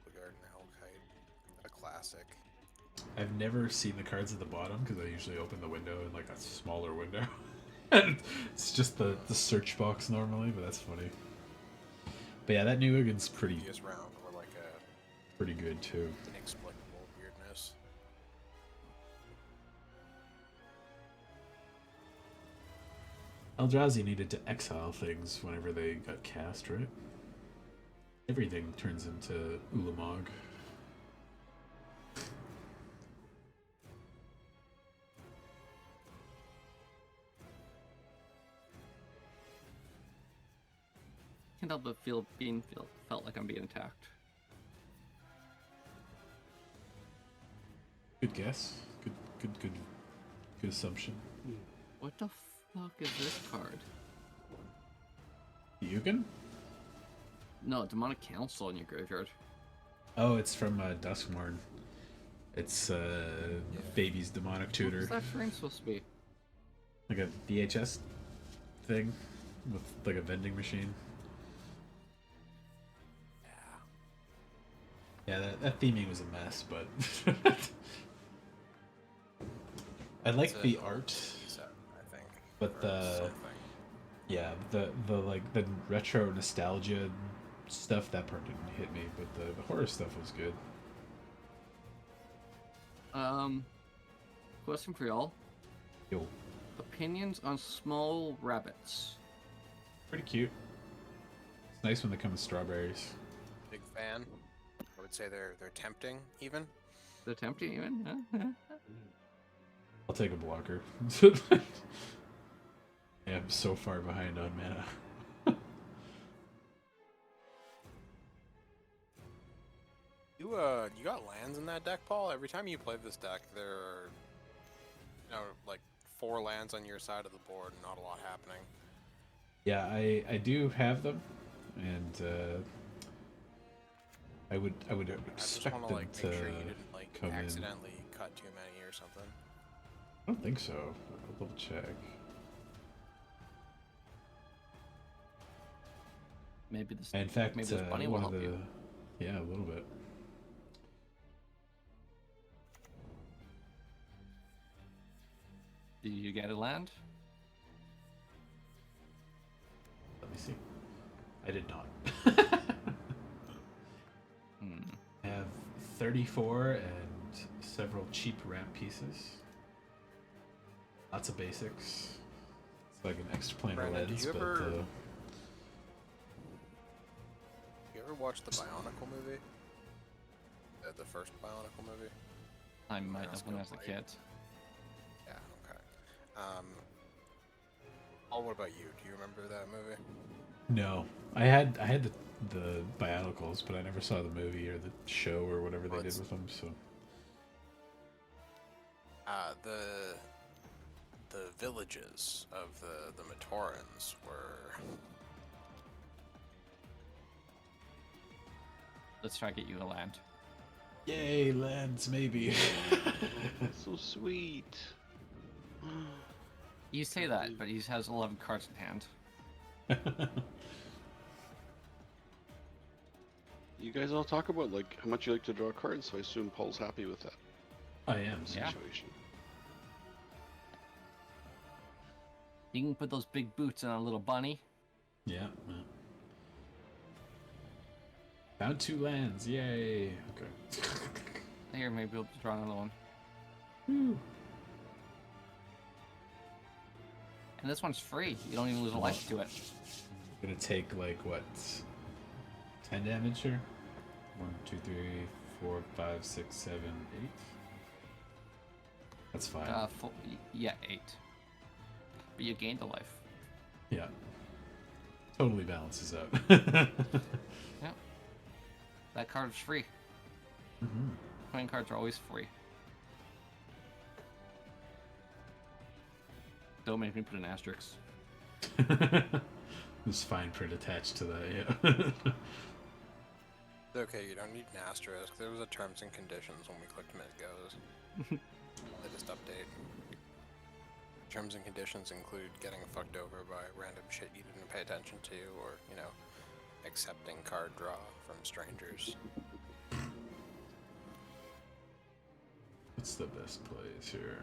Bogarden Hellkite, a classic. I've never seen the cards at the bottom because I usually open the window in like a smaller window. And it's just the search box normally, but that's funny. But yeah, that New Uggin's Previous round were like a pretty good too. inexplicable weirdness. Eldrazi needed to exile things whenever they got cast, right? Everything turns into Ulamog. Can't help but felt like I'm being attacked. Good guess. Good assumption. What the fuck is this card? Ugin? No, Demonic Council in your graveyard. Oh, it's from Duskmourn. It's Baby's demonic tutor. What's that frame supposed to be? Like a VHS thing with like a vending machine. Yeah, that theming was a mess, but I like It's the an art, set, I think. but or the something. yeah, the like the retro nostalgia stuff, that part didn't hit me, but the horror stuff was good. Question for y'all. Yo, Opinions on small rabbits. pretty cute. It's nice when they come with strawberries. Big fan. I would say they're tempting even. They're tempting even? I'll take a blocker. Yeah, I'm so far behind on mana. You got lands in that deck, Paul? Every time you play this deck, there are, like 4 lands on your side of the board and not a lot happening. Yeah, I do have them, and I would I just expect want to them like to make sure you didn't like come in. accidentally cut too many or something. I don't think so. I'll double check. Maybe this. In fact, maybe this bunny will one help of the you. yeah, a little bit. Did you get a land? Let me see. I did not. Hmm. I have 34 and several cheap ramp pieces. Lots of basics. It's like an extra planar Brandon, did lens, you but ever- You ever watch the Bionicle movie? The first Bionicle movie? I might have That's when I good was a light. kid. Yeah, okay. Paul, what about you? Do you remember that movie? no. I had the Bionicles, but I never saw the movie or the show or whatever they Well, did it's- with them. So The villages of the Matorans were Let's try to get you a land. yay, lands maybe. So sweet. You say that, but he has 11 cards in hand. You guys all talk about like how much you like to draw cards, so I assume Paul's happy with that I am. Yeah. situation. You can put those big boots on a little bunny. Yeah. Yeah. Found 2 lands. Yay. Okay. Here, maybe we'll draw another one. Woo. And this one's free. You don't even lose a life to it. Gonna take like what? 10 damage here? 1, 2, 3, 4, 5, 6, 7, 8. That's fine. Yeah, 8. But you gained a life. Yeah. Totally balances out. Yeah. That card is free. Mhm. Playing cards are always free. Don't make me put an asterisk. There's fine print attached to that, yeah. It's okay, you don't need an asterisk. There was a terms and conditions when we clicked Midgoes. They just update. Terms and conditions include getting fucked over by random shit you didn't pay attention to, or, accepting card draw from strangers. What's the best plays here?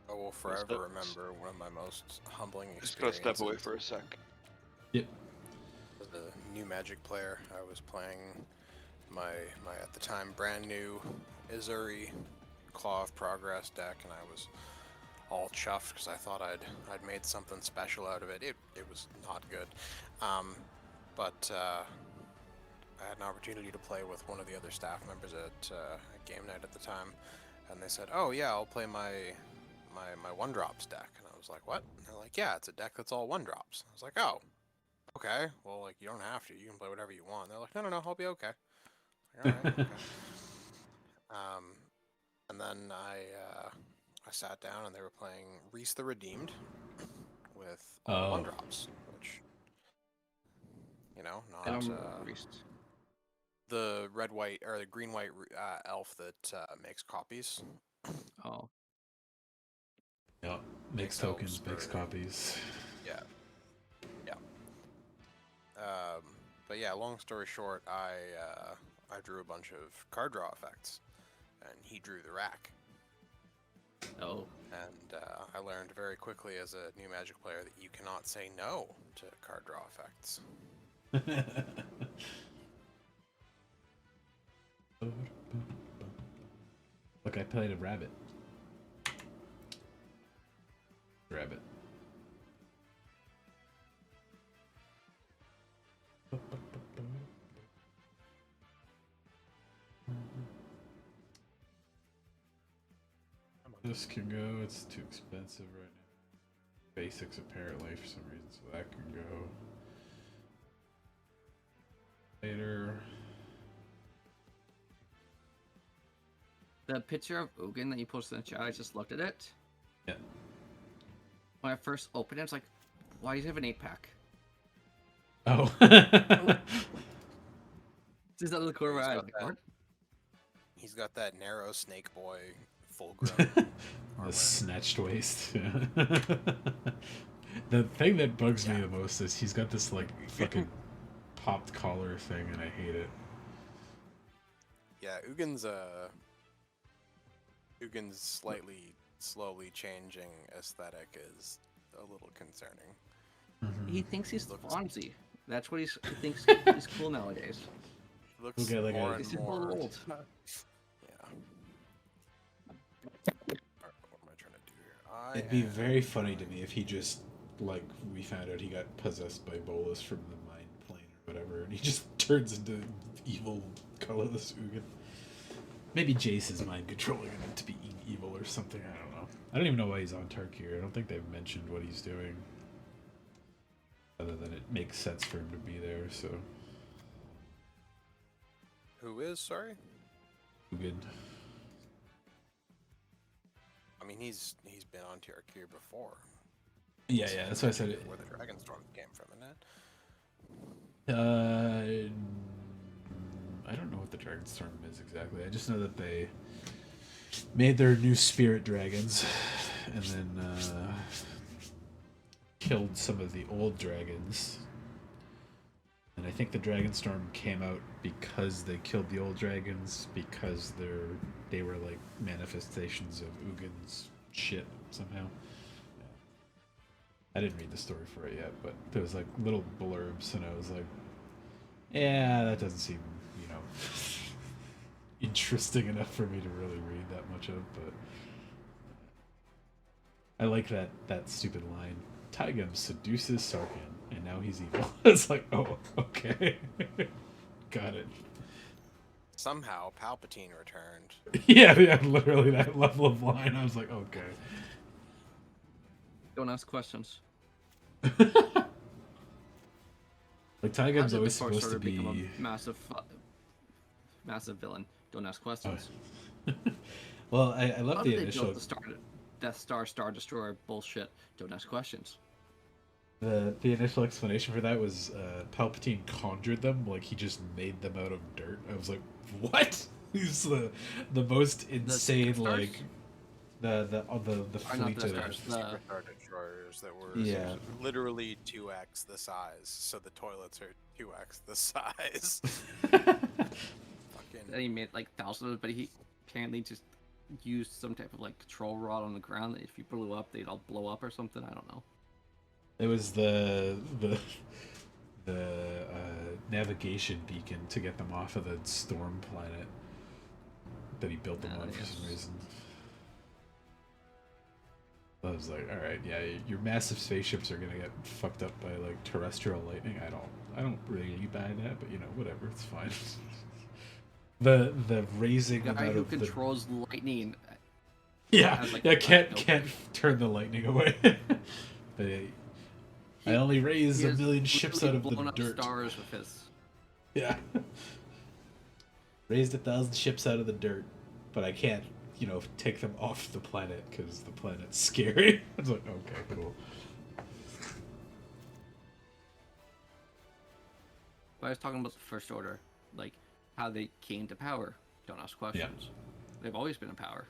I will forever remember one of my most humbling Just gotta experiences. step away for a sec. Yep. As a new Magic player, I was playing my at the time brand new Izuri Claw of Progress deck, and I was all chuffed because I thought I'd made something special out of it. It was not good, but I had an opportunity to play with one of the other staff members at game night at the time, and they said, "Oh yeah, I'll play my 1-drops deck," and I was like, "What?" And they're like, "Yeah, it's a deck that's all 1-drops." I was like, "Oh, okay. Well, like, you don't have to. You can play whatever you want." And they're like, "No, I'll be okay." Like, all right, okay. And then I sat down and they were playing Reese the Redeemed with all 1-drops, which not the red white or the green white elf that makes copies. Oh. Yeah. Makes Makes elves tokens, makes for- copies. Yeah. But yeah, long story short, I drew a bunch of card draw effects, and he drew the rack. Oh. And I learned very quickly as a new Magic player that you cannot say no to card draw effects. Look, I played a rabbit. Rabbit. This can go, it's too expensive right now. basics apparently for some reason, so that can go later. The picture of Ugin that you posted in the chat, I just looked at it. Yeah. When I first opened it, I was like, why do you have an 8-pack? Oh. Just out of the corner of my eye. He's got Like, that. what? He's got that narrow snake boy, full grown. The snatched waist. The thing that bugs me the most is he's got this like fucking popped collar thing, and I hate it. Yeah, Ugin's slightly slowly changing aesthetic is a little concerning. He thinks he's Looks- Fonzie. That's what he thinks is cool nowadays. Looks Okay, like more a- and He's a more. little old. Yeah. Alright, what am I trying to do here? It'd be very funny to me if he just, like, we found out he got possessed by Bolus from the mind plane or whatever, and he just turns into evil, colorless Ugin. Maybe Jace is mind controlling him to be evil or something, I don't know. I don't even know why he's on Tarkir. I don't think they've mentioned what he's doing. Other than it makes sense for him to be there, so. Who is, sorry? Ugin. I mean, he's been on Tyr before. Yeah, that's why I said it. Where the Dragonstorm came from, isn't it? I don't know what the Dragonstorm is exactly. I just know that they made their new spirit dragons, and then killed some of the old dragons. And I think the Dragonstorm came out because they killed the old dragons, because they were like manifestations of Ugin's shit somehow. I didn't read the story for it yet, but there was like little blurbs, and I was like, yeah, that doesn't seem, interesting enough for me to really read that much of, but I like that stupid line. Taigam seduces Sarkhan, and now he's evil. It's like, oh, okay. Got it. Somehow, Palpatine returned. Yeah, literally that level of line. I was like, okay. Don't ask questions. Like, How Taigam's did always the Force supposed to Order become be... a massive villain? Don't ask questions. Well, I love How the did they initial... build the Death Star, Star Destroyer bullshit? Don't ask questions. The initial explanation for that was Palpatine conjured them, like he just made them out of dirt. I was like, what? He's the most insane, Stars? like the Or not fleet the of Stars, Secret Star Destroyers that were Yeah. literally 2x the size, so the toilets are 2x the size. Fucking And he made like thousands of them, but he apparently just used some type of like control rod on the ground that if you blew up, they'd all blow up or something. I don't know. It was the navigation beacon to get them off of the storm planet that he built them on for some reason. I was like, all right, yeah, your massive spaceships are gonna get fucked up by like terrestrial lightning. I don't really buy that, but whatever, it's fine. the raising The guy amount who of controls lightning. yeah, has, like, yeah, a can't notebook. turn the lightning away. But I only raised He a has million ships out literally of the blown up dirt. stars with his. Yeah. Raised 1,000 ships out of the dirt, but I can't, take them off the planet because the planet's scary. I was like, okay, cool. But I was talking about the First Order, like how they came to power. Don't ask questions. They've always been in power.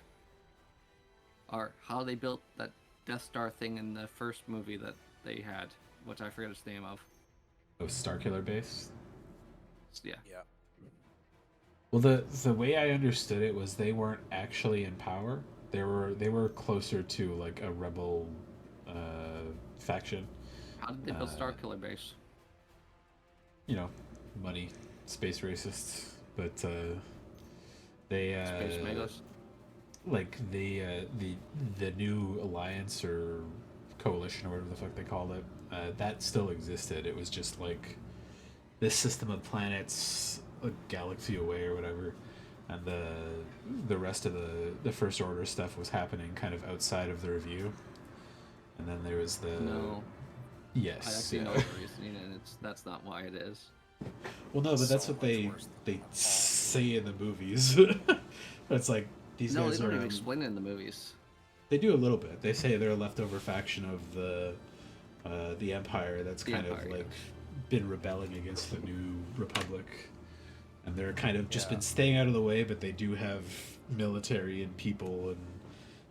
Or how they built that Death Star thing in the first movie that they had, which I forget its name of. Oh, Starkiller Base? Yeah. yeah. Well, the way I understood it was they weren't actually in power. They were closer to like a rebel faction. How did they build Starkiller Base? Money, space racists, but they Space Megas? like the new alliance or coalition or whatever the fuck they called it, that still existed. It was just like this system of planets a galaxy away or whatever, and the rest of the First Order stuff was happening kind of outside of the review. And then there was the No, yes. I actually yeah. know the reasoning, and that's not why it is. Well, no, but that's So what much they worse than they that. say in the movies. It's like these No, they guys don't are. even explain it in the movies. They do a little bit. They say they're a leftover faction of the Empire that's The kind Empire, of like yes. been rebelling against the New Republic, and they're kind of just Yeah. been staying out of the way. But they do have military and people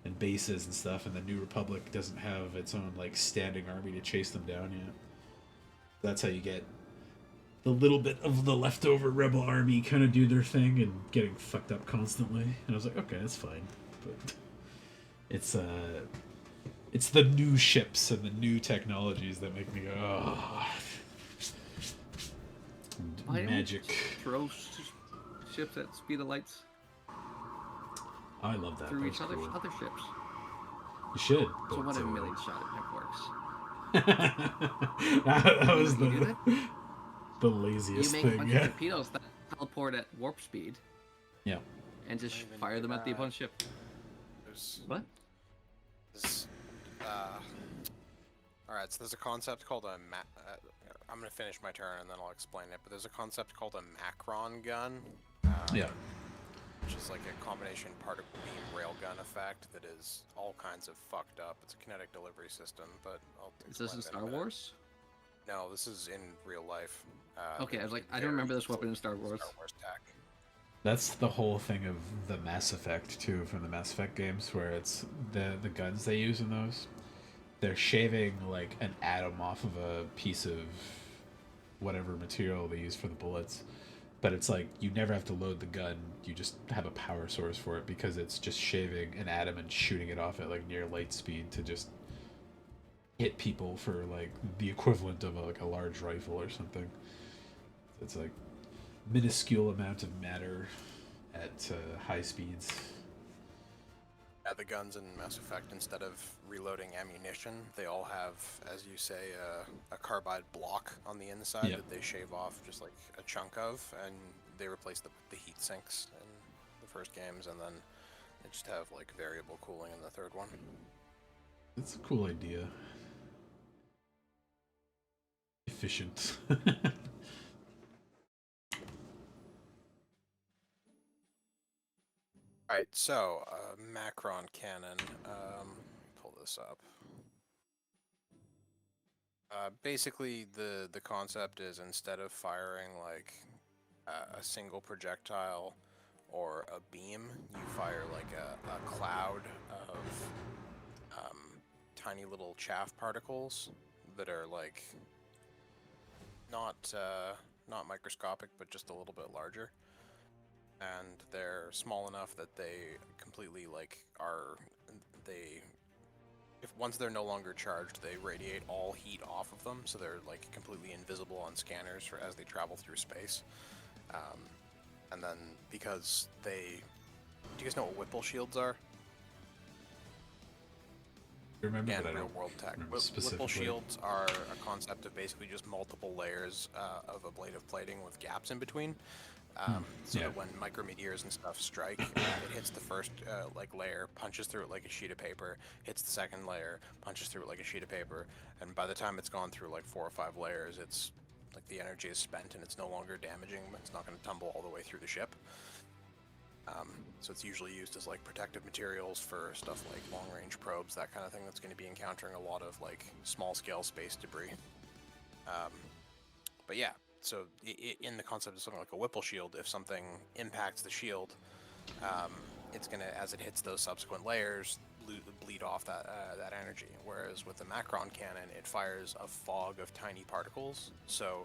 and bases and stuff. And the New Republic doesn't have its own like standing army to chase them down yet. That's how you get the little bit of the leftover rebel army kind of do their thing and getting fucked up constantly. And I was like, okay, that's fine, but it's the new ships and the new technologies that make me go, oh. Why don't we Magic. throw ships at speed of lights I love that. through That each was other cool. other ships? You should. So but, what if a million shot it works? that was You do the You laziest make a thing. bunch Yeah. of torpedoes that teleport at warp speed Yeah. and just Don't even fire do them at the that. opponent's ship. There's, What? there's, all right, so there's a concept called a I'm gonna finish my turn and then I'll explain it. But there's a concept called a macron gun. Yeah. Which is like a combination particle beam railgun effect that is all kinds of fucked up. It's a kinetic delivery system, but I'll Is this explain in it Star a minute. Wars? No, this is in real life. Okay, I was there's like, I don't remember this weapon in Star very Wars. tech. That's the whole thing of the Mass Effect too, from the Mass Effect games, where it's the guns they use in those. They're shaving like an atom off of a piece of whatever material they use for the bullets, but it's like you never have to load the gun. You just have a power source for it because it's just shaving an atom and shooting it off at like near light speed to just hit people for like the equivalent of like a large rifle or something. It's like minuscule amount of matter at high speeds. Yeah, the guns in Mass Effect, instead of reloading ammunition, they all have, as you say, a carbide block on the inside Yep. that they shave off just like a chunk of, and they replace the heat sinks in the first games, and then they just have like variable cooling in the third one. It's a cool idea. Efficient. Alright, so, Macron cannon, pull this up. Basically, the concept is instead of firing like a single projectile or a beam, you fire like a cloud of tiny little chaff particles that are like not microscopic, but just a little bit larger. And they're small enough that they completely once they're no longer charged, they radiate all heat off of them, so they're like completely invisible on scanners as they travel through space. And then because do you guys know what Whipple shields are? Remember And that I real don't world tech. remember Whipple specifically. shields are a concept of basically just multiple layers of ablative plating with gaps in between. So yeah. that when micrometeors and stuff strike, it hits the first layer, punches through it like a sheet of paper, hits the second layer, punches through it like a sheet of paper, and by the time it's gone through like 4 or 5 layers, it's like the energy is spent and it's no longer damaging. It's not going to tumble all the way through the ship. So it's usually used as like protective materials for stuff like long-range probes, that kind of thing. That's going to be encountering a lot of like small-scale space debris. But yeah. So in the concept of something like a Whipple shield, if something impacts the shield, it's gonna, as it hits those subsequent layers, bleed off that energy. Whereas with the Macron cannon, it fires a fog of tiny particles. So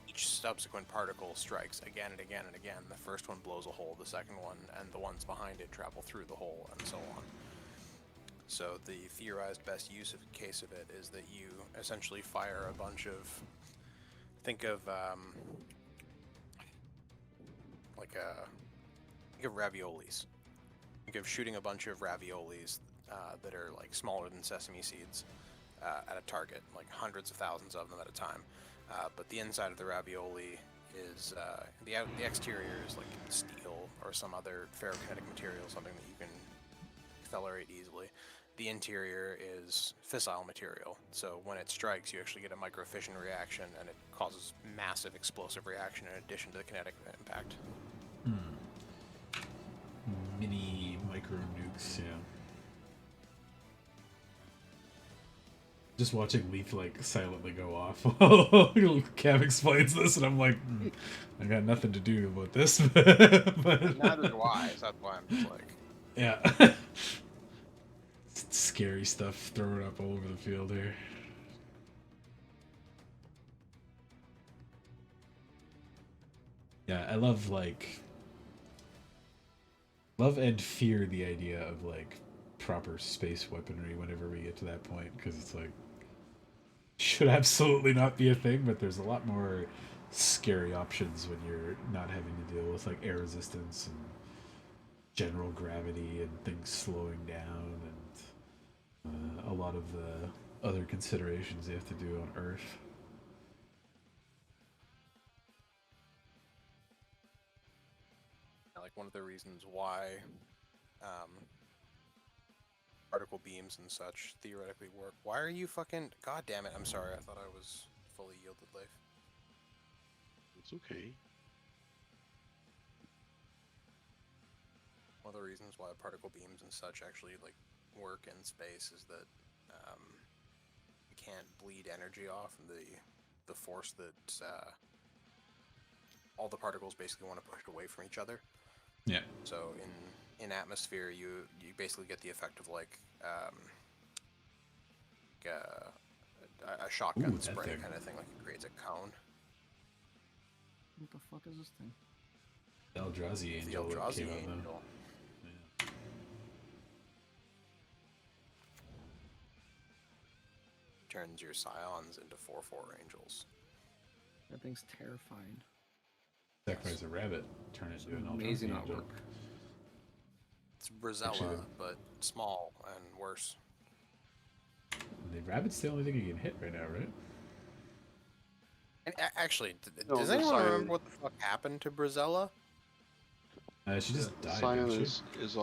each subsequent particle strikes again and again and again. The first one blows a hole, the second one, and the ones behind it travel through the hole, and so on. So the theorized best case of it is that you essentially fire a bunch of, think of raviolis. Think of shooting a bunch of raviolis that are like smaller than sesame seeds at a target, like hundreds of thousands of them at a time. But the inside of the ravioli is the exterior is like steel or some other ferrokinetic material, something that you can accelerate easily, the interior is fissile material. So when it strikes, you actually get a microfission reaction, and it causes massive explosive reaction in addition to the kinetic impact. Mini micro nukes, yeah. Just watching Leaf like silently go off while Cam explains this, and I'm like, I got nothing to do about this. but Neither do I, so that's why I'm just like, yeah, scary stuff thrown up all over the field here. Yeah, I love and fear the idea of like proper space weaponry whenever we get to that point, because it's like should absolutely not be a thing, but there's a lot more scary options when you're not having to deal with like air resistance and general gravity and things slowing down and a lot of the other considerations you have to do on Earth. like one of the reasons why particle beams and such theoretically work. Why are you fucking... God damn it, I'm sorry, I thought I was fully yielded life. It's okay. One of the reasons why particle beams and such actually like work in space is that you can't bleed energy off, and the force that all the particles basically want to push away from each other. Yeah. So in atmosphere, you basically get the effect of like a shotgun spray kind of thing, like it creates a cone. What the fuck is this thing? Eldrazi The Angel. Eldrazi came out, though. Angel. Yeah. Turns your scions into 4/4 angels. That thing's terrifying. Sacrifice a rabbit, turn it into an Amazing Eldrazi Angel. artwork. It's Brazella, Actually, but small and worse. The rabbit's the only thing you can hit right now, right? And actually, No, does the anyone Scion- remember what the fuck happened to Brazella? She just died, Scion didn't she? is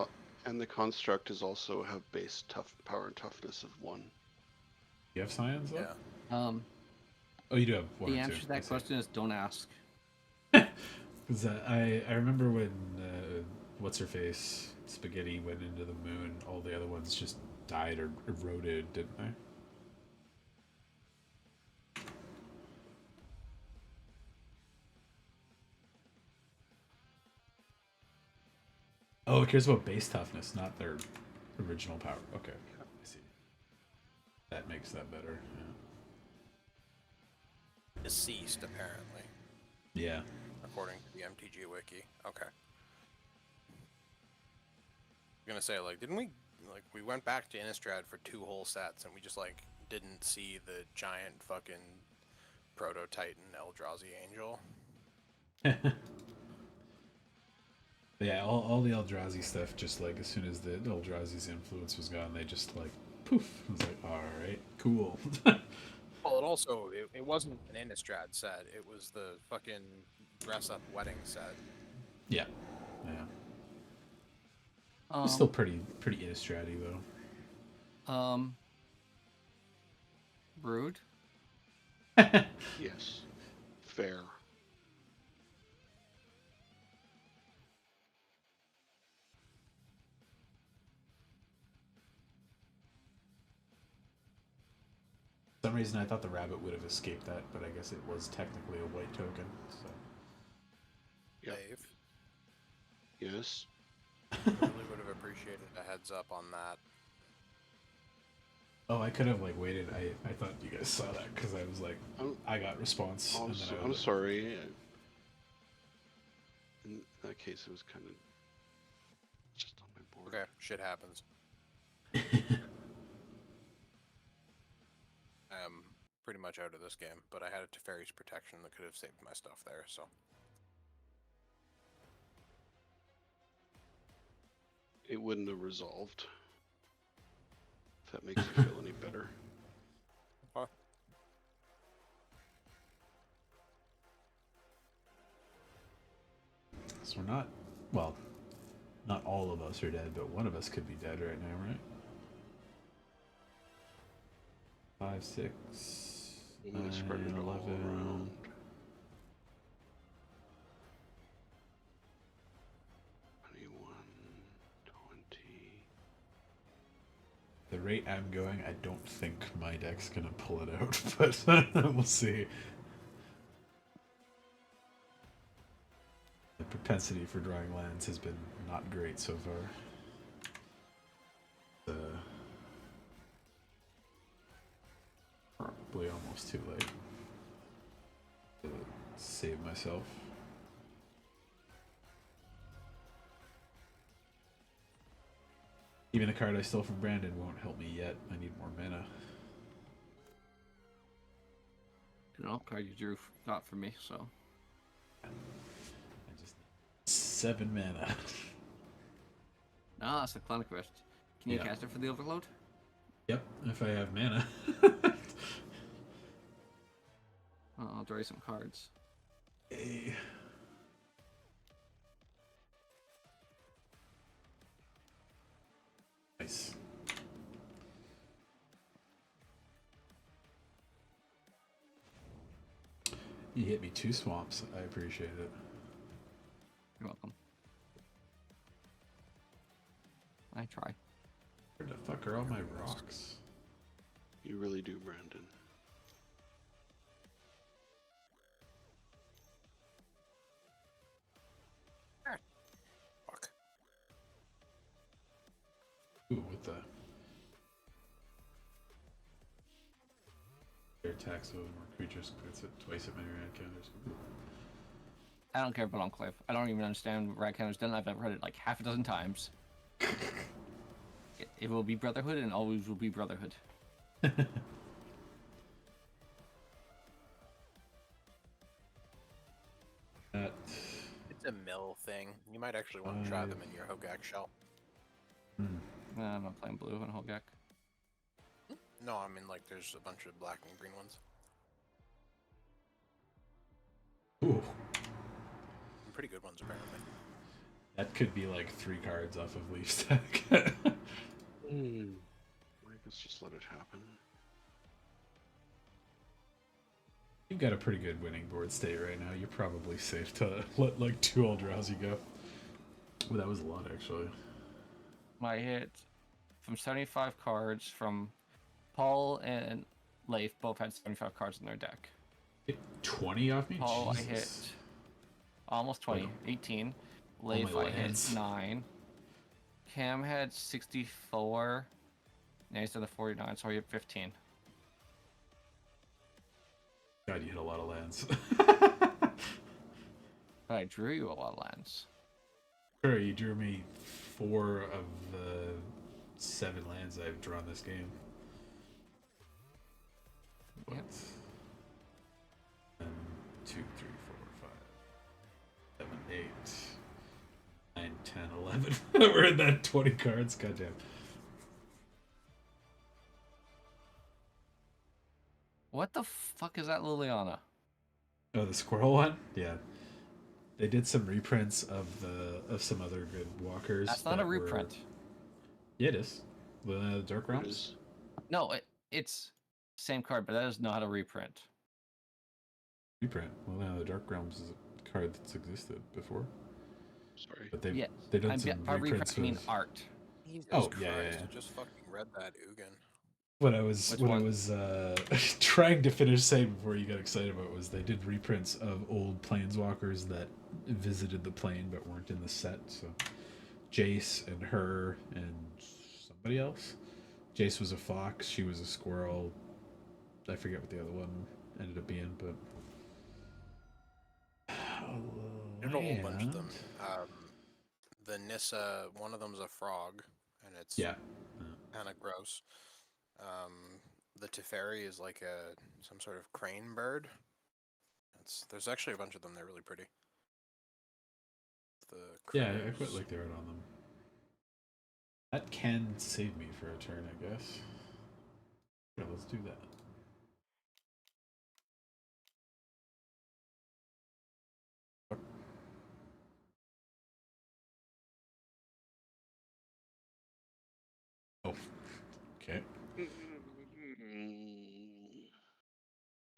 and the construct is also have base power and toughness of 1. You have scions, though? Yeah. Oh, you do have one. The or answer two. to that question is don't ask. Because I remember when what's her face Spaghetti went into the moon, all the other ones just died or eroded, didn't they? Oh, it cares about base toughness, not their original power. Okay, I see. That makes that better. Deceased, apparently, Yeah. according to the MTG wiki. Okay. I'm gonna say, like, didn't we, like, we went back to Innistrad for 2 whole sets, and we just, like, didn't see the giant fucking Proto-Titan Eldrazi Angel? Yeah, all the Eldrazi stuff, just like as soon as the Eldrazi's influence was gone, they just like poof. I was like, all right, cool. Well, it also, it wasn't an Innistrad set, it was the fucking dress-up wedding set. Yeah, yeah. Um, It's still pretty Innistrad-y though. Brood. Yes. Fair. For some reason, I thought the rabbit would have escaped that, but I guess it was technically a white token. So Yep. Dave, Yes. really would have appreciated a heads up on that. oh, I could have like waited. I thought you guys saw that because I was like, I got response. and then I I'm was sorry. In that case, it was kind of just on my board. Okay, shit happens. I'm pretty much out of this game, but I had a Teferi's protection that could have saved my stuff there, so. It wouldn't have resolved. If that makes you feel any better. So we're not, well, not all of us are dead, but one of us could be dead right now, right? 5, 6, I'm gonna spread 9, it all 11. around. 21, 20. The rate I'm going, I don't think my deck's gonna pull it out, but we'll see. The propensity for drawing lands has been not great so far. Probably almost too late to save myself. Even a card I stole from Brandon won't help me yet. I need more mana. You know, card you drew got for me, so. I just need 7 mana. No, that's a Clinic Rift. Can you Yeah. cast it for the Overload? Yep, if I have mana. I'll draw you some cards. Hey. Nice. You hit me 2 swamps. I appreciate it. You're welcome. I try. Where the fuck are all my rocks? You really do, Brandon. Fuck. Ooh, what the? Air attacks with more creatures puts it twice as many red counters. I don't care about Enclave. I don't even understand what Rad Counter's done. I've heard it like half a dozen times. It will be Brotherhood and always will be Brotherhood. That It's a mill thing. You might actually want to try them in your Hogak shell. I'm not playing blue on Hogak. No, I mean like there's a bunch of black and green ones. ooh, Some pretty good ones apparently. that could be like 3 cards off of Leaf Stack. Let's just let it happen. You've got a pretty good winning board state right now. You're probably safe to let like 2 all drowsy go. Well, that was a lot actually. My hit from 75 cards from Paul and Leif both had 75 cards in their deck. Hit 20 off me? Paul, Jesus. I hit almost 20, 18. Leif, my I hit lands. 9. Cam had 64. Now he's to the 49, so I hit 15. God, you hit a lot of lands. But I drew you a lot of lands. Sure, you drew me 4 of the 7 lands I've drawn this game. What? Yep. 1, 2, 3, 4, 5, 7, 8, 9, 10, 11. We're in that 20 cards. Goddamn. What the fuck is that Liliana? Oh, the squirrel one? Yeah. They did some reprints of some other good walkers. That's not a that were- reprint. Yeah, it is. The Dark It Realms. is. No, it's same card, but that is not a reprint. Reprint. Well, no, the Dark Realms is a card that's existed before, Sorry. but they've Yes. they done some By reprint, reprints I mean with. art. Jesus Oh, Christ, yeah, yeah, yeah. I just fucking read that Ugin. What I was Which what I one? was trying to finish saying before you got excited about was they did reprints of old planeswalkers that visited the plane but weren't in the set. So Jace and her and somebody else. Jace was a fox. She was a squirrel. I forget what the other one ended up being, but There's a whole bunch of them. land. The Nissa, one of them's a frog, and it's Yeah. kind of gross. The Teferi is like some sort of crane bird. There's actually a bunch of them. They're really pretty. The Yeah, I critters. quite like the art on them. That can save me for a turn, I guess. Yeah, let's do that. Oh, okay.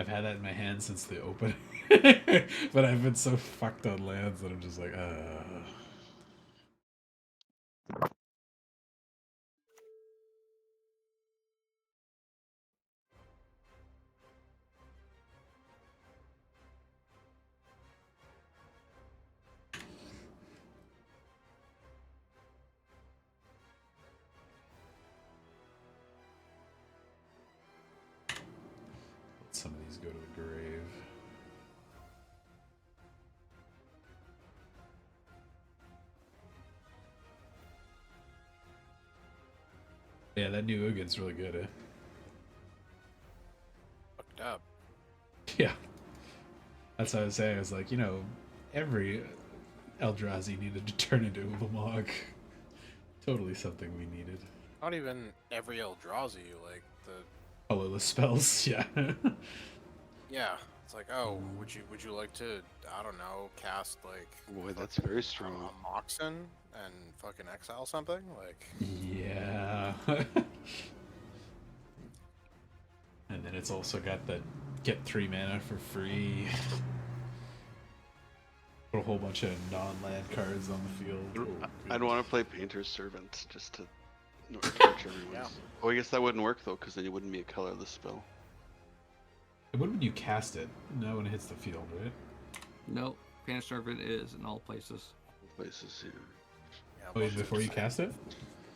I've had that in my hand since the opening, but I've been so fucked on lands that I'm just like, Let some of these go to the grave. Yeah, that new Ugin's really good, eh? Fucked up. Yeah. That's what I was saying. I was like, every Eldrazi needed to turn into Ulamog. Totally something we needed. Not even every Eldrazi, like the Colorless spells, yeah. yeah. It's like, oh, would you like to, I don't know, cast like Boy, that's fucking, very I don't strong. know, Moxen and fucking exile something? Like, Yeah. And then it's also got the get 3 mana for free. Put a whole bunch of non-land cards on the field. Oh, I'd want to play Painter's Servant just to torture everyone. Yeah. Oh, I guess that wouldn't work though, because then it wouldn't be a colorless spell. It would when you cast it, not when it hits the field, right? Nope. Painter Servant is in all places. Places, yeah. yeah, Oh, once before you it's- cast it?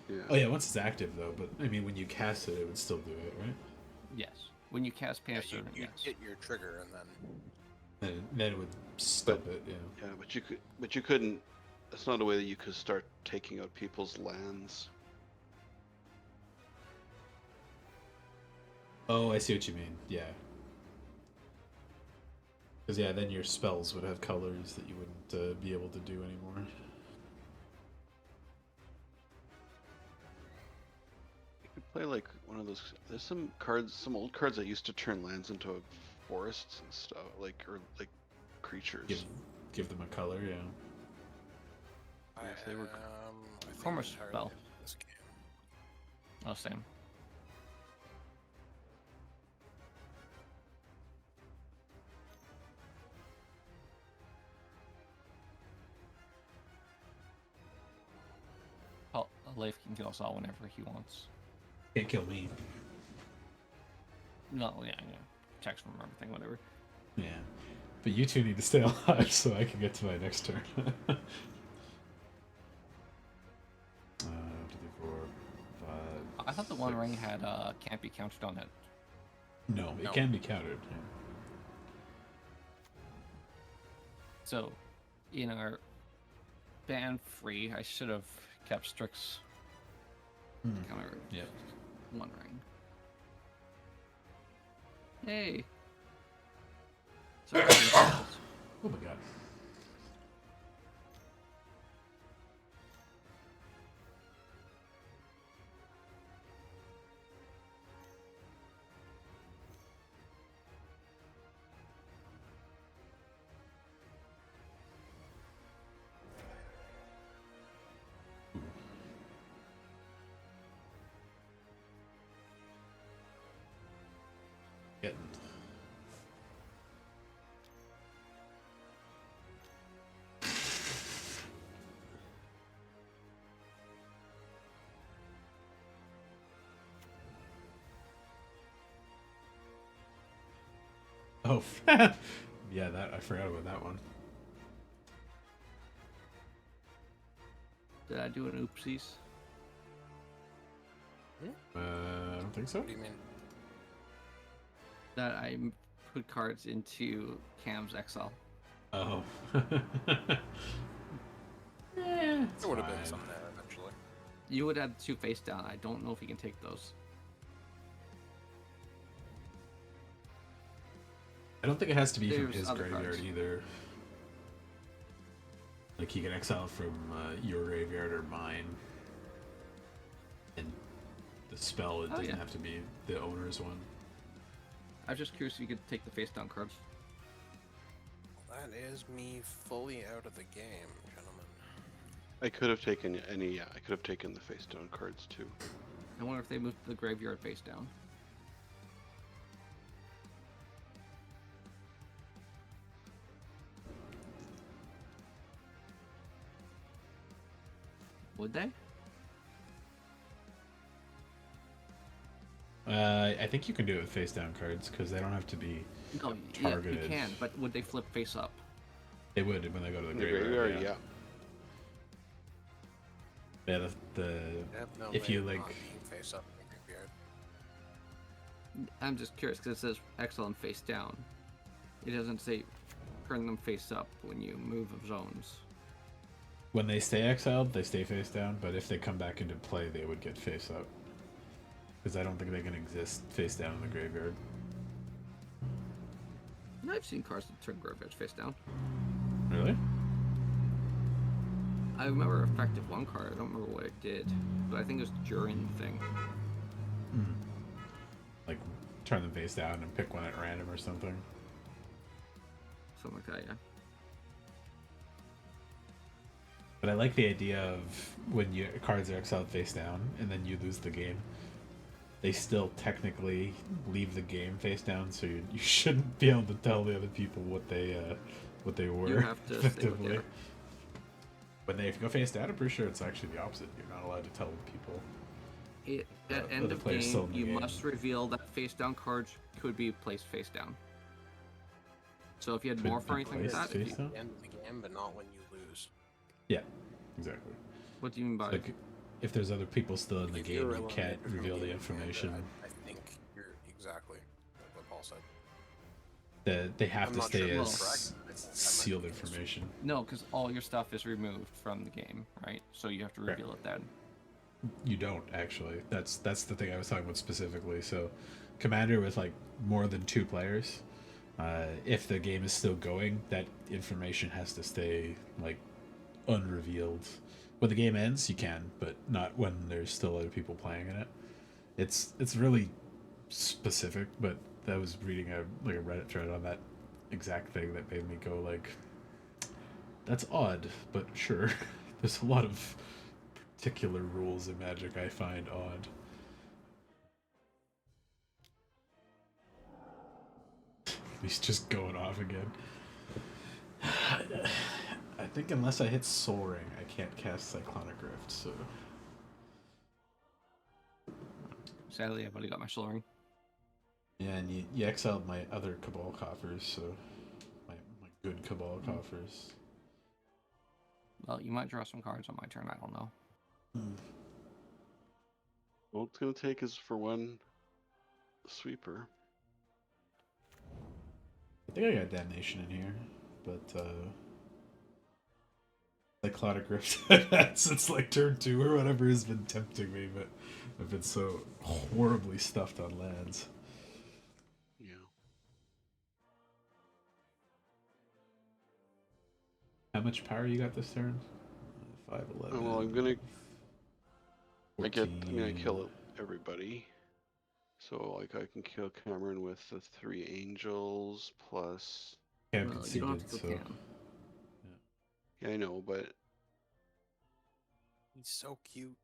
Yeah. Oh yeah, once it's active though, but I mean when you cast it, it would still do it, right? Yes. When you cast Yeah, Painter Servant, you yes. hit your trigger and then Then it would stop it, yeah. Yeah, but you couldn't. That's not a way that you could start taking out people's lands. Oh, I see what you mean. Yeah. Because yeah, then your spells would have colors that you wouldn't be able to do anymore. You could play like one of those. There's some cards, some old cards that used to turn lands into forests and stuff, or creatures. Give them a color, yeah. Yes, they were- I think Former I'm entirely spell. new to this game. Oh, same. Oh, Leif can kill us all whenever he wants. Can't kill me. No, yeah. Text from everything, whatever. Yeah. But you two need to stay alive so I can get to my next turn. 2, 3, 4, 5. I thought the One 6. Ring had can't be counted on it. No, it No. can be countered. Yeah. So, in our ban free, I should have kept Strix counter Yeah. One Ring. Hey. Sorry. Oh my god. Getting. Oh, yeah, that I forgot about that one. Did I do an oopsies? I don't think so. What do you mean? That I put cards into Cam's Exile. Oh. Yeah, There would have been fine. some there eventually. You would add 2 face down. I don't know if you can take those. I don't think it has to be from There's his other graveyard cards. either. Like he can exile from your graveyard or mine, and the spell it Oh, doesn't yeah. have to be the owner's one. I was just curious if you could take the face down cards. That is me fully out of the game, gentlemen. I could have taken any. Yeah, I could have taken the face down cards too. I wonder if they moved the graveyard face down. Would they? I think you can do it with face down cards because they don't have to be. No, yeah, you Targeted. can, but would they flip face up? They would when they go to the In the graveyard. graveyard, yeah. Yeah, the Yep, no, if they you are like not being face up in the graveyard. I'm just curious because it says exile and face down. It doesn't say turn them face up when you move of zones. when they stay exiled, they stay face down. But if they come back into play, they would get face up. Because I don't think they can exist face down in the graveyard. And I've seen cards that turn graveyards face down. Really? I remember effective one card. I don't remember what it did, but I think it was during the thing. Like turn them face down and pick one at random or something. Something like that, yeah. But I like the idea of when your cards are exiled face down and then you lose the game. They still technically leave the game face down, so you shouldn't be able to tell the other people what they were. You have to stay with effectively. it. When they go face down, I'm pretty sure it's actually the opposite. You're not allowed to tell people. At the end of player's still game, in the you game. must reveal that face down cards could be placed face down. So if you had Could morph or be anything like placed that, face if you, down? The end of the game, but not when you lose. Yeah, exactly. what do you mean by? Like, if there's other people still in the If game, you're you can't eliminated from reveal the game, information. I think you're exactly what Paul said. That they have I'm to not stay sure as if that's correct, but I think that might sealed be the case. information. No, because all your stuff is removed from the game, right? So you have to Correct. reveal it then. You don't actually. That's the thing I was talking about specifically. So, Commander with like more than 2 players, if the game is still going, that information has to stay like unrevealed. When the game ends, you can, but not when there's still other people playing in it. It's really specific, but I was reading a Reddit thread on that exact thing that made me go like, that's odd, but sure. There's a lot of particular rules in Magic I find odd. He's just going off again. I think unless I hit Soul Ring, I can't cast Cyclonic Rift, so... Sadly, I've only got my Soul Ring. Yeah, and you exiled my other Cabal coffers, so... My good Cabal coffers. Well, you might draw some cards on my turn, I don't know. All it's gonna take is for one sweeper. I think I got Damnation in here, but, Cyclonic Rift since like turn 2 or whatever has been tempting me, but I've been so horribly stuffed on lands. Yeah. How much power you got this turn? 5, 11. Oh, well, I'm gonna. I 14. kill everybody. So like I can kill Cameron with the 3 angels plus. Cam Well, you don't have conceded, to kill so Cam. Yeah, I know, but He's so cute.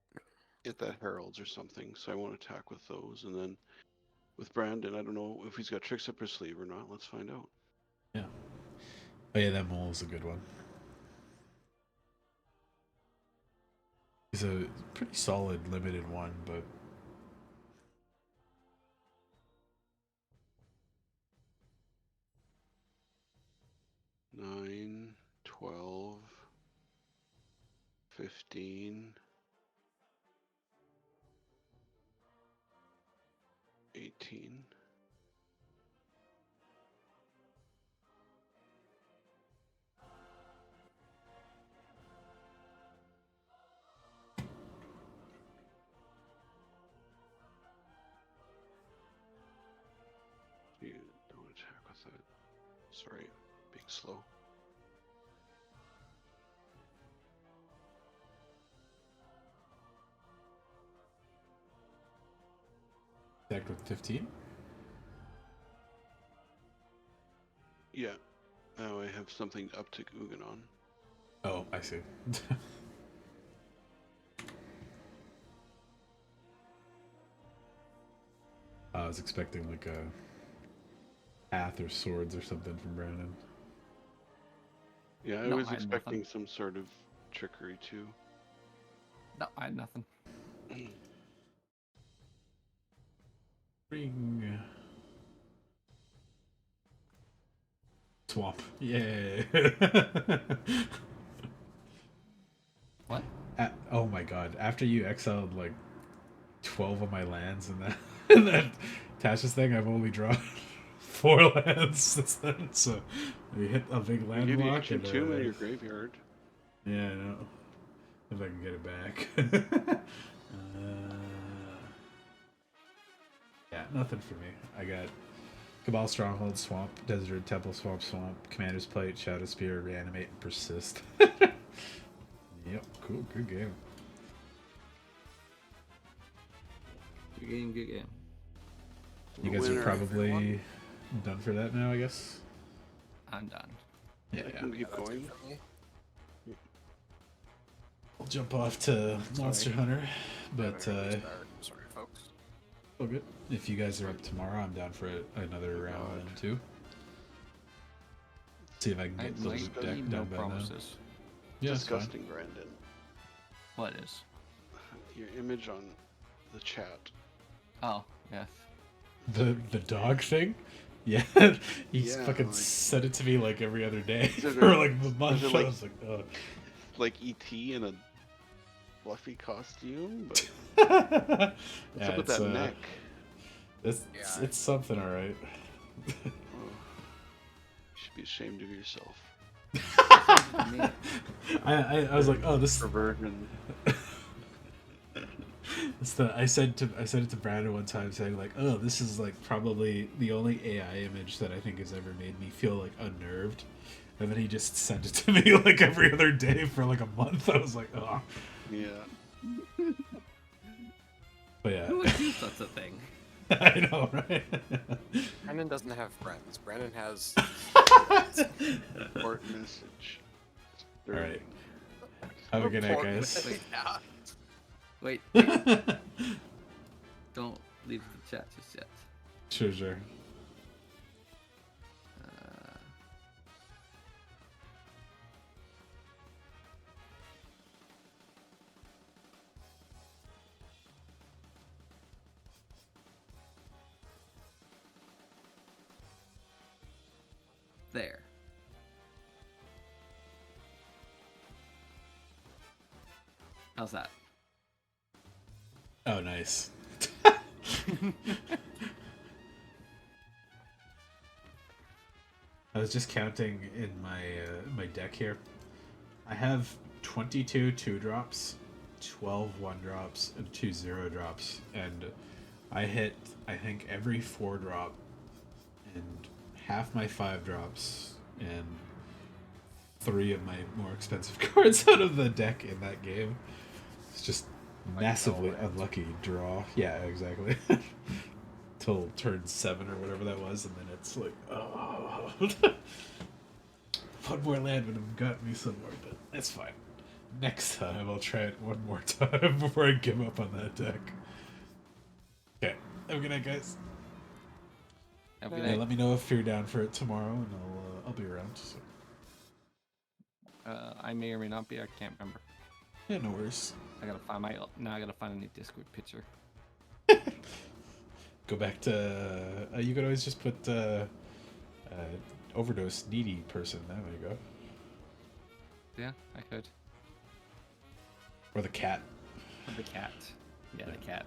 get that heralds or something. So I won't attack with those, and then with Brandon, I don't know if he's got tricks up his sleeve or not. Let's find out. yeah. Oh yeah, that mole is a good one. He's a pretty solid limited one, but Nine, 12, 15, 18. You don't attack with that. Sorry, being slow. attacked with 15. Yeah. Now I have something up to Uganon. Oh, I see. I was expecting like a path or swords or something from Brandon. Yeah, I No, was I had expecting nothing. some sort of trickery too. No, I had nothing. Ring. Swamp. Yay. What? Oh my god. After you exiled like 12 of my lands in that in that Tasha's thing, I've only drawn 4 lands since then. So we hit a big You land give you block ancient and tomb in your graveyard. yeah, I know. If I can get it back. Yeah, nothing for me. I got Cabal Stronghold, Swamp, Desert, Temple, Swamp, Commander's Plate, Shadow Spear, Reanimate, and Persist. Yep, cool, good game. Good game, good game. You guys Winner, are probably everyone. done for that now, I guess? I'm done. Yeah, I yeah. can keep That's it going. for me. I'll jump off to Monster Hunter, but Better restart. Sorry, folks. all good. If you guys are up tomorrow, I'm down for another round God. then too. See if I can I get the might loot be deck no done by then. promises. Yeah, it's fine. Disgusting, Brandon. What is? Your image on the chat. Oh, yes. The dog thing? Yeah, he's Yeah, fucking like- sent it to me like every other day Is it for a- like the month. it like- I was like, oh. Like E.T. in a fluffy costume, but What's what's up with that neck? It's something, all right. Oh, you should be ashamed of yourself. I was like, oh, this Perversion. it's the I said it to Brandon one time saying like, oh, this is like probably the only AI image that I think has ever made me feel like unnerved. And then he just sent it to me like every other day for like a month. I was like, oh. Yeah. But yeah, Who would do such a thing? I know, right? Brandon doesn't have friends. Brandon has. Important message. All right. Have a good night, guys. Wait. Yeah. Wait, don't leave the chat just yet. Sure. There. How's that? Oh, nice. I was just counting in my deck here. I have 22 2-drops, 12 1-drops, and 2 0-drops, and I hit I think every 4-drop and half my 5-drops and 3 of my more expensive cards out of the deck in that game. It's just massively unlucky draw. Yeah, exactly. Till turn 7 or whatever that was, and then it's like, oh. One more land would have got me somewhere, but that's fine. Next time I'll try it one more time before I give up on that deck. Okay, have a good night, guys. Have a good Yeah, night. let me know if you're down for it tomorrow, and I'll be around. So. I may or may not be. I can't remember. Yeah, no worries. I gotta find my. Now I gotta find a new Discord picture. Go back to. You could always just put overdose needy person. There you go. Yeah, I could. Or the cat. The cat. Yeah, the cat.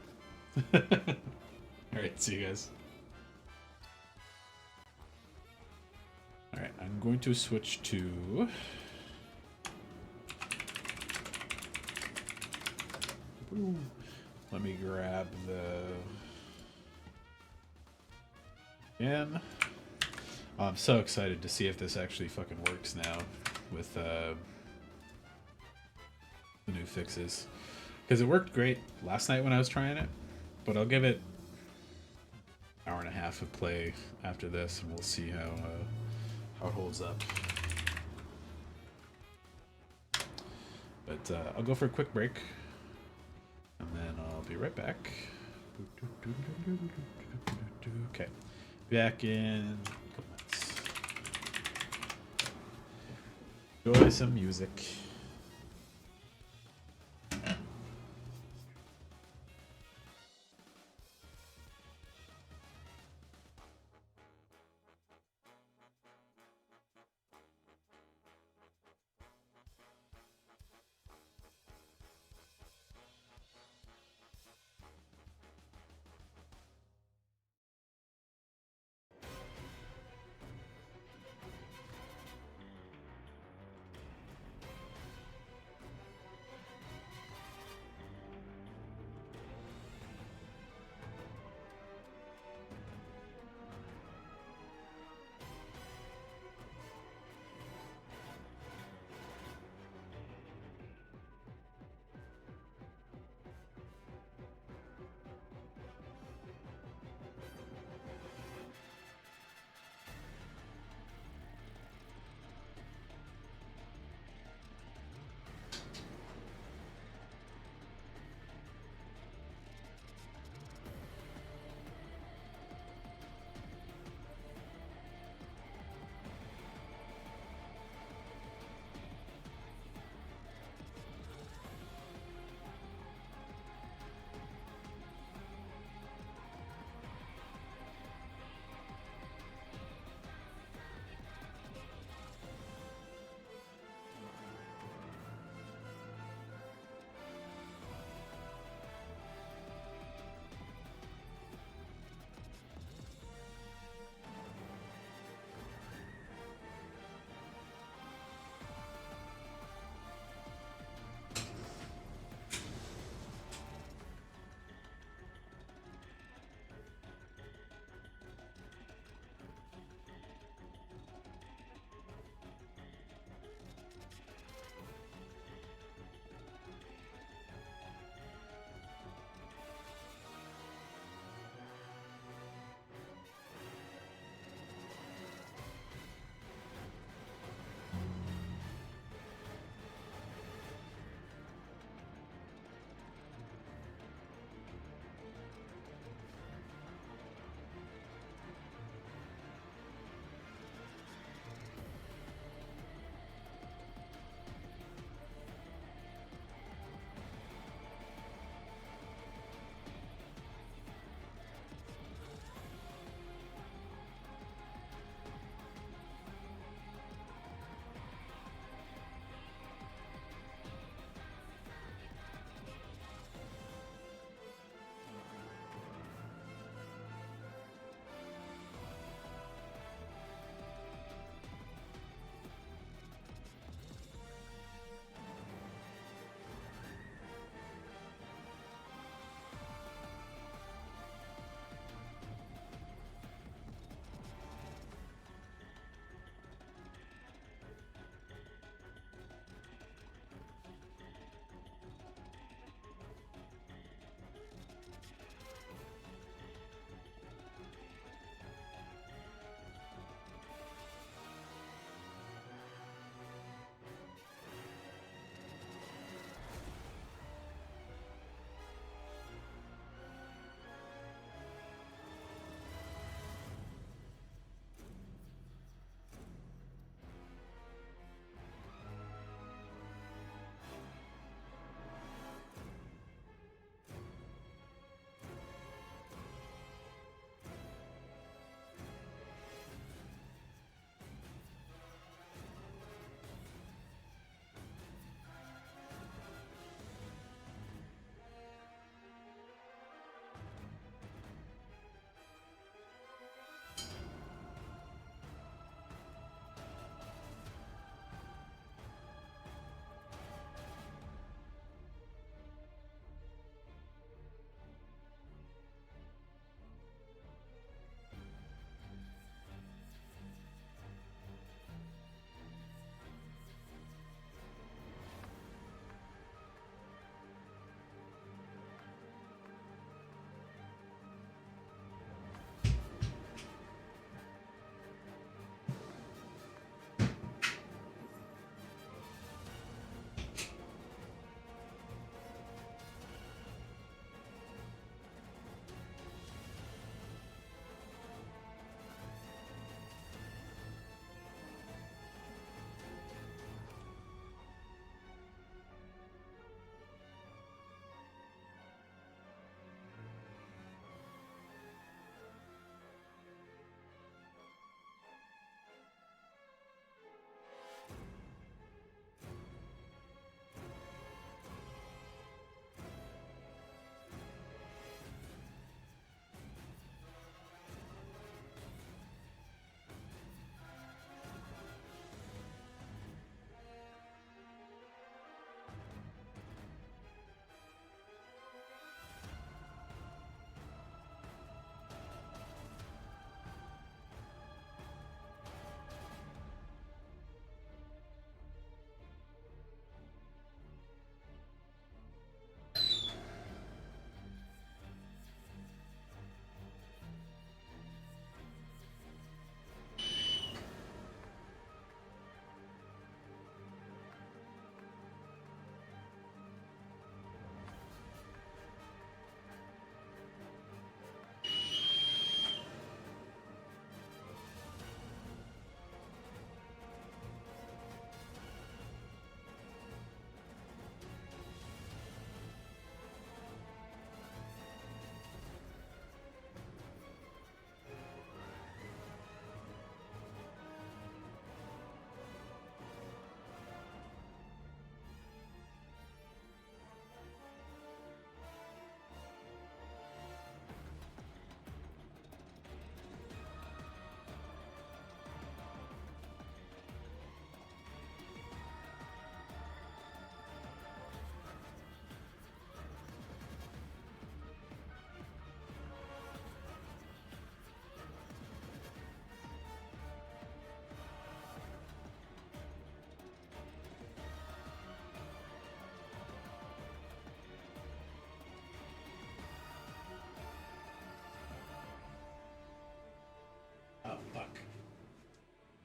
Alright, see you guys. Alright, I'm going to switch to. Ooh, let me grab the. Again. Oh, I'm so excited to see if this actually fucking works now with the new fixes. Because it worked great last night when I was trying it, but I'll give it an hour and a half of play after this, and we'll see how it holds up. But I'll go for a quick break, and then I'll be right back. Okay, back in a couple minutes. Enjoy some music.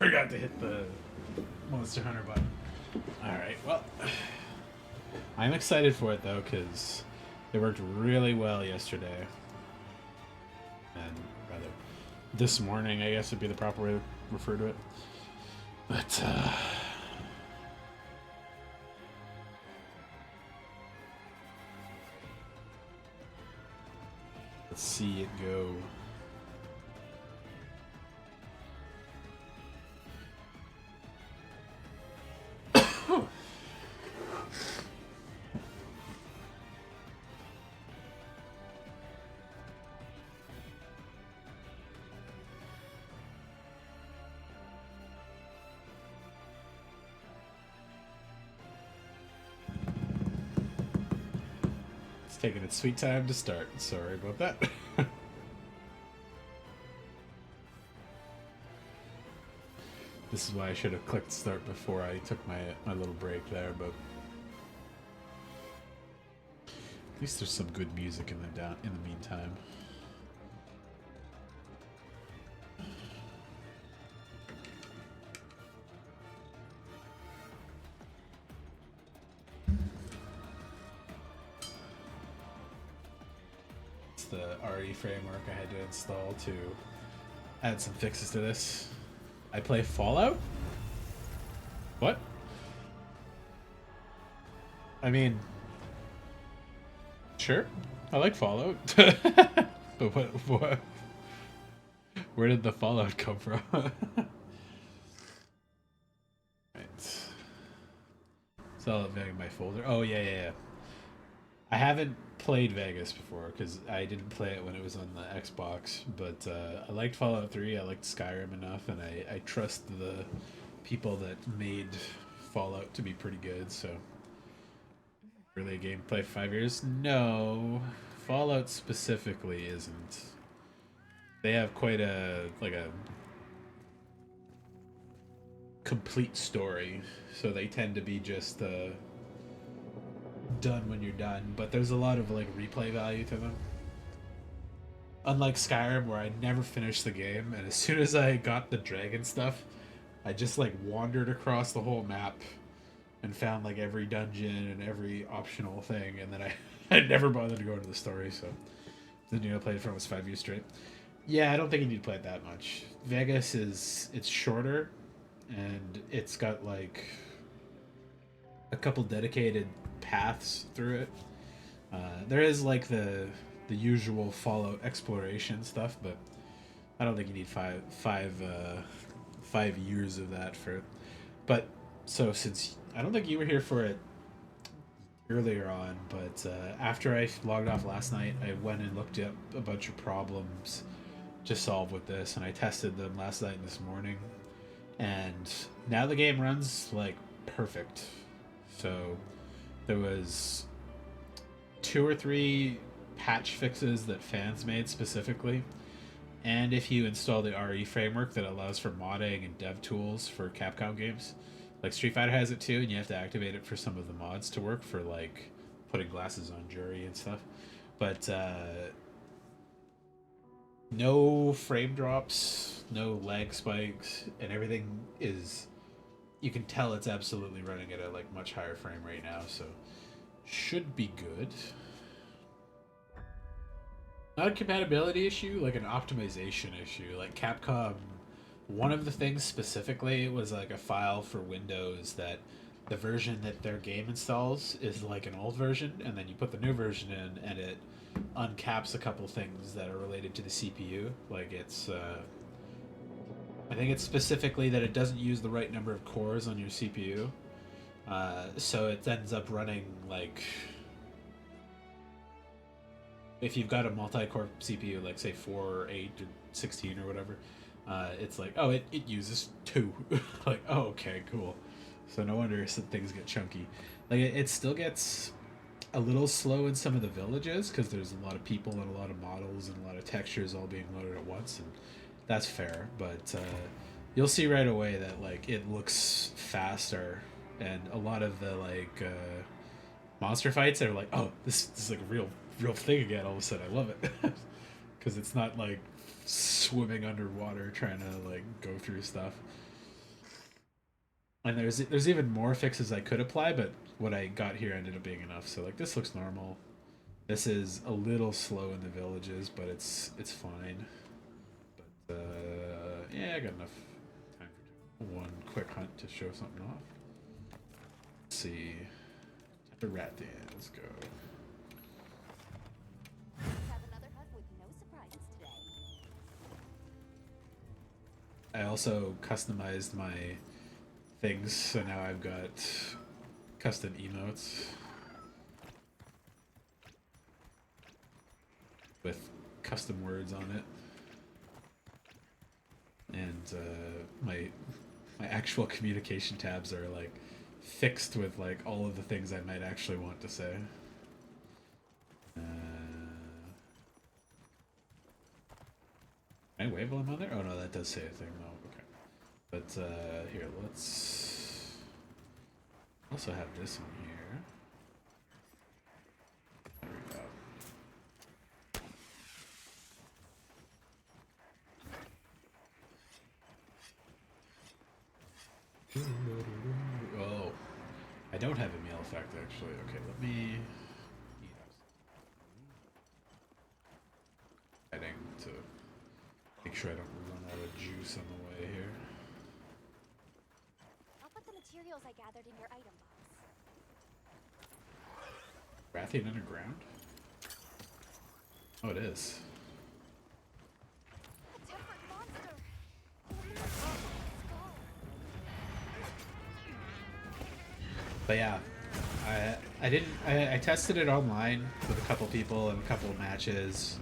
forgot to hit the Monster Hunter button. Alright, well, I'm excited for it though, because it worked really well yesterday. And rather, this morning, I guess would be the proper way to refer to it. But, let's see it go. It's taking its sweet time to start. Sorry about that. This is why I should have clicked start before I took my little break there, but at least there's some good music in the meantime. It's the RE framework I had to install to add some fixes to this. I play Fallout? What? I mean, sure, I like Fallout. But what? Where did the Fallout come from? Right. So Vegas my folder. Oh yeah. I haven't played Vegas before because I didn't play it when it was on the Xbox, but I liked Fallout 3, I liked Skyrim enough, and I trust the people that made Fallout to be pretty good, so... Really a game play 5 years? No. Fallout specifically isn't. They have quite a complete story, so they tend to be just done when you're done, but there's a lot of like replay value to them. Unlike Skyrim, where I never finished the game, and as soon as I got the dragon stuff, I just like wandered across the whole map and found like every dungeon and every optional thing, and then I never bothered to go into the story, so then I played it for almost 5 years straight. Yeah, I don't think you need to play it that much. Vegas it's shorter, and it's got like a couple dedicated paths through it. There is like the usual Fallout exploration stuff, but I don't think you need five years of that for it. But so since I don't think you were here for it earlier on, but after I logged off last night, I went and looked up a bunch of problems to solve with this, and I tested them last night and this morning, and now the game runs like perfect. So there was 2 or 3 patch fixes that fans made specifically, and if you install the RE framework that allows for modding and dev tools for Capcom games, like Street Fighter has it too, and you have to activate it for some of the mods to work, for like putting glasses on Jury and stuff. But no frame drops, no lag spikes, and everything is, you can tell it's absolutely running at a like much higher frame rate now, so should be good. Not a compatibility issue, like an optimization issue. Like Capcom, one of the things specifically was like a file for Windows that the version that their game installs is like an old version, and then you put the new version in and it uncaps a couple things that are related to the CPU. Like it's I think it's specifically that it doesn't use the right number of cores on your CPU, so it ends up running like, if you've got a multi-core CPU, like say 4 or 8 or 16 or whatever, it's like, oh, it uses 2. Like, oh, okay, cool. So no wonder some things get chunky. Like it still gets a little slow in some of the villages because there's a lot of people and a lot of models and a lot of textures all being loaded at once, and that's fair. But you'll see right away that like it looks faster, and a lot of the like monster fights are like, oh, this is like a real thing again. All of a sudden, I love it because it's not like swimming underwater trying to like go through stuff. And there's even more fixes I could apply, but what I got here ended up being enough. So like this looks normal. This is a little slow in the villages, but it's fine. But yeah, I got enough time for one quick hunt to show something off. Let's see. The rat den. Let's go. Have another hunt with no surprises today. I also customized my things, so now I've got custom emotes with custom words on it, and my actual communication tabs are like fixed with like all of the things I might actually want to say. Can I wave while I'm on there? Oh no, that does say a thing though. Okay, but here, let's also have this one here. There we go. Oh, I don't have a meal effect actually. Okay, let me heading to make sure I don't run out of juice on the way here. I'll put the materials I gathered in your item box. Rathian underground? Oh, it is. A tempered monster. But yeah, I tested it online with a couple people and a couple of matches,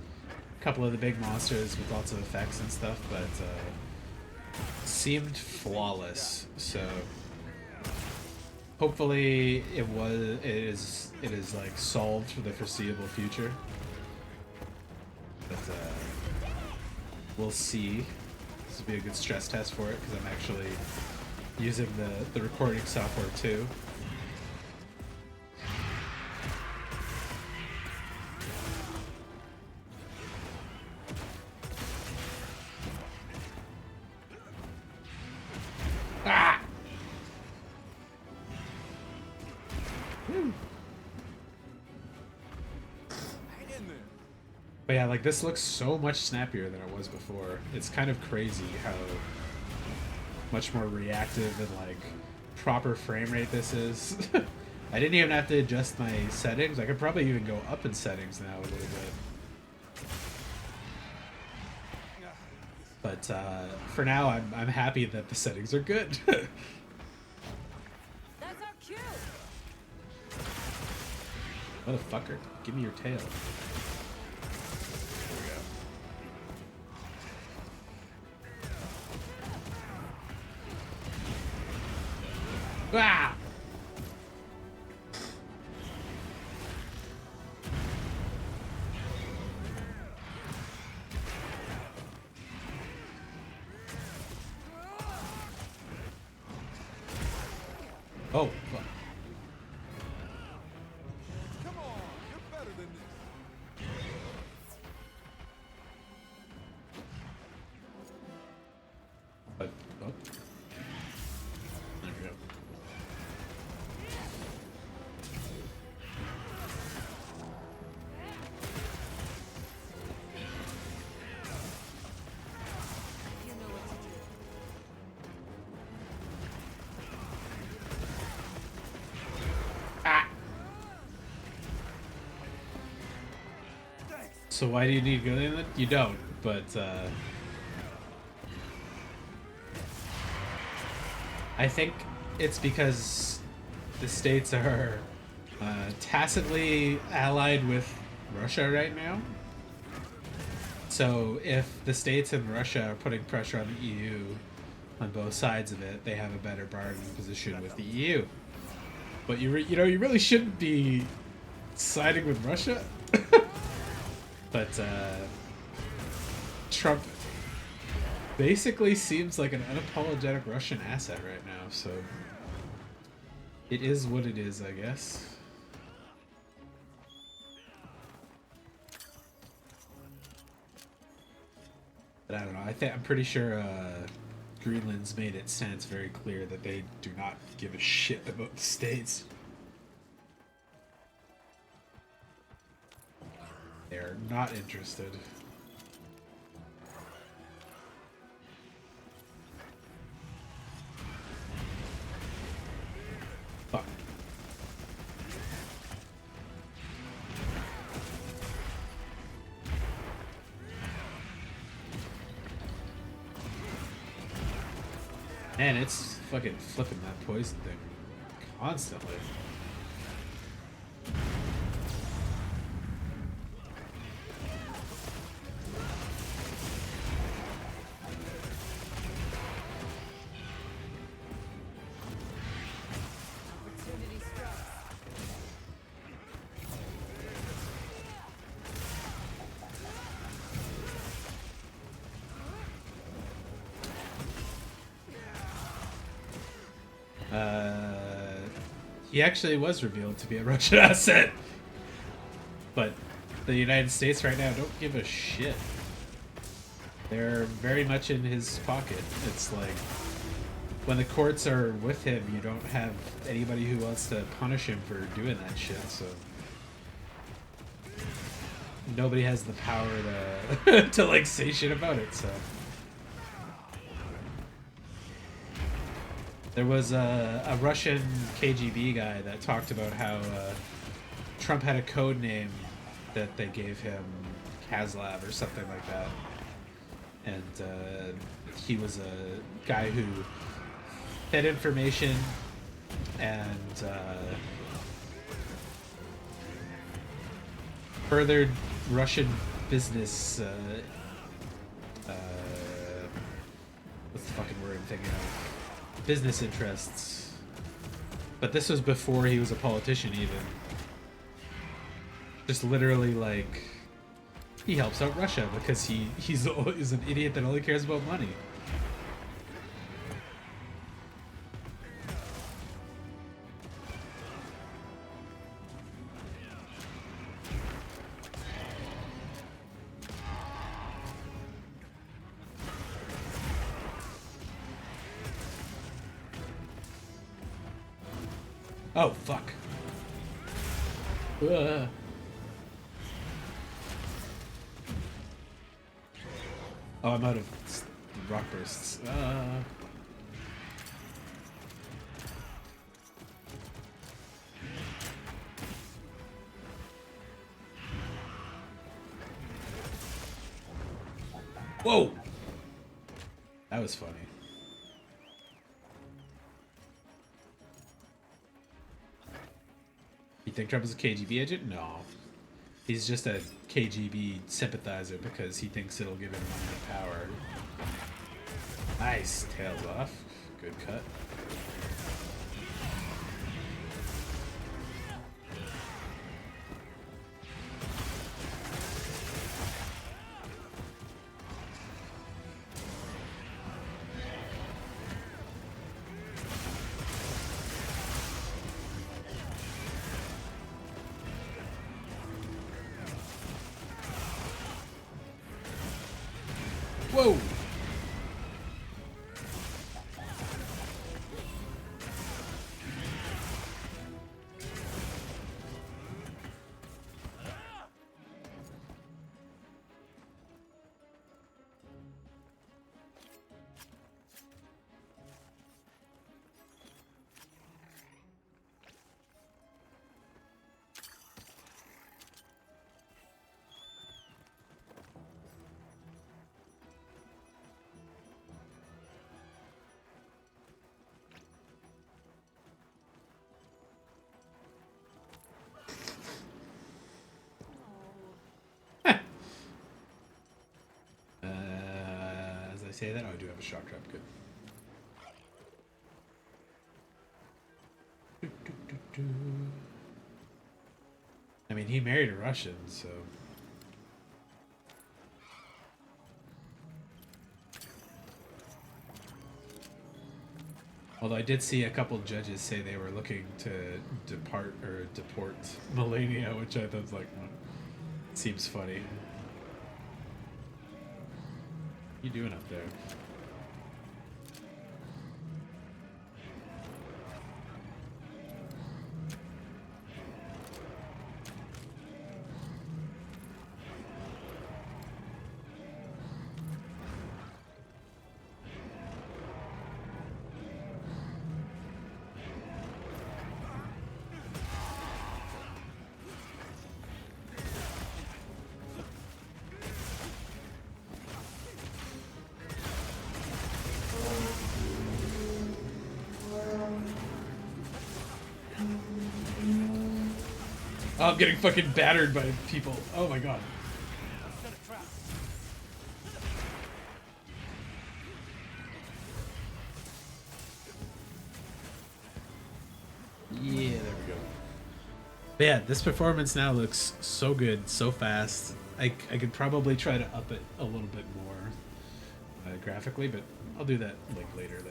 a couple of the big monsters with lots of effects and stuff, but seemed flawless. So hopefully it is like solved for the foreseeable future. But we'll see. This will be a good stress test for it because I'm actually using the recording software too. Ah! But yeah, like this looks so much snappier than it was before. It's kind of crazy how much more reactive and like proper frame rate this is. I didn't even have to adjust my settings. I could probably even go up in settings now a little bit. But for now, I'm happy that the settings are good. That's our cue. Motherfucker, give me your tail. Ah! Oh, fuck. Come on, you're better than this. But, oh. There we go. You know what to do. Ah! So why do you need good in it? You don't, but I think it's because the states are tacitly allied with Russia right now. So if the states and Russia are putting pressure on the EU on both sides of it, they have a better bargaining position with the EU. But you really shouldn't be siding with Russia. But Trump basically seems like an unapologetic Russian asset right now, so it is what it is, I guess. But I don't know. I'm pretty sure Greenland's made it stands very clear that they do not give a shit about the States. They're not interested. Fuck. Man, it's fucking flipping that poison thing constantly. Opportunity strikes. He actually was revealed to be a Russian asset. But the United States right now don't give a shit. They're very much in his pocket. It's like, when the courts are with him, you don't have anybody who wants to punish him for doing that shit, so... Nobody has the power to, to like, say shit about it, so... There was a Russian KGB guy that talked about how Trump had a code name that they gave him, Kazlav or something like that. And he was a guy who fed information and furthered Russian business. What's the fucking word I'm thinking of? Business interests. But this was before he was a politician even. Just literally like, he helps out Russia because he's an idiot that only cares about money. Oh, fuck. Ugh. Oh, I'm out of rock bursts. Whoa! That was funny. You think Trump is a KGB agent? No. He's just a KGB sympathizer because he thinks it'll give him money and power. Nice. Tails off. Good cut. Whoa! As I say that, oh, I do have a shock trap. Good. I mean, he married a Russian, so... Although I did see a couple judges say they were looking to deport Melania, which I thought was like, well, seems funny. What are you doing up there? Oh, I'm getting fucking battered by people. Oh my god. Yeah, there we go. But yeah, this performance now looks so good, so fast. I could probably try to up it a little bit more graphically, but I'll do that like later.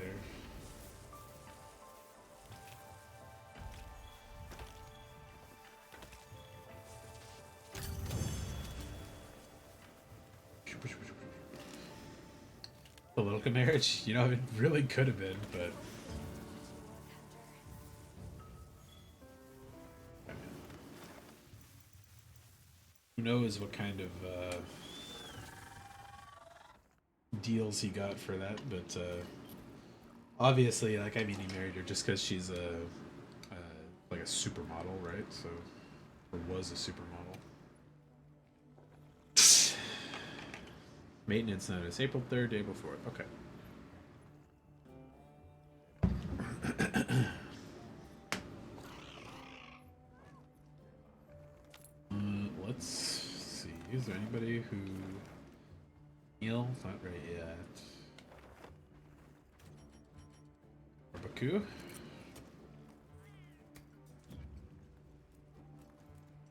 Political marriage, you know, it really could have been, but who knows what kind of deals he got for that. But obviously, like, I mean, he married her just because she's like a supermodel, right? So, or was a supermodel. Maintenance notice April 3rd, April 4th. Okay. Let's see. Is there anybody who... Neil? Not right yet. Baku?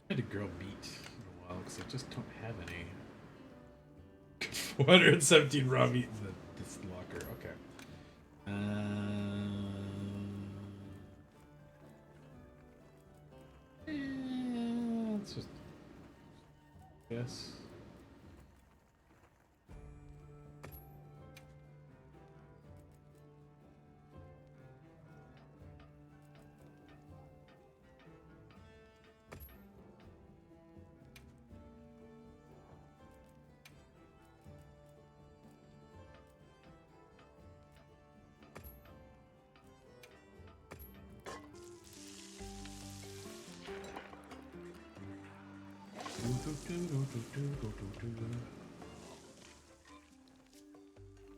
I had a girl meet in a while because I just don't have any. 417 raw meat in this locker. Okay. Let's just... Yes.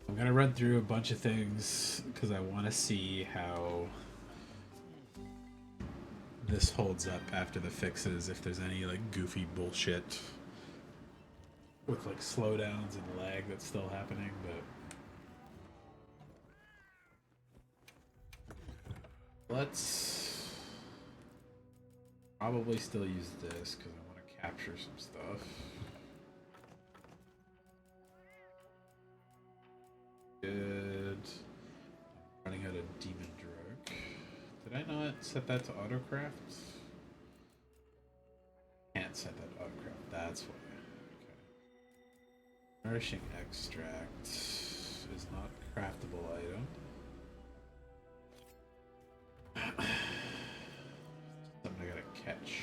I'm gonna run through a bunch of things because I want to see how this holds up after the fixes, if there's any like goofy bullshit with like slowdowns and lag that's still happening, but let's probably still use this because I want to capture some stuff. Good. Running out of demon drug. Did I not set that to autocraft? Can't set that to autocraft. That's why. Okay. Nourishing extract is not a craftable item. Something I gotta catch.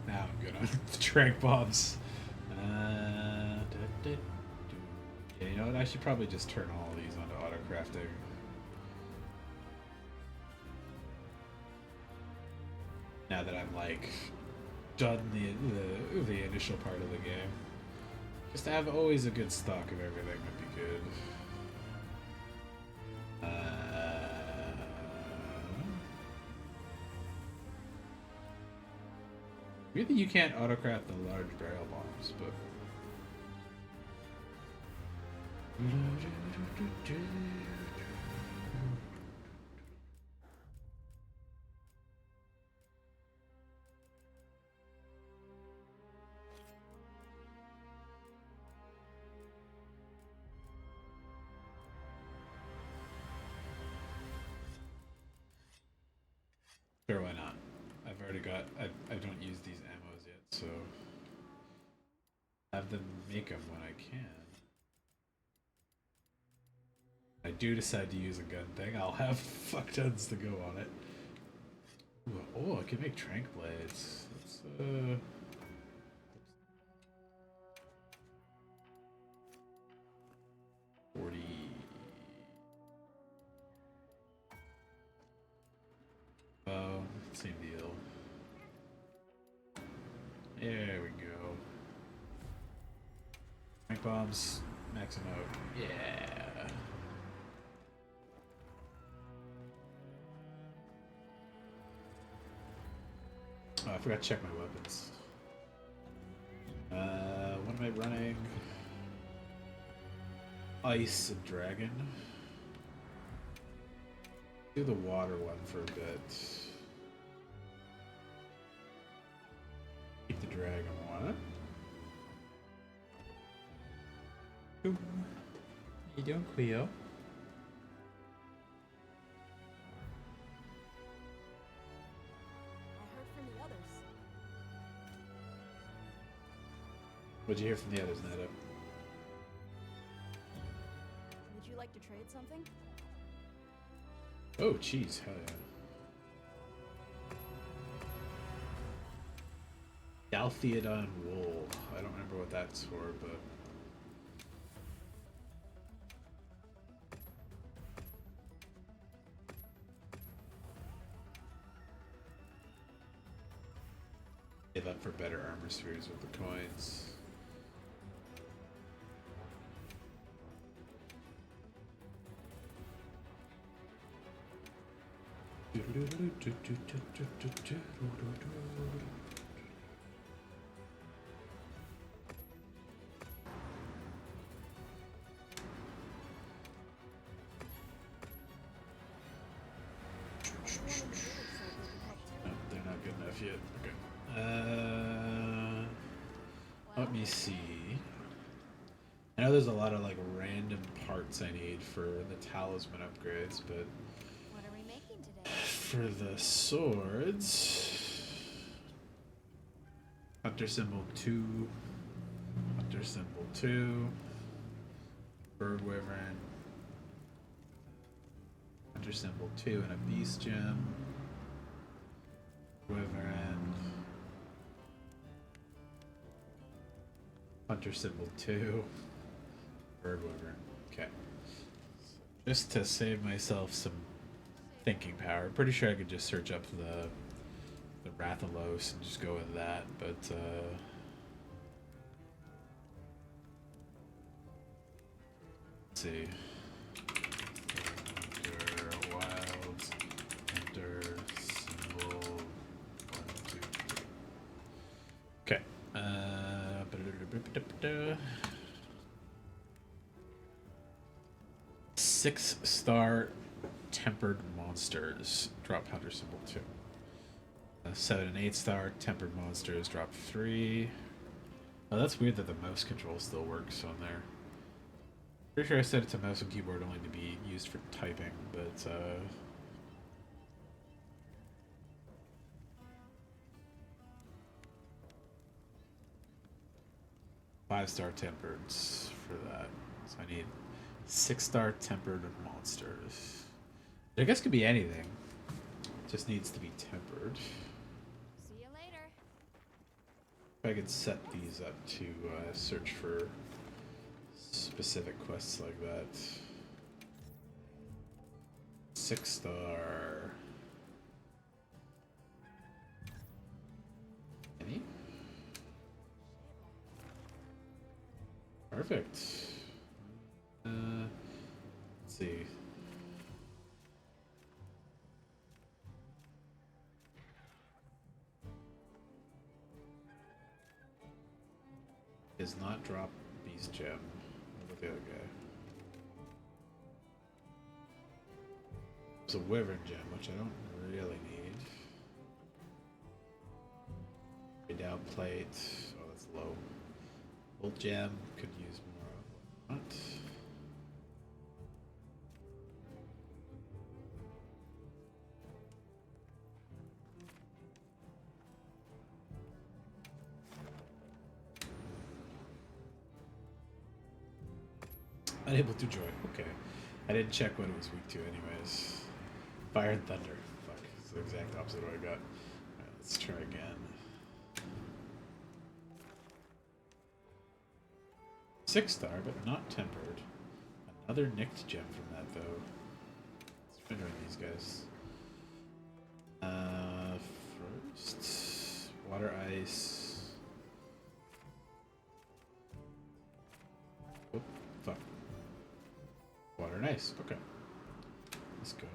Now I'm good on trank bombs. Yeah, you know what? I should probably just turn all these onto auto crafting. Now that I'm like done the initial part of the game, just to have always a good stock of everything would be good. Weird that you can't autocraft the large barrel bombs, but. Sure, why not? I've already got. I don't use these ammos yet, so have them make them when I can. I do decide to use a gun thing, I'll have fuck tons to go on it. Ooh, oh, I can make trank blades. Let's 40. Oh, same deal. There we go. Trank bombs, max them out. Yeah. Oh, I forgot to check my weapons. What am I running? Ice and dragon. Do the water one for a bit. Keep the dragon one. How you doing, Cleo? What'd you hear from the others, Nada? Would you like to trade something? Oh, jeez, hell yeah. Galtheodon wool. I don't remember what that's for, but... Save up for better armor spheres with the coins. No, they're not good enough yet. Okay. Let me see. I know there's a lot of like random parts I need for the talisman upgrades, but What are we making today? for the swords, Hunter symbol 2, Hunter symbol 2, Bird Wyvern, Hunter symbol 2 and a Beast Gem, Wyvern, Hunter symbol 2, Bird Wyvern. Okay. Just to save myself some thinking power. Pretty sure I could just search up the Rathalos and just go with that, but let's see. Enter wilds, enter symbol 1, 2, 3. Okay. 6-star tempered monsters drop Hunter symbol 2. 7 and 8-star tempered monsters drop 3. Oh, that's weird that the mouse control still works on there. Pretty sure I set it to mouse and keyboard only to be used for typing, but 5-star tempereds for that. So I need 6-star tempered monsters. I guess it could be anything. It just needs to be tempered. See you later. If I could set these up to search for specific quests like that. 6-star. Any? Perfect. Let's see. Does not drop Beast Gem. What about the other guy? There's a Wyvern Gem, which I don't really need. Redoubt Plate. Oh, that's low. Bolt Gem. Could use more of. What? Unable to join. Okay. I didn't check what it was weak to anyways. Fire and Thunder. Fuck. It's the exact opposite of what I got. Alright, let's try again. 6-star, but not tempered. Another nicked gem from that though. Let's try doing these guys. First. Water Ice. Oh, fuck. Water and Ice. Okay. Let's go.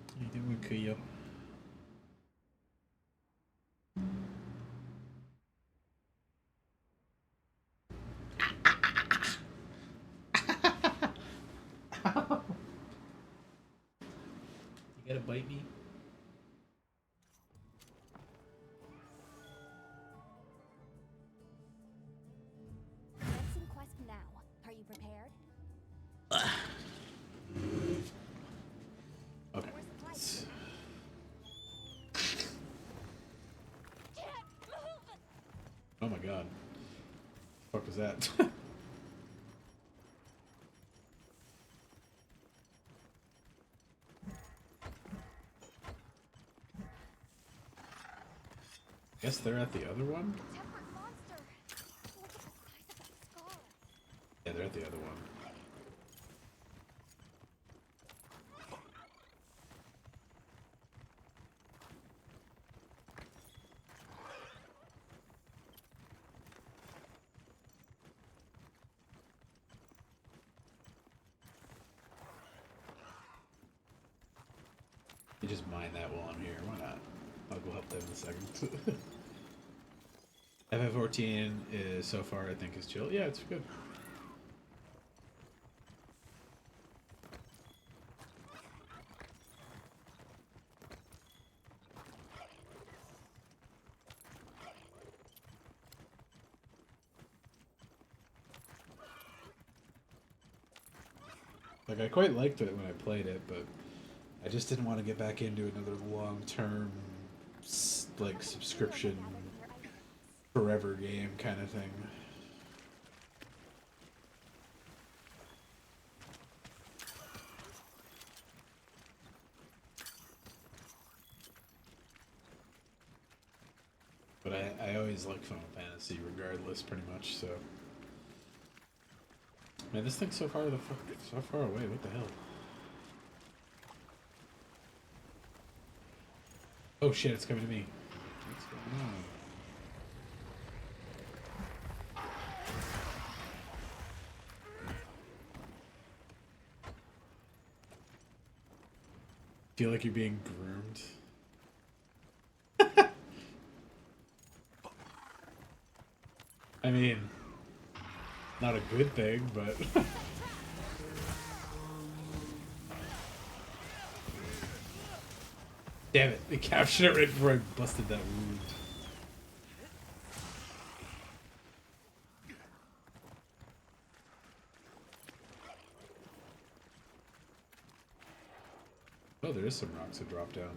How you doing, Kuyo? You gotta bite me? Commencing quest now. Are you prepared? Okay. Where's the flight? Let's- Oh my god. The fuck was that? Guess they're at the other one? Tempered monster. Look at the size of that skull. Yeah, they're at the other one. You just mine that while I'm here. Why not? I'll go help them in a second. FF14 is so far I think is chill. Yeah, it's good. Like I quite liked it when I played it, but I just didn't want to get back into another long-term like subscription forever game kind of thing. But I always like Final Fantasy regardless, pretty much, so. Man, this thing's so far so far away, what the hell? Oh shit, it's coming to me. What's going on? Feel like you're being groomed. I mean, not a good thing, but damn it, they captured it right before I busted that wound. Oh, there is some rocks that drop down.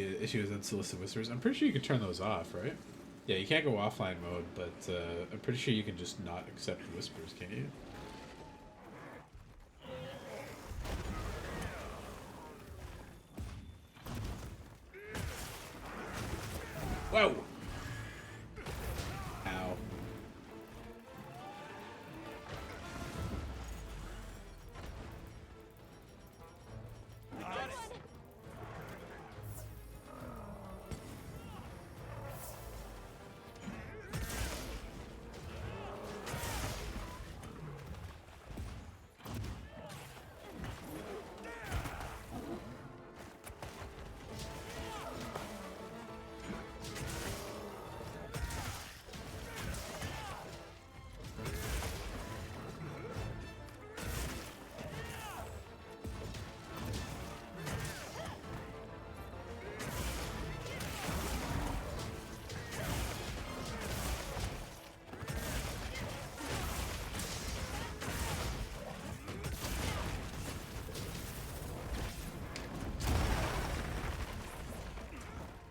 the issue with unsolicited whispers. I'm pretty sure you can turn those off, right? Yeah, you can't go offline mode, but I'm pretty sure you can just not accept whispers, can't you? Whoa! Ow.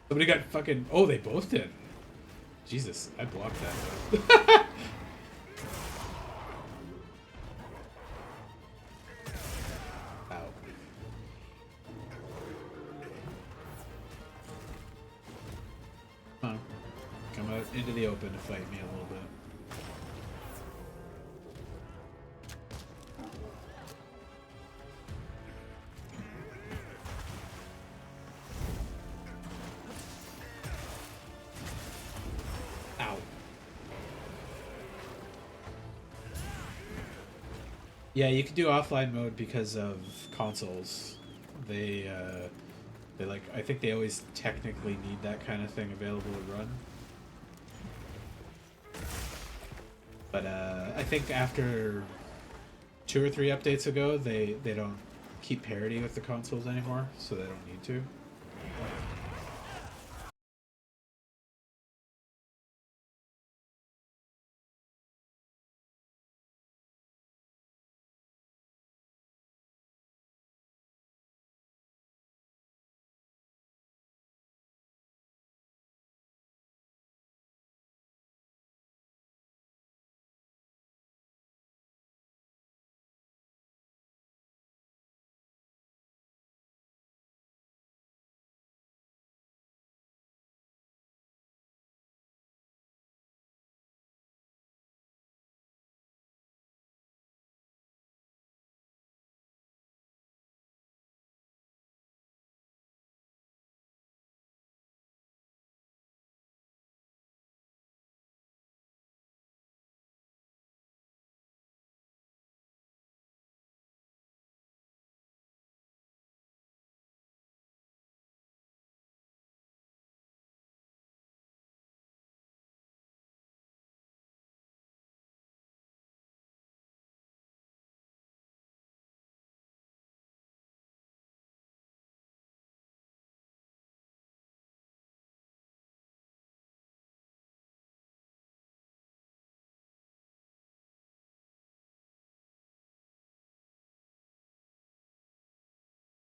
Somebody got fucking... Oh, they both did. Jesus, I blocked that. Ow. Come on. Come out into the open to fight me a little bit. Yeah, you can do offline mode because of consoles. They like, I think they always technically need that kind of thing available to run. But I think after 2 or 3 updates ago, they don't keep parity with the consoles anymore, so they don't need to.